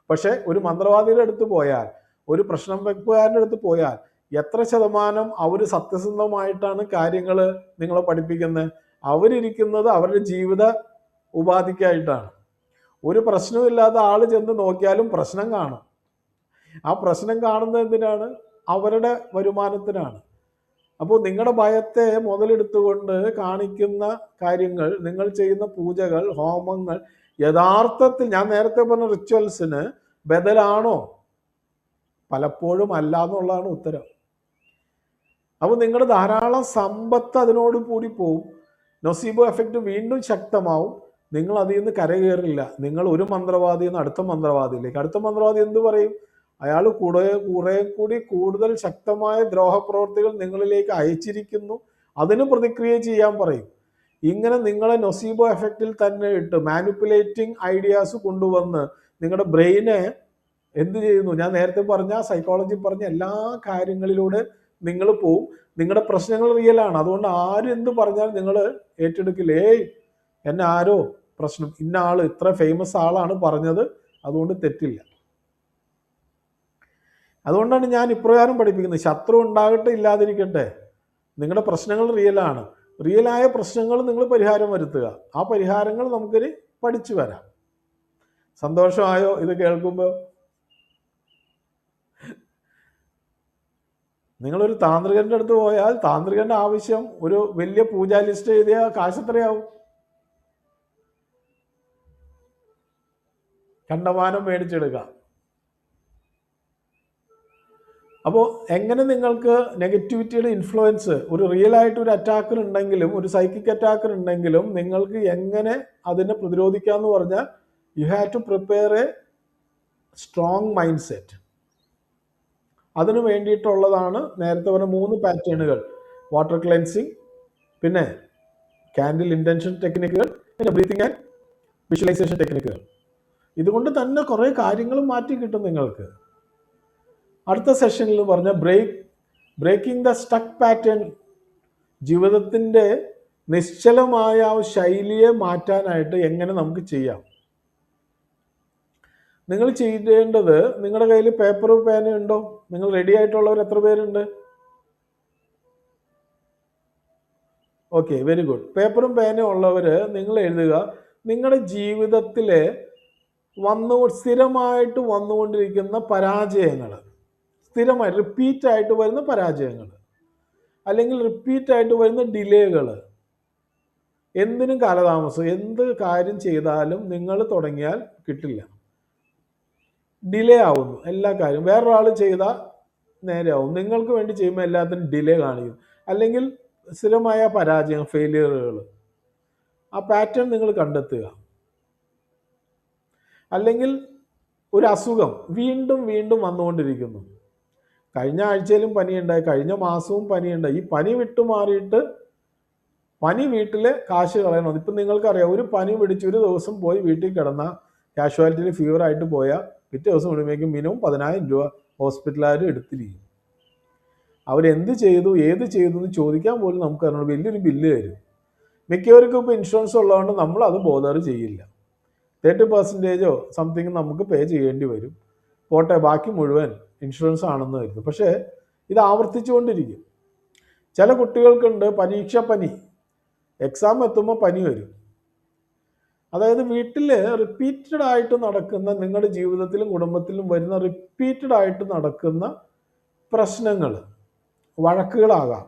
A: പക്ഷെ ഒരു മന്ത്രവാദിയുടെ അടുത്ത് പോയാൽ, ഒരു പ്രശ്നം വെപ്പുകാരൻ്റെ അടുത്ത് പോയാൽ എത്ര ശതമാനം അവർ സത്യസന്ധമായിട്ടാണ് കാര്യങ്ങൾ നിങ്ങളെ പഠിപ്പിക്കുന്നത്? അവരിയ്ക്കുന്നത് അവരുടെ ജീവിത ഉപാധിക്കായിട്ടാണ്. ഒരു പ്രശ്നമില്ലാത്ത ആള് ചെന്ന് നോക്കിയാലും പ്രശ്നം കാണും. ആ പ്രശ്നം കാണുന്നത് എന്തിനാണ്? അവരുടെ വരുമാനത്തിനാണ്. അപ്പോൾ നിങ്ങളുടെ ഭയത്തെ മുതലെടുത്തുകൊണ്ട് കാണിക്കുന്ന കാര്യങ്ങൾ, നിങ്ങൾ ചെയ്യുന്ന പൂജകൾ, ഹോമങ്ങൾ യഥാർത്ഥത്തിൽ ഞാൻ നേരത്തെ പറഞ്ഞ റിച്വൽസിന് ബദലാണോ? പലപ്പോഴും അല്ല എന്നുള്ളതാണ് ഉത്തരം. അപ്പോൾ നിങ്ങളുടെ ധാരാളം സമ്പത്ത് അതിനോട് കൂടി പോവും. നൊസീബോ എഫക്റ്റ് വീണ്ടും ശക്തമാവും. നിങ്ങൾ അതിൽ നിന്ന് കരകയറില്ല. നിങ്ങൾ ഒരു മന്ത്രവാദിയിൽ നിന്ന് അടുത്ത മന്ത്രവാദിയിലേക്ക്, അടുത്ത മന്ത്രവാദി എന്ത് പറയും? അയാൾ കുറെ കൂടി കൂടുതൽ ശക്തമായ ദ്രോഹപ്രവർത്തികൾ നിങ്ങളിലേക്ക് അയച്ചിരിക്കുന്നു, അതിന് പ്രതിക്രിയ ചെയ്യാൻ പറയും. ഇങ്ങനെ നിങ്ങളെ നൊസീബോ എഫക്റ്റിൽ തന്നെ ഇട്ട് മാനിപ്പുലേറ്റിംഗ് ഐഡിയാസ് കൊണ്ടുവന്ന് നിങ്ങളുടെ ബ്രെയിനെ എന്ത് ചെയ്യുന്നു? ഞാൻ നേരത്തെ പറഞ്ഞ സൈക്കോളജി പറഞ്ഞ എല്ലാ കാര്യങ്ങളിലൂടെ നിങ്ങൾ പോവും. നിങ്ങളുടെ പ്രശ്നങ്ങൾ റിയലാണ്. അതുകൊണ്ട് ആരും എന്ത് പറഞ്ഞാൽ നിങ്ങൾ ഏറ്റെടുക്കില്ലേ. എന്നെ ആരോ പ്രശ്നം, ഇന്ന ആള് ഇത്ര ഫേമസ് ആളാണ് പറഞ്ഞത്, അതുകൊണ്ട് തെറ്റില്ല. അതുകൊണ്ടാണ് ഞാൻ ഇപ്രകാരം പഠിപ്പിക്കുന്നത്, ശത്രു ഉണ്ടാകട്ടെ ഇല്ലാതിരിക്കട്ടെ, നിങ്ങളുടെ പ്രശ്നങ്ങൾ റിയലാണ്. റിയലായ പ്രശ്നങ്ങൾ നിങ്ങൾ പരിഹാരം വരുത്തുക. ആ പരിഹാരങ്ങൾ നമുക്കിനി പഠിച്ചു വരാം. സന്തോഷമായോ ഇത് കേൾക്കുമ്പോൾ? നിങ്ങളൊരു താന്ത്രികന്റെ അടുത്ത് പോയാൽ താന്ത്രികന്റെ ആവശ്യം ഒരു വലിയ പൂജാ ലിസ്റ്റ് എഴുതിയ കാശ് എത്രയാവും? കണ്ടമാനം മേടിച്ചെടുക്കാം. അപ്പോൾ എങ്ങനെ നിങ്ങൾക്ക് നെഗറ്റിവിറ്റിയുടെ ഇൻഫ്ലുവൻസ്, ഒരു റിയൽ ആയിട്ട് ഒരു അറ്റാക്കർ ഉണ്ടെങ്കിലും, ഒരു സൈക്കിക് അറ്റാക്കർ ഉണ്ടെങ്കിലും നിങ്ങൾക്ക് എങ്ങനെ അതിനെ പ്രതിരോധിക്കാമെന്ന് പറഞ്ഞാൽ you have to prepare a strong mind set. അതിനു വേണ്ടിയിട്ടുള്ളതാണ് നേരത്തെ പറഞ്ഞ 3 പാറ്റേണുകൾ: വാട്ടർ ക്ലെൻസിങ്, പിന്നെ കാൻഡിൽ ഇൻറ്റൻഷൻ ടെക്നിക്കുകൾ, പിന്നെ ബ്രീത്തിങ് ആൻഡ് വിഷ്വലൈസേഷൻ ടെക്നിക്കുകൾ. ഇതുകൊണ്ട് തന്നെ കുറേ കാര്യങ്ങൾ മാറ്റി കിട്ടും നിങ്ങൾക്ക്. അടുത്ത സെഷനിൽ പറഞ്ഞ ബ്രേക്കിംഗ് ദ സ്റ്റക്ക് പാറ്റേൺ, ജീവിതത്തിൻ്റെ നിശ്ചലമായ ആ ശൈലിയെ മാറ്റാനായിട്ട് എങ്ങനെ നമുക്ക് ചെയ്യാം. നിങ്ങൾ ചെയ്യേണ്ടത്, നിങ്ങളുടെ കയ്യിൽ പേപ്പറും പേനയും ഉണ്ടോ? നിങ്ങൾ റെഡി ആയിട്ടുള്ളവർ എത്ര പേരുണ്ട്? Okay, very good. പേപ്പറും പേനയും ഉള്ളവർ നിങ്ങൾ എഴുതുക, നിങ്ങളുടെ ജീവിതത്തിലെ സ്ഥിരമായിട്ട് വന്നുകൊണ്ടിരിക്കുന്ന പരാജയങ്ങൾ, സ്ഥിരമായി റിപ്പീറ്റായിട്ട് വരുന്ന പരാജയങ്ങൾ, അല്ലെങ്കിൽ റിപ്പീറ്റായിട്ട് വരുന്ന ഡിലേകൾ, എന്തിനും കാലതാമസം, എന്ത് കാര്യം ചെയ്താലും നിങ്ങൾ തുടങ്ങിയാൽ കിട്ടില്ല, ഡിലേ ആവുന്നു എല്ലാ കാര്യവും. വേറൊരാൾ ചെയ്താൽ നേരെ ആവും, നിങ്ങൾക്ക് വേണ്ടി ചെയ്യുമ്പോൾ എല്ലാത്തിനും ഡിലേ കാണിക്കും. അല്ലെങ്കിൽ സ്ഥിരമായ പരാജയം, ഫെയിലിയറുകൾ, ആ പാറ്റേൺ നിങ്ങൾ കണ്ടെത്തുക. അല്ലെങ്കിൽ ഒരു അസുഖം വീണ്ടും വീണ്ടും വന്നുകൊണ്ടിരിക്കുന്നു. കഴിഞ്ഞ ആഴ്ചയിലും പനിയുണ്ടായി, കഴിഞ്ഞ മാസവും പനിയുണ്ടായി. ഈ പനി വിട്ടുമാറിയിട്ട് പനി വീട്ടിൽ കാശ് കളയണം. ഇപ്പം നിങ്ങൾക്കറിയാം, ഒരു പനി പിടിച്ച് ഒരു ദിവസം പോയി വീട്ടിൽ കിടന്ന കാഷ്വാലിറ്റിയിൽ ഫീവറായിട്ട് പോയാൽ പിറ്റേ ദിവസം കഴിയുമ്പോഴേക്കും മിനിമം 10,000 രൂപ ഹോസ്പിറ്റലുകാർ എടുത്തിരിക്കും. അവരെന്ത് ചെയ്തു, ഏത് ചെയ്തു എന്ന് ചോദിക്കാൻ പോലും നമുക്ക് അറിയണം. വലിയൊരു ബില്ല് തരും. മിക്കവർക്കും ഇപ്പോൾ ഇൻഷുറൻസ് ഉള്ളതുകൊണ്ട് നമ്മൾ അത് ബോധർ ചെയ്യില്ല. 30% സംതിങ് നമുക്ക് പേ ചെയ്യേണ്ടി വരും. പോട്ടെ, ബാക്കി മുഴുവൻ ഇൻഷുറൻസ് ആണെന്ന് കരുതും. പക്ഷേ ഇത് ആവർത്തിച്ചുകൊണ്ടിരിക്കും. ചില കുട്ടികൾക്കുണ്ട് പരീക്ഷ പനി, എക്സാം എത്തുമ്പോൾ പനി വരും. അതായത് വീട്ടിൽ റിപ്പീറ്റഡ് ആയിട്ട് നടക്കുന്ന, നിങ്ങളുടെ ജീവിതത്തിലും കുടുംബത്തിലും വരുന്ന റിപ്പീറ്റഡ് ആയിട്ട് നടക്കുന്ന പ്രശ്നങ്ങൾ, വഴക്കുകളാകാം,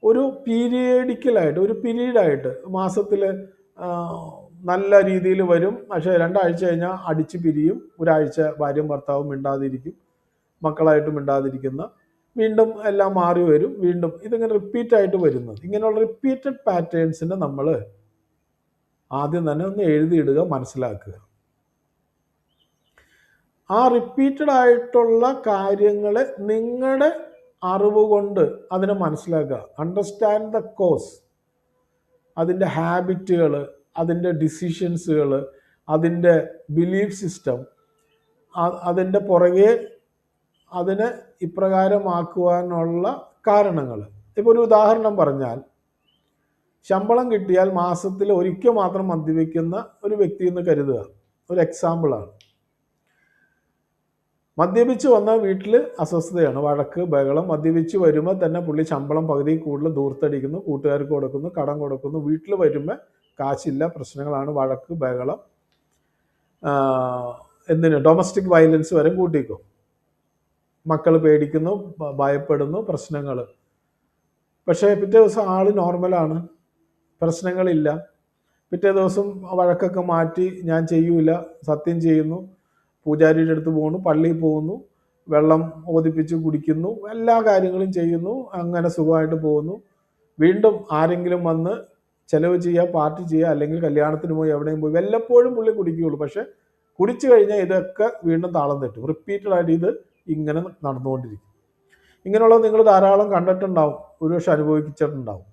A: ഒരു പീരിയഡിക്കലായിട്ട്, ഒരു പീരീഡായിട്ട് മാസത്തിൽ നല്ല രീതിയിൽ വരും. പക്ഷേ 2 ആഴ്ച കഴിഞ്ഞാൽ അടിച്ച് പിരിയും. ഒരാഴ്ച ഭാര്യയും ഭർത്താവും മിണ്ടാതിരിക്കും, മക്കളായിട്ട് മിണ്ടാതിരിക്കുന്ന, വീണ്ടും എല്ലാം മാറി വരും, വീണ്ടും ഇതിങ്ങനെ റിപ്പീറ്റായിട്ട് വരുന്നത്. ഇങ്ങനെയുള്ള റിപ്പീറ്റഡ് പാറ്റേൺസിനെ നമ്മൾ ആദ്യം തന്നെ ഒന്ന് എഴുതിയിടുക, മനസ്സിലാക്കുക. ആ റിപ്പീറ്റഡ് ആയിട്ടുള്ള കാര്യങ്ങളെ നിങ്ങളുടെ അറിവ് കൊണ്ട് അതിനെ മനസ്സിലാക്കുക. അണ്ടർസ്റ്റാൻഡ് ദ കോസ്, അതിൻ്റെ ഹാബിറ്റുകൾ, അതിൻ്റെ ഡിസിഷൻസുകൾ, അതിൻ്റെ ബിലീഫ് സിസ്റ്റം, അതിൻ്റെ പുറകെ അതിനെ ഇപ്രകാരമാക്കുവാനുള്ള കാരണങ്ങൾ. ഇപ്പോൾ ഒരു ഉദാഹരണം പറഞ്ഞാൽ, ശമ്പളം കിട്ടിയാൽ മാസത്തിൽ ഒരിക്കൽ മാത്രം മദ്യപിക്കുന്ന ഒരു വ്യക്തി എന്ന് കരുതുക, ഒരു എക്സാമ്പിളാണ്. മദ്യപിച്ച് വന്നാൽ വീട്ടിൽ അസ്വസ്ഥതയാണ്, വഴക്ക്, ബഹളം. മദ്യപിച്ച് വരുമ്പോൾ തന്നെ പുള്ളി ശമ്പളം പകുതി കൂടുതൽ ദൂർത്തടിക്കുന്നു, കൂട്ടുകാർക്ക് കൊടുക്കുന്നു, കടം കൊടുക്കുന്നു. വീട്ടിൽ വരുമ്പോൾ കാശില്ല, പ്രശ്നങ്ങളാണ്, വഴക്ക്, ബഹളം, എന്തിന് ഡൊമസ്റ്റിക് വയലൻസ് വരെ കൂട്ടിക്കും. മക്കൾ പേടിക്കുന്നു, ഭയപ്പെടുന്നു, പ്രശ്നങ്ങൾ. പക്ഷേ പിറ്റേ ദിവസം ആൾ നോർമലാണ്, പ്രശ്നങ്ങളില്ല. പിറ്റേ ദിവസം വഴക്കൊക്കെ മാറ്റി, ഞാൻ ചെയ്യൂല, സത്യം ചെയ്യുന്നു, പൂജാരിയുടെ അടുത്ത് പോകുന്നു, പള്ളിയിൽ പോകുന്നു, വെള്ളം ഓതിപ്പിച്ച് കുടിക്കുന്നു, എല്ലാ കാര്യങ്ങളും ചെയ്യുന്നു, അങ്ങനെ സുഖമായിട്ട് പോകുന്നു. വീണ്ടും ആരെങ്കിലും വന്ന് ചിലവ് ചെയ്യുക, പാർട്ടി ചെയ്യുക, അല്ലെങ്കിൽ കല്യാണത്തിന് പോയി എവിടെയും പോയി, വല്ലപ്പോഴും പുള്ളി കുടിക്കുകയുള്ളൂ. പക്ഷെ കുടിച്ചു കഴിഞ്ഞാൽ ഇതൊക്കെ വീണ്ടും താളം തെറ്റും. റിപ്പീറ്റഡായിട്ട് ഇത് ഇങ്ങനെ നടന്നുകൊണ്ടിരിക്കും. ഇങ്ങനെയുള്ളത് നിങ്ങൾ ധാരാളം കണ്ടിട്ടുണ്ടാവും, ഒരുപക്ഷെ അനുഭവിച്ചിട്ടുണ്ടാവും.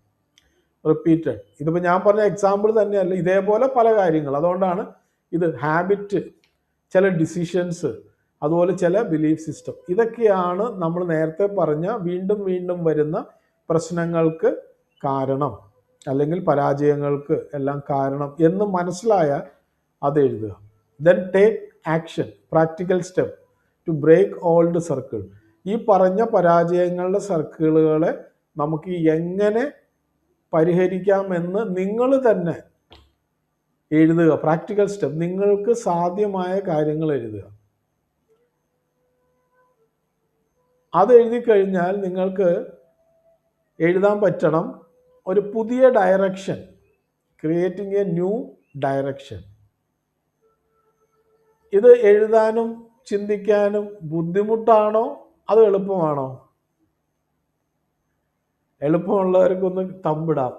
A: റിപ്പീറ്റഡ്. ഇതിപ്പോൾ ഞാൻ പറഞ്ഞ എക്സാമ്പിൾ തന്നെയല്ല, ഇതേപോലെ പല കാര്യങ്ങൾ. അതുകൊണ്ടാണ് ഇത് ഹാബിറ്റ്, ചില ഡിസിഷൻസ്, അതുപോലെ ചില ബിലീഫ് സിസ്റ്റം, ഇതൊക്കെയാണ് നമ്മൾ നേരത്തെ പറഞ്ഞ വീണ്ടും വീണ്ടും വരുന്ന പ്രശ്നങ്ങൾക്ക് കാരണം, അല്ലെങ്കിൽ പരാജയങ്ങൾക്ക് എല്ലാം കാരണം എന്ന് മനസ്സിലായാൽ അത് എഴുതുക. Then take action, practical step to break old circle. ഈ പറഞ്ഞ പരാജയങ്ങളുടെ സർക്കിളുകളെ നമുക്ക് എങ്ങനെ പരിഹരിക്കാമെന്ന് നിങ്ങൾ തന്നെ എഴുതുക. പ്രാക്ടിക്കൽ സ്റ്റെപ്പ്, നിങ്ങൾക്ക് സാധ്യമായ കാര്യങ്ങൾ എഴുതുക. അത് എഴുതി കഴിഞ്ഞാൽ നിങ്ങൾക്ക് എഴുതാൻ പറ്റണം ഒരു പുതിയ direction, creating A new direction. ഇത് എഴുതാനും ചിന്തിക്കാനും ബുദ്ധിമുട്ടാണോ അത് എളുപ്പമാണോ? എളുപ്പമുള്ളവർക്കൊന്ന് തമ്പിടാം.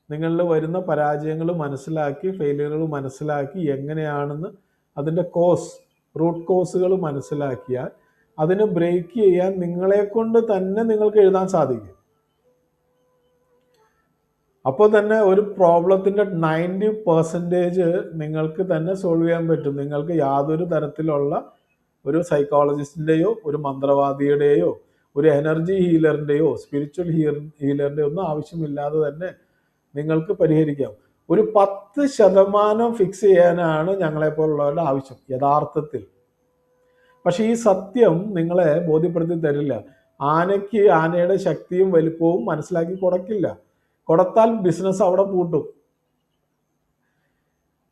A: നിങ്ങളിൽ വരുന്ന പരാജയങ്ങൾ മനസ്സിലാക്കി, ഫെയിലിയറുകൾ മനസ്സിലാക്കി, എങ്ങനെയാണെന്ന് അതിൻ്റെ റൂട്ട് കോസുകൾ മനസ്സിലാക്കിയാൽ അതിനെ ബ്രേക്ക് ചെയ്യാൻ നിങ്ങളെ കൊണ്ട് തന്നെ നിങ്ങൾക്ക് എഴുതാൻ സാധിക്കും. അപ്പോൾ തന്നെ ഒരു പ്രോബ്ലത്തിൻ്റെ 90% നിങ്ങൾക്ക് തന്നെ സോൾവ് ചെയ്യാൻ പറ്റും. നിങ്ങൾക്ക് യാതൊരു തരത്തിലുള്ള ഒരു സൈക്കോളജിസ്റ്റിൻ്റെയോ ഒരു മന്ത്രവാദിയുടെയോ ഒരു എനർജി ഹീലറിൻ്റെയോ സ്പിരിച്വൽ ഹീലറിൻ്റെയോ ഒന്നും ആവശ്യമില്ലാതെ തന്നെ നിങ്ങൾക്ക് പരിഹരിക്കാം. ഒരു 10% ഫിക്സ് ചെയ്യാനാണ് ഞങ്ങളെപ്പോലുള്ളവരുടെ ആവശ്യം യഥാർത്ഥത്തിൽ. പക്ഷെ ഈ സത്യം നിങ്ങളെ ബോധ്യപ്പെടുത്തി തരില്ല. ആനയ്ക്ക് ആനയുടെ ശക്തിയും വലിപ്പവും മനസ്സിലാക്കി കൊടുത്താൽ ബിസിനസ് അവിടെ പൂട്ടും.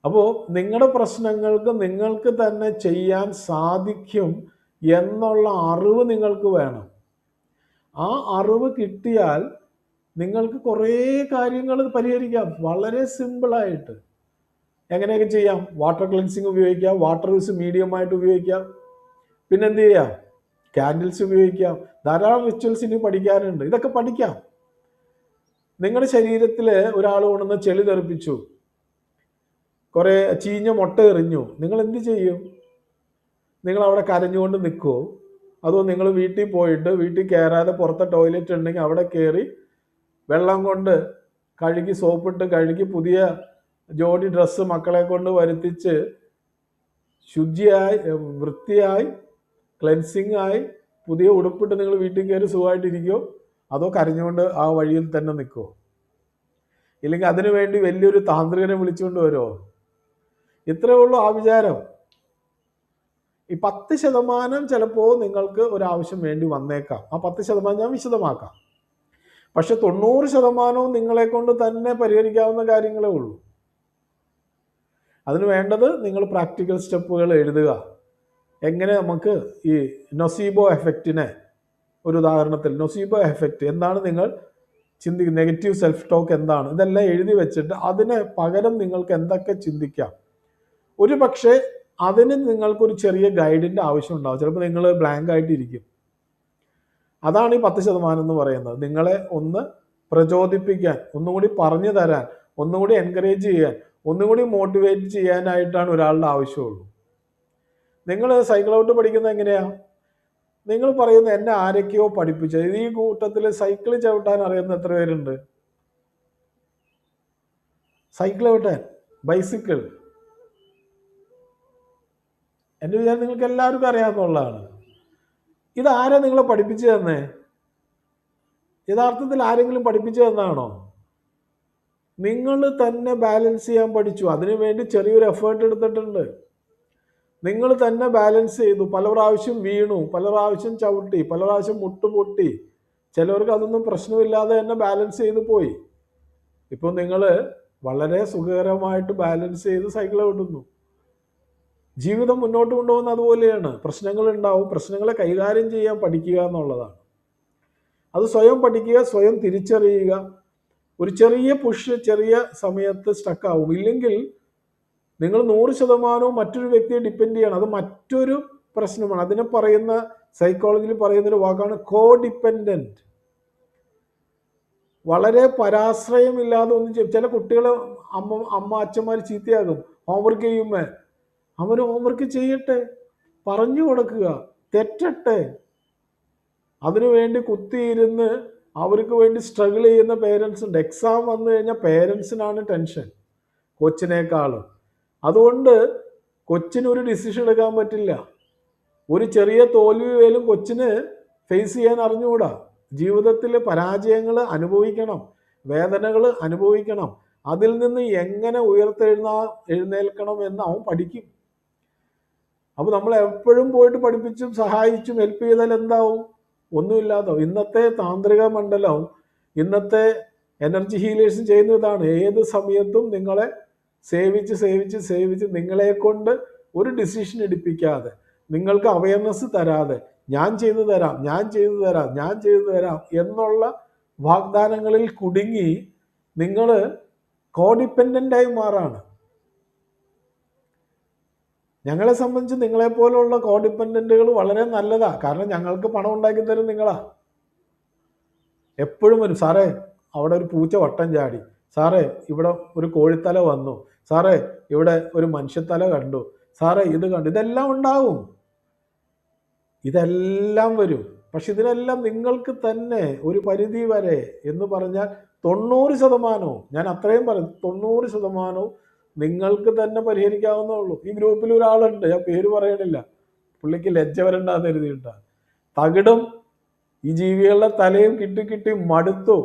A: അപ്പോൾ നിങ്ങളുടെ പ്രശ്നങ്ങൾക്ക് നിങ്ങൾക്ക് തന്നെ ചെയ്യാൻ സാധിക്കും എന്നുള്ള അറിവ് നിങ്ങൾക്ക് വേണം. ആ അറിവ് കിട്ടിയാൽ നിങ്ങൾക്ക് കുറേ കാര്യങ്ങൾ പരിഹരിക്കാം വളരെ സിമ്പിളായിട്ട്. എങ്ങനെയൊക്കെ ചെയ്യാം? വാട്ടർ ക്ലെൻസിങ് ഉപയോഗിക്കാം, വാട്ടർ യൂസ് മീഡിയമായിട്ട് ഉപയോഗിക്കാം, പിന്നെന്ത് ചെയ്യാം? കാൻഡിൽസ് ഉപയോഗിക്കാം. ധാരാളം റിച്വൽസ് ഇനി പഠിക്കാനുണ്ട്. ഇതൊക്കെ പഠിക്കാം. നിങ്ങളുടെ ശരീരത്തിൽ ഒരാൾ കൊണ്ടുവന്ന് ചെളി തെറിപ്പിച്ചു, കുറേ ചീഞ്ഞ മുട്ട എറിഞ്ഞു, നിങ്ങൾ എന്ത് ചെയ്യും? നിങ്ങൾ അവിടെ കരഞ്ഞുകൊണ്ട് നിൽക്കുമോ? അതോ നിങ്ങൾ വീട്ടിൽ പോയിട്ട് വീട്ടിൽ കയറാതെ പുറത്തെ ടോയ്ലറ്റ് ഉണ്ടെങ്കിൽ അവിടെ കയറി വെള്ളം കൊണ്ട് കഴുകി, സോപ്പിട്ട് കഴുകി, പുതിയ ജോഡി ഡ്രസ്സ് മക്കളെ കൊണ്ട് വരുത്തിച്ച് ശുചിയായി, വൃത്തിയായി, ക്ലെൻസിങ് ആയി, പുതിയ ഉടുപ്പിട്ട് നിങ്ങൾ വീട്ടിൽ കയറി സുഖമായിട്ടിരിക്കുമോ? അതോ കരഞ്ഞുകൊണ്ട് ആ വഴിയിൽ തന്നെ നിൽക്കുമോ? ഇല്ലെങ്കിൽ അതിനു വേണ്ടി വലിയൊരു താന്ത്രികനെ വിളിച്ചുകൊണ്ട് വരുമോ? ഇത്രയേ ഉള്ളൂ ആ വിചാരം. ഈ 10% ചിലപ്പോൾ നിങ്ങൾക്ക് ഒരാവശ്യം വേണ്ടി വന്നേക്കാം. ആ 10% ഞാൻ വിശദമാക്കാം. പക്ഷെ 90% നിങ്ങളെ കൊണ്ട് തന്നെ പരിഹരിക്കാവുന്ന കാര്യങ്ങളേ ഉള്ളൂ. അതിന് വേണ്ടത് നിങ്ങൾ പ്രാക്ടിക്കൽ സ്റ്റെപ്പുകൾ എഴുതുക. എങ്ങനെ നമുക്ക് ഈ നൊസീബോ എഫക്റ്റിനെ, ഒരു ഉദാഹരണത്തിൽ നൊസീബോ എഫക്റ്റ് എന്താണ്, നിങ്ങൾ ചിന്തിക്കും. നെഗറ്റീവ് സെൽഫ് ടോക്ക് എന്താണ്, ഇതെല്ലാം എഴുതി വെച്ചിട്ട് അതിന് പകരം നിങ്ങൾക്ക് എന്തൊക്കെ ചിന്തിക്കാം. ഒരു പക്ഷേ അതിന് നിങ്ങൾക്കൊരു ചെറിയ ഗൈഡിൻ്റെ ആവശ്യം ഉണ്ടാവും. ചിലപ്പോൾ നിങ്ങൾ ബ്ലാങ്ക് ആയിട്ടിരിക്കും. അതാണ് ഈ 10% എന്ന് പറയുന്നത്. നിങ്ങളെ ഒന്ന് പ്രചോദിപ്പിക്കാൻ, ഒന്നുകൂടി പറഞ്ഞു തരാൻ, ഒന്നുകൂടി എൻകറേജ് ചെയ്യാൻ, ഒന്നുകൂടി മോട്ടിവേറ്റ് ചെയ്യാനായിട്ടാണ് ഒരാളുടെ ആവശ്യമുള്ളൂ. നിങ്ങൾ സൈക്കിൾ ഔട്ട് പഠിക്കുന്നത് എങ്ങനെയാണ്? നിങ്ങൾ പറയുന്നത് എന്നെ ആരൊക്കെയോ പഠിപ്പിച്ചത്. ഈ കൂട്ടത്തിൽ സൈക്കിൾ ചവിട്ടാൻ അറിയുന്ന എത്ര പേരുണ്ട്? സൈക്കിൾ ചവിട്ടാൻ, ബൈസിക്കിൾ, എൻ്റെ വിചാരം നിങ്ങൾക്ക് എല്ലാവർക്കും അറിയാവുന്നതാണ്. ഇതാരാ നിങ്ങളെ പഠിപ്പിച്ചു തന്നേ? യഥാർത്ഥത്തിൽ ആരെങ്കിലും പഠിപ്പിച്ചു തന്നാണോ? നിങ്ങൾ തന്നെ ബാലൻസ് ചെയ്യാൻ പഠിച്ചു. അതിനുവേണ്ടി ചെറിയൊരു എഫേർട്ട് എടുത്തിട്ടുണ്ട്. നിങ്ങൾ തന്നെ ബാലൻസ് ചെയ്തു. പല പ്രാവശ്യം വീണു, പല പ്രാവശ്യം ചവിട്ടി, പല പ്രാവശ്യം മുട്ടുപൊട്ടി. ചിലവർക്ക് അതൊന്നും പ്രശ്നമില്ലാതെ തന്നെ ബാലൻസ് ചെയ്ത് പോയി. ഇപ്പോൾ നിങ്ങൾ വളരെ സുഖകരമായിട്ട് ബാലൻസ് ചെയ്ത് സൈക്കിൾ ഓടുന്നു. ജീവിതം മുന്നോട്ട് കൊണ്ടുപോകുന്ന അതുപോലെയാണ്. പ്രശ്നങ്ങൾ ഉണ്ടാവും. പ്രശ്നങ്ങളെ കൈകാര്യം ചെയ്യാൻ പഠിക്കുക എന്നുള്ളതാണ്. അത് സ്വയം പഠിക്കുക, സ്വയം തിരിച്ചറിയുക. ഒരു ചെറിയ പുഷ് ചെറിയ സമയത്ത് സ്റ്റക്കാവും. ഇല്ലെങ്കിൽ നിങ്ങൾ 100% മറ്റൊരു വ്യക്തിയെ ഡിപ്പെൻഡ് ചെയ്യണം. അത് മറ്റൊരു പ്രശ്നമാണ്. അതിനെ പറയുന്ന, സൈക്കോളജിയിൽ പറയുന്നൊരു വാക്കാണ് കോ ഡിപ്പെൻഡൻറ്റ്. വളരെ പരാശ്രയമില്ലാതെ ഒന്നും ചെയ്യും. ചില കുട്ടികളെ അച്ഛന്മാർ ചീത്തയാകും. ഹോംവർക്ക് ചെയ്യുമ്പോൾ അവർ ഹോംവർക്ക് ചെയ്യട്ടെ, പറഞ്ഞു കൊടുക്കുക, തെറ്റട്ടെ. അതിനുവേണ്ടി കുത്തിയിരുന്ന് അവർക്ക് വേണ്ടി സ്ട്രഗിൾ ചെയ്യുന്ന പേരൻസ് ഉണ്ട്. എക്സാം വന്നു കഴിഞ്ഞാൽ പേരൻസിനാണ് ടെൻഷൻ കൊച്ചിനേക്കാളും. അതുകൊണ്ട് കൊച്ചിനൊരു ഡിസിഷൻ എടുക്കാൻ പറ്റില്ല. ഒരു ചെറിയ തോൽവി പോലും കൊച്ചിന് ഫേസ് ചെയ്യാൻ അറിഞ്ഞുകൂടാ. ജീവിതത്തിൽ പരാജയങ്ങൾ അനുഭവിക്കണം, വേദനകൾ അനുഭവിക്കണം. അതിൽ നിന്ന് എങ്ങനെ എഴുന്നേൽക്കണം എന്ന് അവൻ പഠിക്കും. അപ്പോൾ നമ്മൾ എപ്പോഴും പോയിട്ട് പഠിപ്പിച്ചും സഹായിച്ചും ഹെൽപ്പ് ചെയ്താൽ എന്താവും? ഒന്നുമില്ലാതോ. ഇന്നത്തെ താന്ത്രിക മണ്ഡലവും ഇന്നത്തെ എനർജി ഹീലേഴ്സും ചെയ്യുന്നതാണ്. ഏത് സമയത്തും നിങ്ങളെ സേവിച്ച് നിങ്ങളെ കൊണ്ട് ഒരു ഡിസിഷൻ എടുപ്പിക്കാതെ, നിങ്ങൾക്ക് അവയർനെസ് തരാതെ, ഞാൻ ചെയ്തു തരാം എന്നുള്ള വാഗ്ദാനങ്ങളിൽ കുടുങ്ങി നിങ്ങൾ കോഡിപ്പെൻഡൻ്റായി മാറാണ്. ഞങ്ങളെ സംബന്ധിച്ച് നിങ്ങളെപ്പോലുള്ള കോഡിപ്പെൻഡൻറ്റുകൾ വളരെ നല്ലതാണ്. കാരണം ഞങ്ങൾക്ക് പണം ഉണ്ടാക്കി തരും നിങ്ങളാ. എപ്പോഴും വരും, സാറേ അവിടെ ഒരു പൂച്ച വട്ടം ചാടി, സാറേ ഇവിടെ ഒരു കോഴിത്തല വന്നു, സാറേ ഇവിടെ ഒരു മനുഷ്യത്തല കണ്ടു, സാറേ ഇത് കണ്ടു. ഇതെല്ലാം ഉണ്ടാവും, ഇതെല്ലാം വരും. പക്ഷെ ഇതിനെല്ലാം നിങ്ങൾക്ക് തന്നെ ഒരു പരിധി വരെ എന്ന് പറഞ്ഞാൽ 90%, ഞാൻ അത്രയും പറയും, 90% നിങ്ങൾക്ക് തന്നെ പരിഹരിക്കാവുന്നുള്ളൂ. ഈ ഗ്രൂപ്പിൽ ഒരാളുണ്ട്, ഞാൻ പേര് പറയണില്ല, പുള്ളിക്ക് ലജ്ജ വരണ്ടാന്ന് എഴുതിയിട്ട തകിടും ഈ ജീവികളുടെ തലയും കിട്ടി മടുത്തു.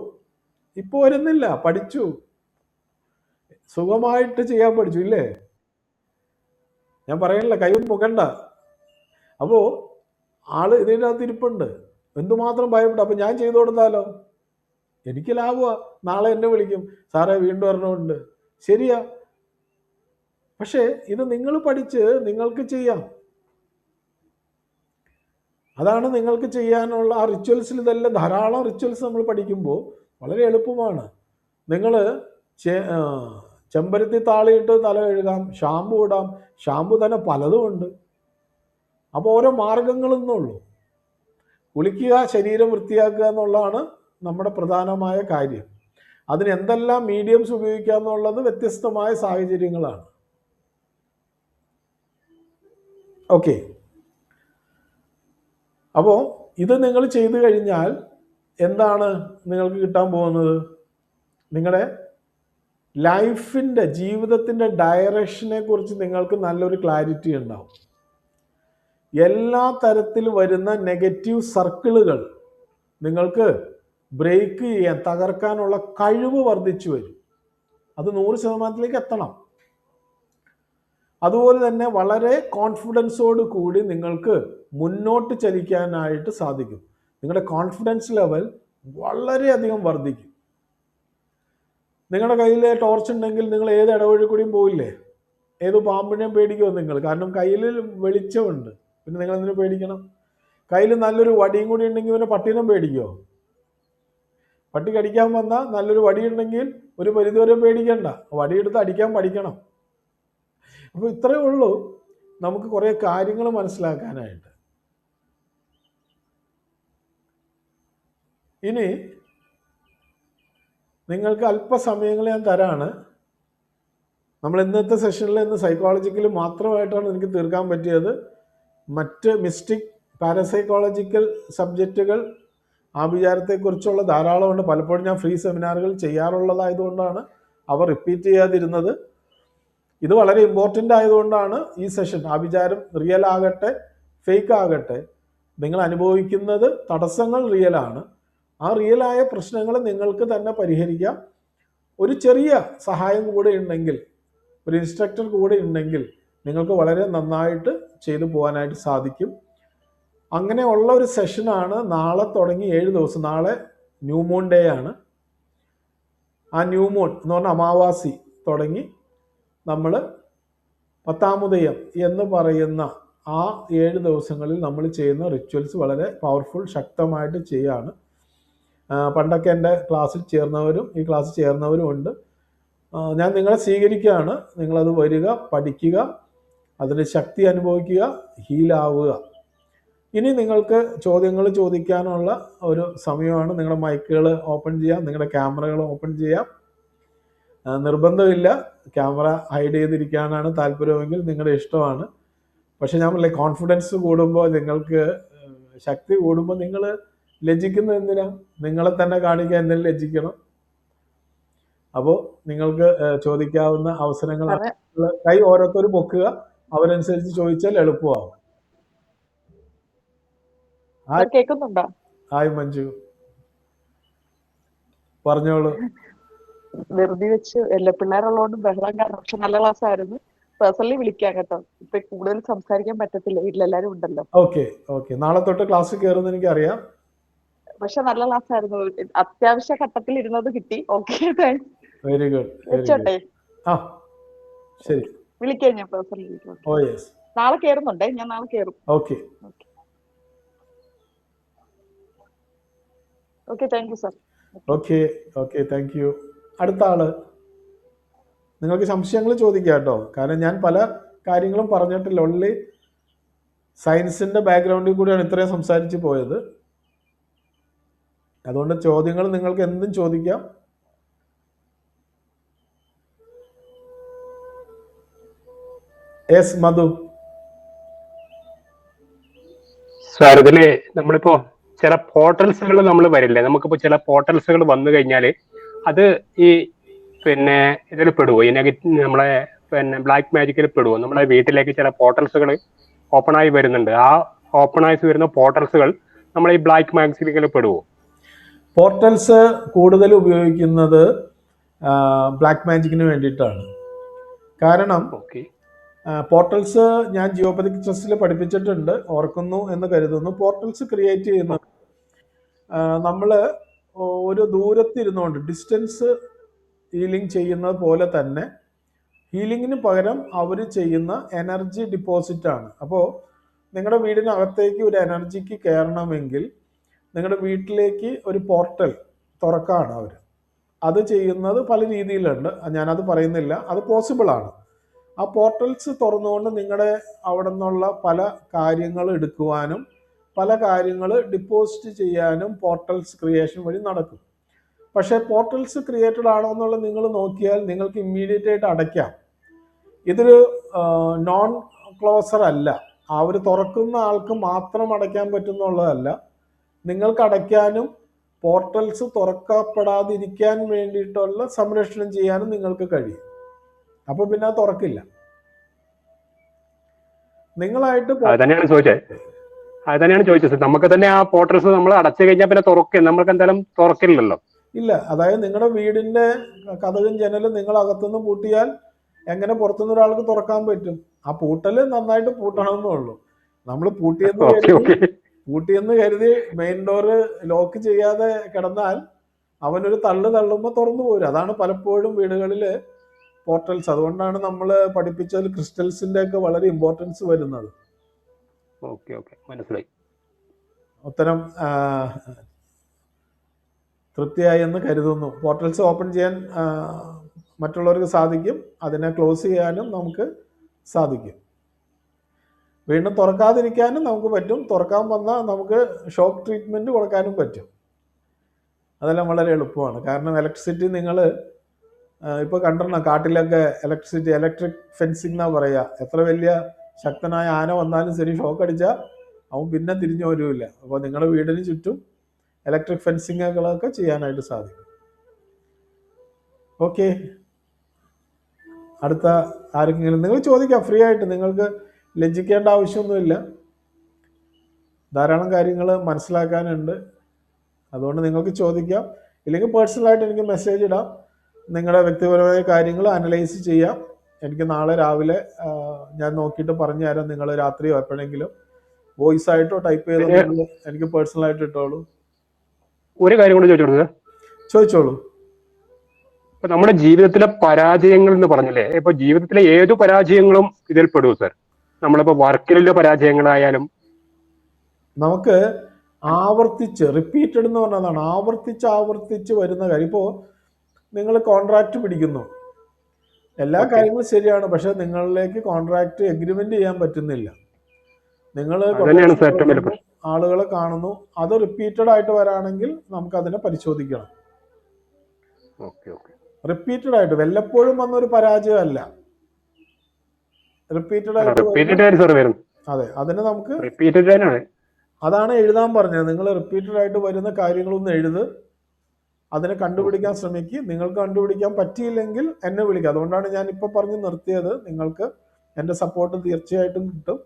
A: ഇപ്പോൾ വരുന്നില്ല, പഠിച്ചു, സുഖമായിട്ട് ചെയ്യാൻ പഠിച്ചു. ഇല്ലേ? ഞാൻ പറയണില്ല, കൈയൊന്നും പൊക്കണ്ട. അപ്പോൾ ആള് ഇതിൻ്റെ അകത്ത് ഇരിപ്പുണ്ട്. എന്തുമാത്രം ഭയപ്പെട്ടു. അപ്പം ഞാൻ ചെയ്തു കൊടുത്താലോ? എനിക്ക് ലാഭമാണ്. നാളെ എന്നെ വിളിക്കും, സാറേ വീണ്ടും വരണമുണ്ട്. ശരിയാ, പക്ഷേ ഇത് നിങ്ങൾ പഠിച്ച് നിങ്ങൾക്ക് ചെയ്യാം. അതാണ് നിങ്ങൾക്ക് ചെയ്യാനുള്ള ആ റിച്വൽസിൽ. ഇതെല്ലാം ധാരാളം റിച്വൽസ് നമ്മൾ പഠിക്കുമ്പോൾ വളരെ എളുപ്പമാണ്. നിങ്ങൾ ചെമ്പരത്തി താളിയിട്ട് തല കഴുകാം, ഷാമ്പു ഇടാം. ഷാമ്പു തന്നെ പലതും ഉണ്ട്. അപ്പോൾ ഓരോ മാർഗങ്ങളെന്നുള്ളൂ. കുളിക്കുക, ശരീരം വൃത്തിയാക്കുക എന്നുള്ളതാണ് നമ്മുടെ പ്രധാനമായ കാര്യം. അതിന് എന്തെല്ലാം മീഡിയംസ് ഉപയോഗിക്കുക എന്നുള്ളത് വ്യത്യസ്തമായ സാഹചര്യങ്ങളാണ്. ഓക്കെ, അപ്പോൾ ഇത് നിങ്ങൾ ചെയ്തു കഴിഞ്ഞാൽ എന്താണ് നിങ്ങൾക്ക് കിട്ടാൻ പോകുന്നത്? നിങ്ങളുടെ ലൈഫിൻ്റെ, ജീവിതത്തിൻ്റെ ഡയറക്ഷനെ കുറിച്ച് നിങ്ങൾക്ക് നല്ലൊരു ക്ലാരിറ്റി ഉണ്ടാവും. എല്ലാ തരത്തിലും വരുന്ന നെഗറ്റീവ് സർക്കിളുകൾ നിങ്ങൾക്ക് ബ്രേക്ക് ചെയ്യാൻ, തകർക്കാനുള്ള കഴിവ് വർദ്ധിച്ചു വരും. അത് 100%ലേക്ക് എത്തണം. അതുപോലെ തന്നെ വളരെ കോൺഫിഡൻസോട് കൂടി നിങ്ങൾക്ക് മുന്നോട്ട് ചലിക്കാനായിട്ട് സാധിക്കും. നിങ്ങളുടെ കോൺഫിഡൻസ് ലെവൽ വളരെയധികം വർദ്ധിക്കും. നിങ്ങളുടെ കയ്യിൽ ടോർച്ച് ഉണ്ടെങ്കിൽ നിങ്ങൾ ഏത് ഇടവഴി കൂടിയും പോയില്ലേ? ഏത് പാമ്പിനെയും പേടിക്കുമോ നിങ്ങൾ? കാരണം കയ്യിൽ വെളിച്ചമുണ്ട്. പിന്നെ നിങ്ങൾ എന്തിനു പേടിക്കണം? കയ്യിൽ നല്ലൊരു വടിയും കൂടി ഉണ്ടെങ്കിൽ പിന്നെ പട്ടീനെ പേടിക്കുമോ? പട്ടി കടിക്കാൻ വന്നാൽ നല്ലൊരു വടിയുണ്ടെങ്കിൽ ഒരു പരിധിവരെ പേടിക്കണ്ട, വടിയെടുത്ത് അടിക്കാൻ പഠിക്കണം. അപ്പോൾ ഇത്രയേ ഉള്ളൂ നമുക്ക് കുറേ കാര്യങ്ങൾ മനസ്സിലാക്കാനായിട്ട്. ഇനി നിങ്ങൾക്ക് അല്പസമയങ്ങൾ ഞാൻ തരാണ്. നമ്മൾ ഇന്നത്തെ സെഷനിൽ ഇന്ന് സൈക്കോളജിക്കൽ മാത്രമായിട്ടാണ് എനിക്ക് തീർക്കാൻ പറ്റിയത്. മറ്റ് മിസ്റ്റിക്, പാരസൈക്കോളജിക്കൽ സബ്ജക്റ്റുകൾ, ആഭിചാരത്തെക്കുറിച്ചുള്ള ധാരാളമുണ്ട്. പലപ്പോഴും ഞാൻ ഫ്രീ സെമിനാറുകൾ ചെയ്യാറുള്ളതായതുകൊണ്ടാണ് അവ റിപ്പീറ്റ് ചെയ്യാതിരുന്നത്. ഇത് വളരെ ഇമ്പോർട്ടൻ്റ് ആയതുകൊണ്ടാണ് ഈ സെഷൻ. ആഭിചാരം റിയൽ ആകട്ടെ ഫേക്ക് ആകട്ടെ, നിങ്ങൾ അനുഭവിക്കുന്നത് തടസ്സങ്ങൾ റിയലാണ്. ആ റിയലായ പ്രശ്നങ്ങൾ നിങ്ങൾക്ക് തന്നെ പരിഹരിക്കാം. ഒരു ചെറിയ സഹായം കൂടെ ഉണ്ടെങ്കിൽ, ഒരു ഇൻസ്ട്രക്ടർ കൂടെ ഉണ്ടെങ്കിൽ നിങ്ങൾക്ക് വളരെ നന്നായിട്ട് ചെയ്തു പോകാനായിട്ട് സാധിക്കും. അങ്ങനെയുള്ള ഒരു സെഷനാണ് നാളെ തുടങ്ങി 7 ദിവസം. നാളെ ന്യൂ മൂൺ ഡേ ആണ്. ആ ന്യൂ മൂൺ എന്ന് പറഞ്ഞ അമാവാസി തുടങ്ങി നമ്മൾ 10ാം ഉദയം എന്ന് പറയുന്ന ആ 7 ദിവസങ്ങളിൽ നമ്മൾ ചെയ്യുന്ന റിച്വൽസ് വളരെ പവർഫുൾ, ശക്തമായിട്ട് ചെയ്യാണ്. പണ്ടൊക്കെ എൻ്റെ ക്ലാസ്സിൽ ചേർന്നവരും ഈ ക്ലാസ്സിൽ ചേർന്നവരും ഉണ്ട്. ഞാൻ നിങ്ങളെ സ്വീകരിക്കുകയാണ്. നിങ്ങളത് വരിക, പഠിക്കുക, അതിൻ്റെ ശക്തി അനുഭവിക്കുക, ഹീലാവുക. ഇനി നിങ്ങൾക്ക് ചോദ്യങ്ങൾ ചോദിക്കാനുള്ള ഒരു സമയമാണ്. നിങ്ങളുടെ മൈക്കുകൾ ഓപ്പൺ ചെയ്യാം, നിങ്ങളുടെ ക്യാമറകൾ ഓപ്പൺ ചെയ്യാം. നിർബന്ധമില്ല, ക്യാമറ ഹൈഡ് ചെയ്തിരിക്കാനാണ് താല്പര്യമെങ്കിൽ നിങ്ങളുടെ ഇഷ്ടമാണ്. പക്ഷെ ഞാൻ പറഞ്ഞില്ലേ, കോൺഫിഡൻസ് കൂടുമ്പോൾ, നിങ്ങൾക്ക് ശക്തി കൂടുമ്പോൾ നിങ്ങൾ ലജ്ജിക്കുന്നത് എന്തിനാ? നിങ്ങളെ തന്നെ കാണിക്കാൻ എന്തിനും ലജ്ജിക്കണം? അപ്പോൾ നിങ്ങൾക്ക് ചോദിക്കാവുന്ന അവസരങ്ങളാണ്. കൈ ഓരോരുത്തരും പൊക്കുക, അവരനുസരിച്ച് ചോദിച്ചാൽ എളുപ്പമാവും.
B: കേൾക്കുന്നുണ്ടോ?
A: ഹായ് മഞ്ജു, പറഞ്ഞോളൂ.
B: വെറുതെ വെച്ച് എല്ലാ പിള്ളേരുള്ളതുകൊണ്ട് ബഹളം കാരണം. പക്ഷെ നല്ല ക്ലാസ് ആയിരുന്നു. പേഴ്സണലി വിളിക്കാം കേട്ടോ. ഇപ്പൊ കൂടുതൽ സംസാരിക്കാൻ പറ്റത്തില്ല, വീട്ടിലെല്ലാരും ഉണ്ടല്ലോ.
A: ഓക്കെ ഓക്കെ, നാളെ തൊട്ട് ക്ലാസ് കയറുന്ന എനിക്കറിയാം.
B: പക്ഷെ നല്ല ക്ലാസ് ആയിരുന്നു. അത്യാവശ്യ ഘട്ടത്തിൽ ഇരുന്നത് കിട്ടി. Okay, thanks.
A: Very good.
B: വെച്ചോട്ടെ.
A: ആ ശരി,
B: വിളിക്കാം ഞാൻ പേഴ്സണലി വിളിക്കാം.
A: ഓ യെസ്,
B: നാളെ കയറുന്നുണ്ടേ, ഞാൻ നാളെ കയറും.
A: Okay
B: okay, thank you sir.
A: Okay okay, thank U. അടുത്ത ആള്, നിങ്ങൾക്ക് സംശയങ്ങൾ ചോദിക്കാം കേട്ടോ. കാരണം ഞാൻ പല കാര്യങ്ങളും പറഞ്ഞിട്ടില്ല. ഓൺലി സയൻസിൻ്റെ ബാക്ക്ഗ്രൗണ്ടിൽ കൂടിയാണ് ഇത്രയും സംസാരിച്ച് പോയത്. അതുകൊണ്ട് ചോദ്യങ്ങൾ നിങ്ങൾക്ക് എന്തും ചോദിക്കാം. എസ് മധു
C: സാർ, ഇതില് നമ്മളിപ്പോ ചില പോർട്ടൽസുകൾ നമ്മൾ വരില്ലേ, നമുക്കിപ്പോ ചില പോർട്ടൽസുകൾ വന്നു കഴിഞ്ഞാൽ അത് ഈ പിന്നെ ഇതിൽ പെടുവോ, ഈ നെഗറ്റീവ് നമ്മളെ പിന്നെ ബ്ലാക്ക് മാജിക്കിൽ പെടുവോ? നമ്മളെ വീട്ടിലേക്ക് ചില പോർട്ടൽസുകൾ ഓപ്പൺ ആയി വരുന്നുണ്ട്. ആ ഓപ്പൺ ആയി വരുന്ന പോർട്ടൽസുകൾ നമ്മളെ ഈ ബ്ലാക്ക് മാജിക്കിൽ പെടുവോ?
A: പോർട്ടൽസ് കൂടുതൽ ഉപയോഗിക്കുന്നത് ബ്ലാക്ക് മാജിക്കിന് വേണ്ടിയിട്ടാണ്. കാരണം പോർട്ടൽസ് ഞാൻ ജിയോപതിക് ട്രസ്റ്റിൽ പഠിപ്പിച്ചിട്ടുണ്ട്, ഓർക്കുന്നു എന്ന് കരുതുന്നു. പോർട്ടൽസ് ക്രിയേറ്റ് ചെയ്യുന്നത് നമ്മൾ ഒരു ദൂരത്തിരുന്നുകൊണ്ട് ഡിസ്റ്റൻസ് ഹീലിംഗ് ചെയ്യുന്നത് പോലെ തന്നെ ഹീലിങ്ങിന് പകരം അവർ ചെയ്യുന്ന എനർജി ഡിപ്പോസിറ്റാണ്. അപ്പോൾ നിങ്ങളുടെ വീടിനകത്തേക്ക് ഒരു എനർജിക്ക് കയറണമെങ്കിൽ നിങ്ങളുടെ വീട്ടിലേക്ക് ഒരു പോർട്ടൽ തുറക്കാണ് അവർ. അത് ചെയ്യുന്നത് പല രീതിയിലുണ്ട്, ഞാനത് പറയുന്നില്ല, അത് പോസിബിളാണ്. ആ പോർട്ടൽസ് തുറന്നുകൊണ്ട് നിങ്ങളുടെ അവിടെ നിന്നുള്ള പല കാര്യങ്ങൾ എടുക്കുവാനും പല കാര്യങ്ങൾ ഡിപ്പോസിറ്റ് ചെയ്യാനും പോർട്ടൽസ് ക്രിയേഷൻ വഴി നടക്കും. പക്ഷേ പോർട്ടൽസ് ക്രിയേറ്റഡ് ആണോ എന്നുള്ളത് നിങ്ങൾ നോക്കിയാൽ നിങ്ങൾക്ക് ഇമ്മീഡിയറ്റ് ആയിട്ട് അടയ്ക്കാം. ഇതൊരു നോൺ ക്ലോസർ അല്ല. അവർ തുറക്കുന്ന ആൾക്ക് മാത്രം അടയ്ക്കാൻ പറ്റുന്നുള്ളതല്ല, നിങ്ങൾക്ക് അടയ്ക്കാനും പോർട്ടൽസ് തുറക്കപ്പെടാതിരിക്കാൻ വേണ്ടിയിട്ടുള്ള സംരക്ഷണം ചെയ്യാനും നിങ്ങൾക്ക് കഴിയും. അപ്പോൾ പിന്നെ അത് തുറക്കില്ല. നിങ്ങളായിട്ട്
C: അത് തന്നെയാണ് ചോദിച്ചത്. നമുക്ക് തന്നെ ആ പോർട്ടൽസ് നമ്മൾ അടച്ചു കഴിഞ്ഞാൽ പിന്നെ തുറക്കും, നമുക്ക് എന്തായാലും തുറക്കില്ലല്ലോ.
A: ഇല്ല, അതായത് നിങ്ങളുടെ വീടിന്റെ കതകും ജനലും നിങ്ങൾ അകത്തുനിന്ന് പൂട്ടിയാൽ എങ്ങനെ പുറത്തുനിന്ന് ഒരാൾക്ക് തുറക്കാൻ പറ്റും? ആ പൂട്ടല് നന്നായിട്ട് പൂട്ടണമെന്നേ ഉള്ളൂ. നമ്മൾ പൂട്ടിയെന്ന് കരുതി മെയിൻ ഡോറ് ലോക്ക് ചെയ്യാതെ കിടന്നാൽ അവനൊരു തള്ളുമ്പോൾ തുറന്നു പോരും. അതാണ് പലപ്പോഴും വീടുകളിൽ പോർട്ടൽസ്. അതുകൊണ്ടാണ് നമ്മൾ പഠിപ്പിച്ചതിൽ ക്രിസ്റ്റൽസിന്റെ ഒക്കെ വളരെ ഇമ്പോർട്ടൻസ് വരുന്നത്.
C: മനസ്സിലായി.
A: ഉത്തരം തൃപ്തിയായി എന്ന് കരുതുന്നു. പോർട്ടൽസ് ഓപ്പൺ ചെയ്യാൻ മറ്റുള്ളവർക്ക് സാധിക്കും, അതിനെ ക്ലോസ് ചെയ്യാനും നമുക്ക് സാധിക്കും. വീണ്ടും തുറക്കാതിരിക്കാനും നമുക്ക് പറ്റും, തുറക്കാൻ വന്നാൽ നമുക്ക് ഷോക്ക് ട്രീറ്റ്മെൻറ്റ് കൊടുക്കാനും പറ്റും. അതെല്ലാം വളരെ എളുപ്പമാണ്. കാരണം ഇലക്ട്രിസിറ്റി നിങ്ങൾ ഇപ്പോൾ കണ്ടിരണം, കാട്ടിലൊക്കെ ഇലക്ട്രിക് ഫെൻസിങ് എന്നാ പറയുക. എത്ര വലിയ ശക്തനായ ആന വന്നാലും ശരി, ഷോക്ക് അടിച്ചാൽ അവൻ പിന്നെ തിരിഞ്ഞു വരില്ല. അപ്പോൾ നിങ്ങളുടെ വീടിന് ചുറ്റും ഇലക്ട്രിക് ഫെൻസിങ്ങുകളൊക്കെ ചെയ്യാനായിട്ട് സാധിക്കും. ഓക്കെ, അടുത്ത ആർക്കെങ്കിലും നിങ്ങൾ ചോദിക്കാം ഫ്രീ ആയിട്ട്. നിങ്ങൾക്ക് ലജ്ജിക്കേണ്ട ആവശ്യമൊന്നുമില്ല, ധാരാളം കാര്യങ്ങൾ മനസ്സിലാക്കാനുണ്ട്. അതുകൊണ്ട് നിങ്ങൾക്ക് ചോദിക്കാം, ഇല്ലെങ്കിൽ പേഴ്സണലായിട്ട് എനിക്ക് മെസ്സേജ് ഇടാം. നിങ്ങളുടെ വ്യക്തിപരമായ കാര്യങ്ങൾ അനലൈസ് ചെയ്യാം. എനിക്ക് നാളെ രാവിലെ ഞാൻ നോക്കിയിട്ട് പറഞ്ഞു തരാം. നിങ്ങൾ രാത്രിയോ എപ്പോഴെങ്കിലും വോയിസ് ആയിട്ടോ ടൈപ്പ് ചെയ്തോ എനിക്ക് പേഴ്സണലായിട്ട് ഇട്ടോളൂ.
C: ഒരു കാര്യം കൂടി ചോദിച്ചോളൂ.
A: ചോദിച്ചോളൂ.
C: ഇപ്പൊ നമ്മുടെ ജീവിതത്തിലെ പരാജയങ്ങൾ എന്ന് പറഞ്ഞില്ലേ, ഇപ്പൊ ജീവിതത്തിലെ ഏതു പരാജയങ്ങളും ഇതിൽ പെടും സർ. നമ്മളിപ്പോ വർക്കിലുള്ള പരാജയങ്ങളായാലും
A: നമുക്ക് ആവർത്തിച്ച് റിപ്പീറ്റഡ് എന്ന് പറഞ്ഞതാണ്, ആവർത്തിച്ച് വരുന്ന കാര്യം. ഇപ്പോൾ നിങ്ങൾ കോൺട്രാക്ട് പിടിക്കുന്നു, എല്ലാ കാര്യങ്ങളും ശരിയാണ്, പക്ഷെ നിങ്ങളിലേക്ക് കോൺട്രാക്ട് എഗ്രിമെന്റ് ചെയ്യാൻ പറ്റുന്നില്ല. നിങ്ങൾ ആളുകളെ കാണുന്നു, അത് റിപ്പീറ്റഡ് ആയിട്ട് വരാണെങ്കിൽ നമുക്ക് അതിനെ പരിശോധിക്കണം. റിപ്പീറ്റഡ് ആയിട്ട് വല്ലപ്പോഴും വന്നൊരു പരാജയമല്ല, റിപ്പീറ്റഡ് ആയിട്ട്. അതെ, അതിന് നമുക്ക് അതാണ് എഴുതാൻ പറഞ്ഞത്. നിങ്ങൾ റിപ്പീറ്റഡ് ആയിട്ട് വരുന്ന കാര്യങ്ങളൊന്ന് എഴുത്, അതിനെ കണ്ടുപിടിക്കാൻ ശ്രമിക്കുക. നിങ്ങൾക്ക് കണ്ടുപിടിക്കാൻ പറ്റിയില്ലെങ്കിൽ എന്നെ വിളിക്കുക. അതുകൊണ്ടാണ് ഞാൻ ഇപ്പോൾ പറഞ്ഞ് നിർത്തിയത്. നിങ്ങൾക്ക് എൻ്റെ സപ്പോർട്ട് തീർച്ചയായിട്ടും കിട്ടും.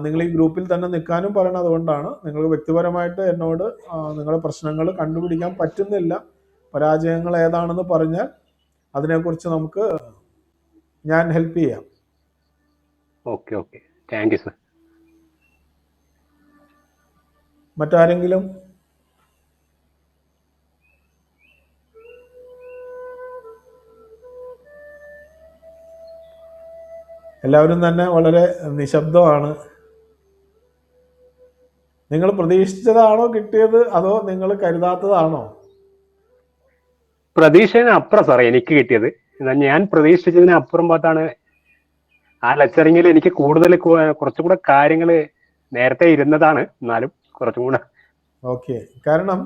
A: നിങ്ങൾ ഈ ഗ്രൂപ്പിൽ തന്നെ നിൽക്കാനും പറയണം. അതുകൊണ്ടാണ് നിങ്ങൾക്ക് വ്യക്തിപരമായിട്ട് എന്നോട് നിങ്ങളുടെ പ്രശ്നങ്ങൾ കണ്ടുപിടിക്കാൻ പറ്റുന്നില്ല, പരാജയങ്ങൾ ഏതാണെന്ന് പറഞ്ഞാൽ അതിനെക്കുറിച്ച് നമുക്ക് ഞാൻ ഹെൽപ്പ് ചെയ്യാം.
C: Okay okay, thank you sir.
A: മറ്റാരെങ്കിലും? എല്ലാവരും തന്നെ വളരെ നിശബ്ദമാണ്. നിങ്ങൾ പ്രതീക്ഷിച്ചതാണോ കിട്ടിയത്, അതോ നിങ്ങൾ കരുതാത്തതാണോ?
C: പ്രതീക്ഷന് അപ്പുറം സാറേ എനിക്ക് കിട്ടിയത്. ഞാൻ പ്രതീക്ഷിച്ചതിന് അപ്പുറം പാത്താണ് ആ ലെക്ചറിങ്ങിൽ എനിക്ക് കൂടുതൽ കുറച്ചുകൂടെ കാര്യങ്ങൾ നേരത്തെ ഇരുന്നതാണ്, എന്നാലും കുറച്ചും കൂടെ.
A: ഓക്കെ, കാരണം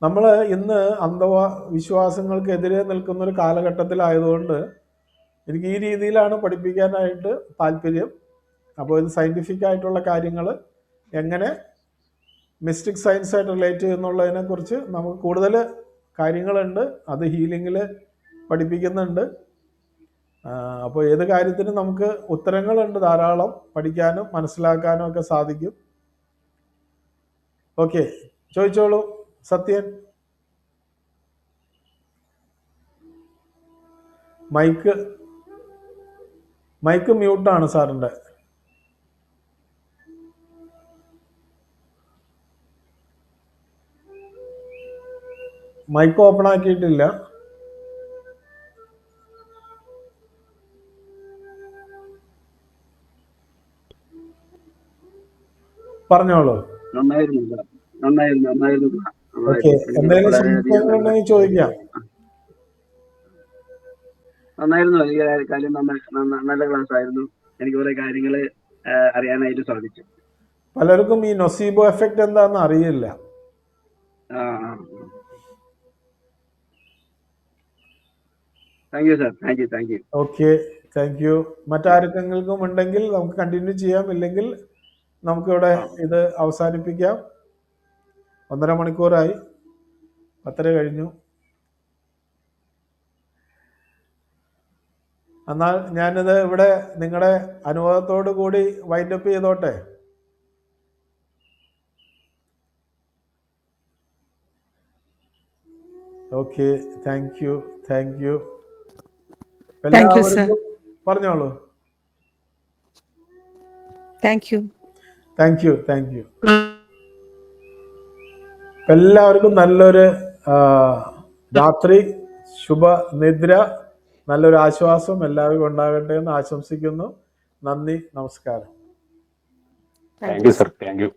A: നമ്മൾ ഇന്ന് അന്ധവിശ്വാസങ്ങൾക്കെതിരെ നിൽക്കുന്ന ഒരു കാലഘട്ടത്തിലായതുകൊണ്ട് എനിക്ക് ഈ രീതിയിലാണ് പഠിപ്പിക്കാനായിട്ട് താല്പര്യം. അപ്പോൾ ഇത് സയൻറ്റിഫിക് ആയിട്ടുള്ള കാര്യങ്ങൾ എങ്ങനെ മിസ്റ്റിക് സയൻസായിട്ട് റിലേറ്റ് ചെയ്യുന്നുള്ളതിനെ കുറിച്ച് നമുക്ക് കൂടുതൽ കാര്യങ്ങളുണ്ട്. അത് ഹീലിങ്ങിൽ പഠിപ്പിക്കുന്നുണ്ട്. അപ്പോൾ ഏത് കാര്യത്തിനും നമുക്ക് ഉത്തരങ്ങളുണ്ട് ധാരാളം, പഠിക്കാനും മനസ്സിലാക്കാനും ഒക്കെ സാധിക്കും. ഓക്കെ, ചോദിച്ചോളൂ. സത്യൻ, മൈക്ക് മ്യൂട്ടാണ് സാറിൻ്റെ. മൈക്ക് ഓപ്പൺ ആക്കിയിട്ടില്ല. പറഞ്ഞോളൂ. ഓക്കെ, എന്തെങ്കിലും സംശയങ്ങളുണ്ടെങ്കിൽ ചോദിക്കാം.
D: നന്നായിരുന്നു, ഈ കാര്യം നല്ല ക്ലാസ് ആയിരുന്നു. എനിക്ക് കുറെ കാര്യങ്ങൾ അറിയാനായിട്ട് സാധിച്ചു.
A: പലർക്കും ഈ നൊസീബോ എഫക്റ്റ് എന്താണെന്ന് അറിയില്ല.
D: Thank you sir, thank you.
A: Okay, thank you. മറ്റാർക്കെങ്കിലും ഉണ്ടെങ്കിൽ നമുക്ക് കണ്ടിന്യൂ ചെയ്യാം, ഇല്ലെങ്കിൽ നമുക്കിവിടെ ഇത് അവസാനിപ്പിക്കാം. 1.5 മണിക്കൂറായി, 10 കഴിഞ്ഞു. എന്നാൽ ഞാനിത് ഇവിടെ നിങ്ങളുടെ അനുവാദത്തോടു കൂടി വൈൻഡപ്പ് ചെയ്തോട്ടെ. Okay, thank U. എല്ലാവർക്കും പറഞ്ഞോളൂ. Thank you. എല്ലാവർക്കും നല്ലൊരു രാത്രി, ശുഭനിദ്ര, നല്ലൊരു ആശ്വാസം എല്ലാവർക്കും ഉണ്ടാകട്ടെ എന്ന് ആശംസിക്കുന്നു. നന്ദി, നമസ്കാരം.
C: Thank you sir, thank U.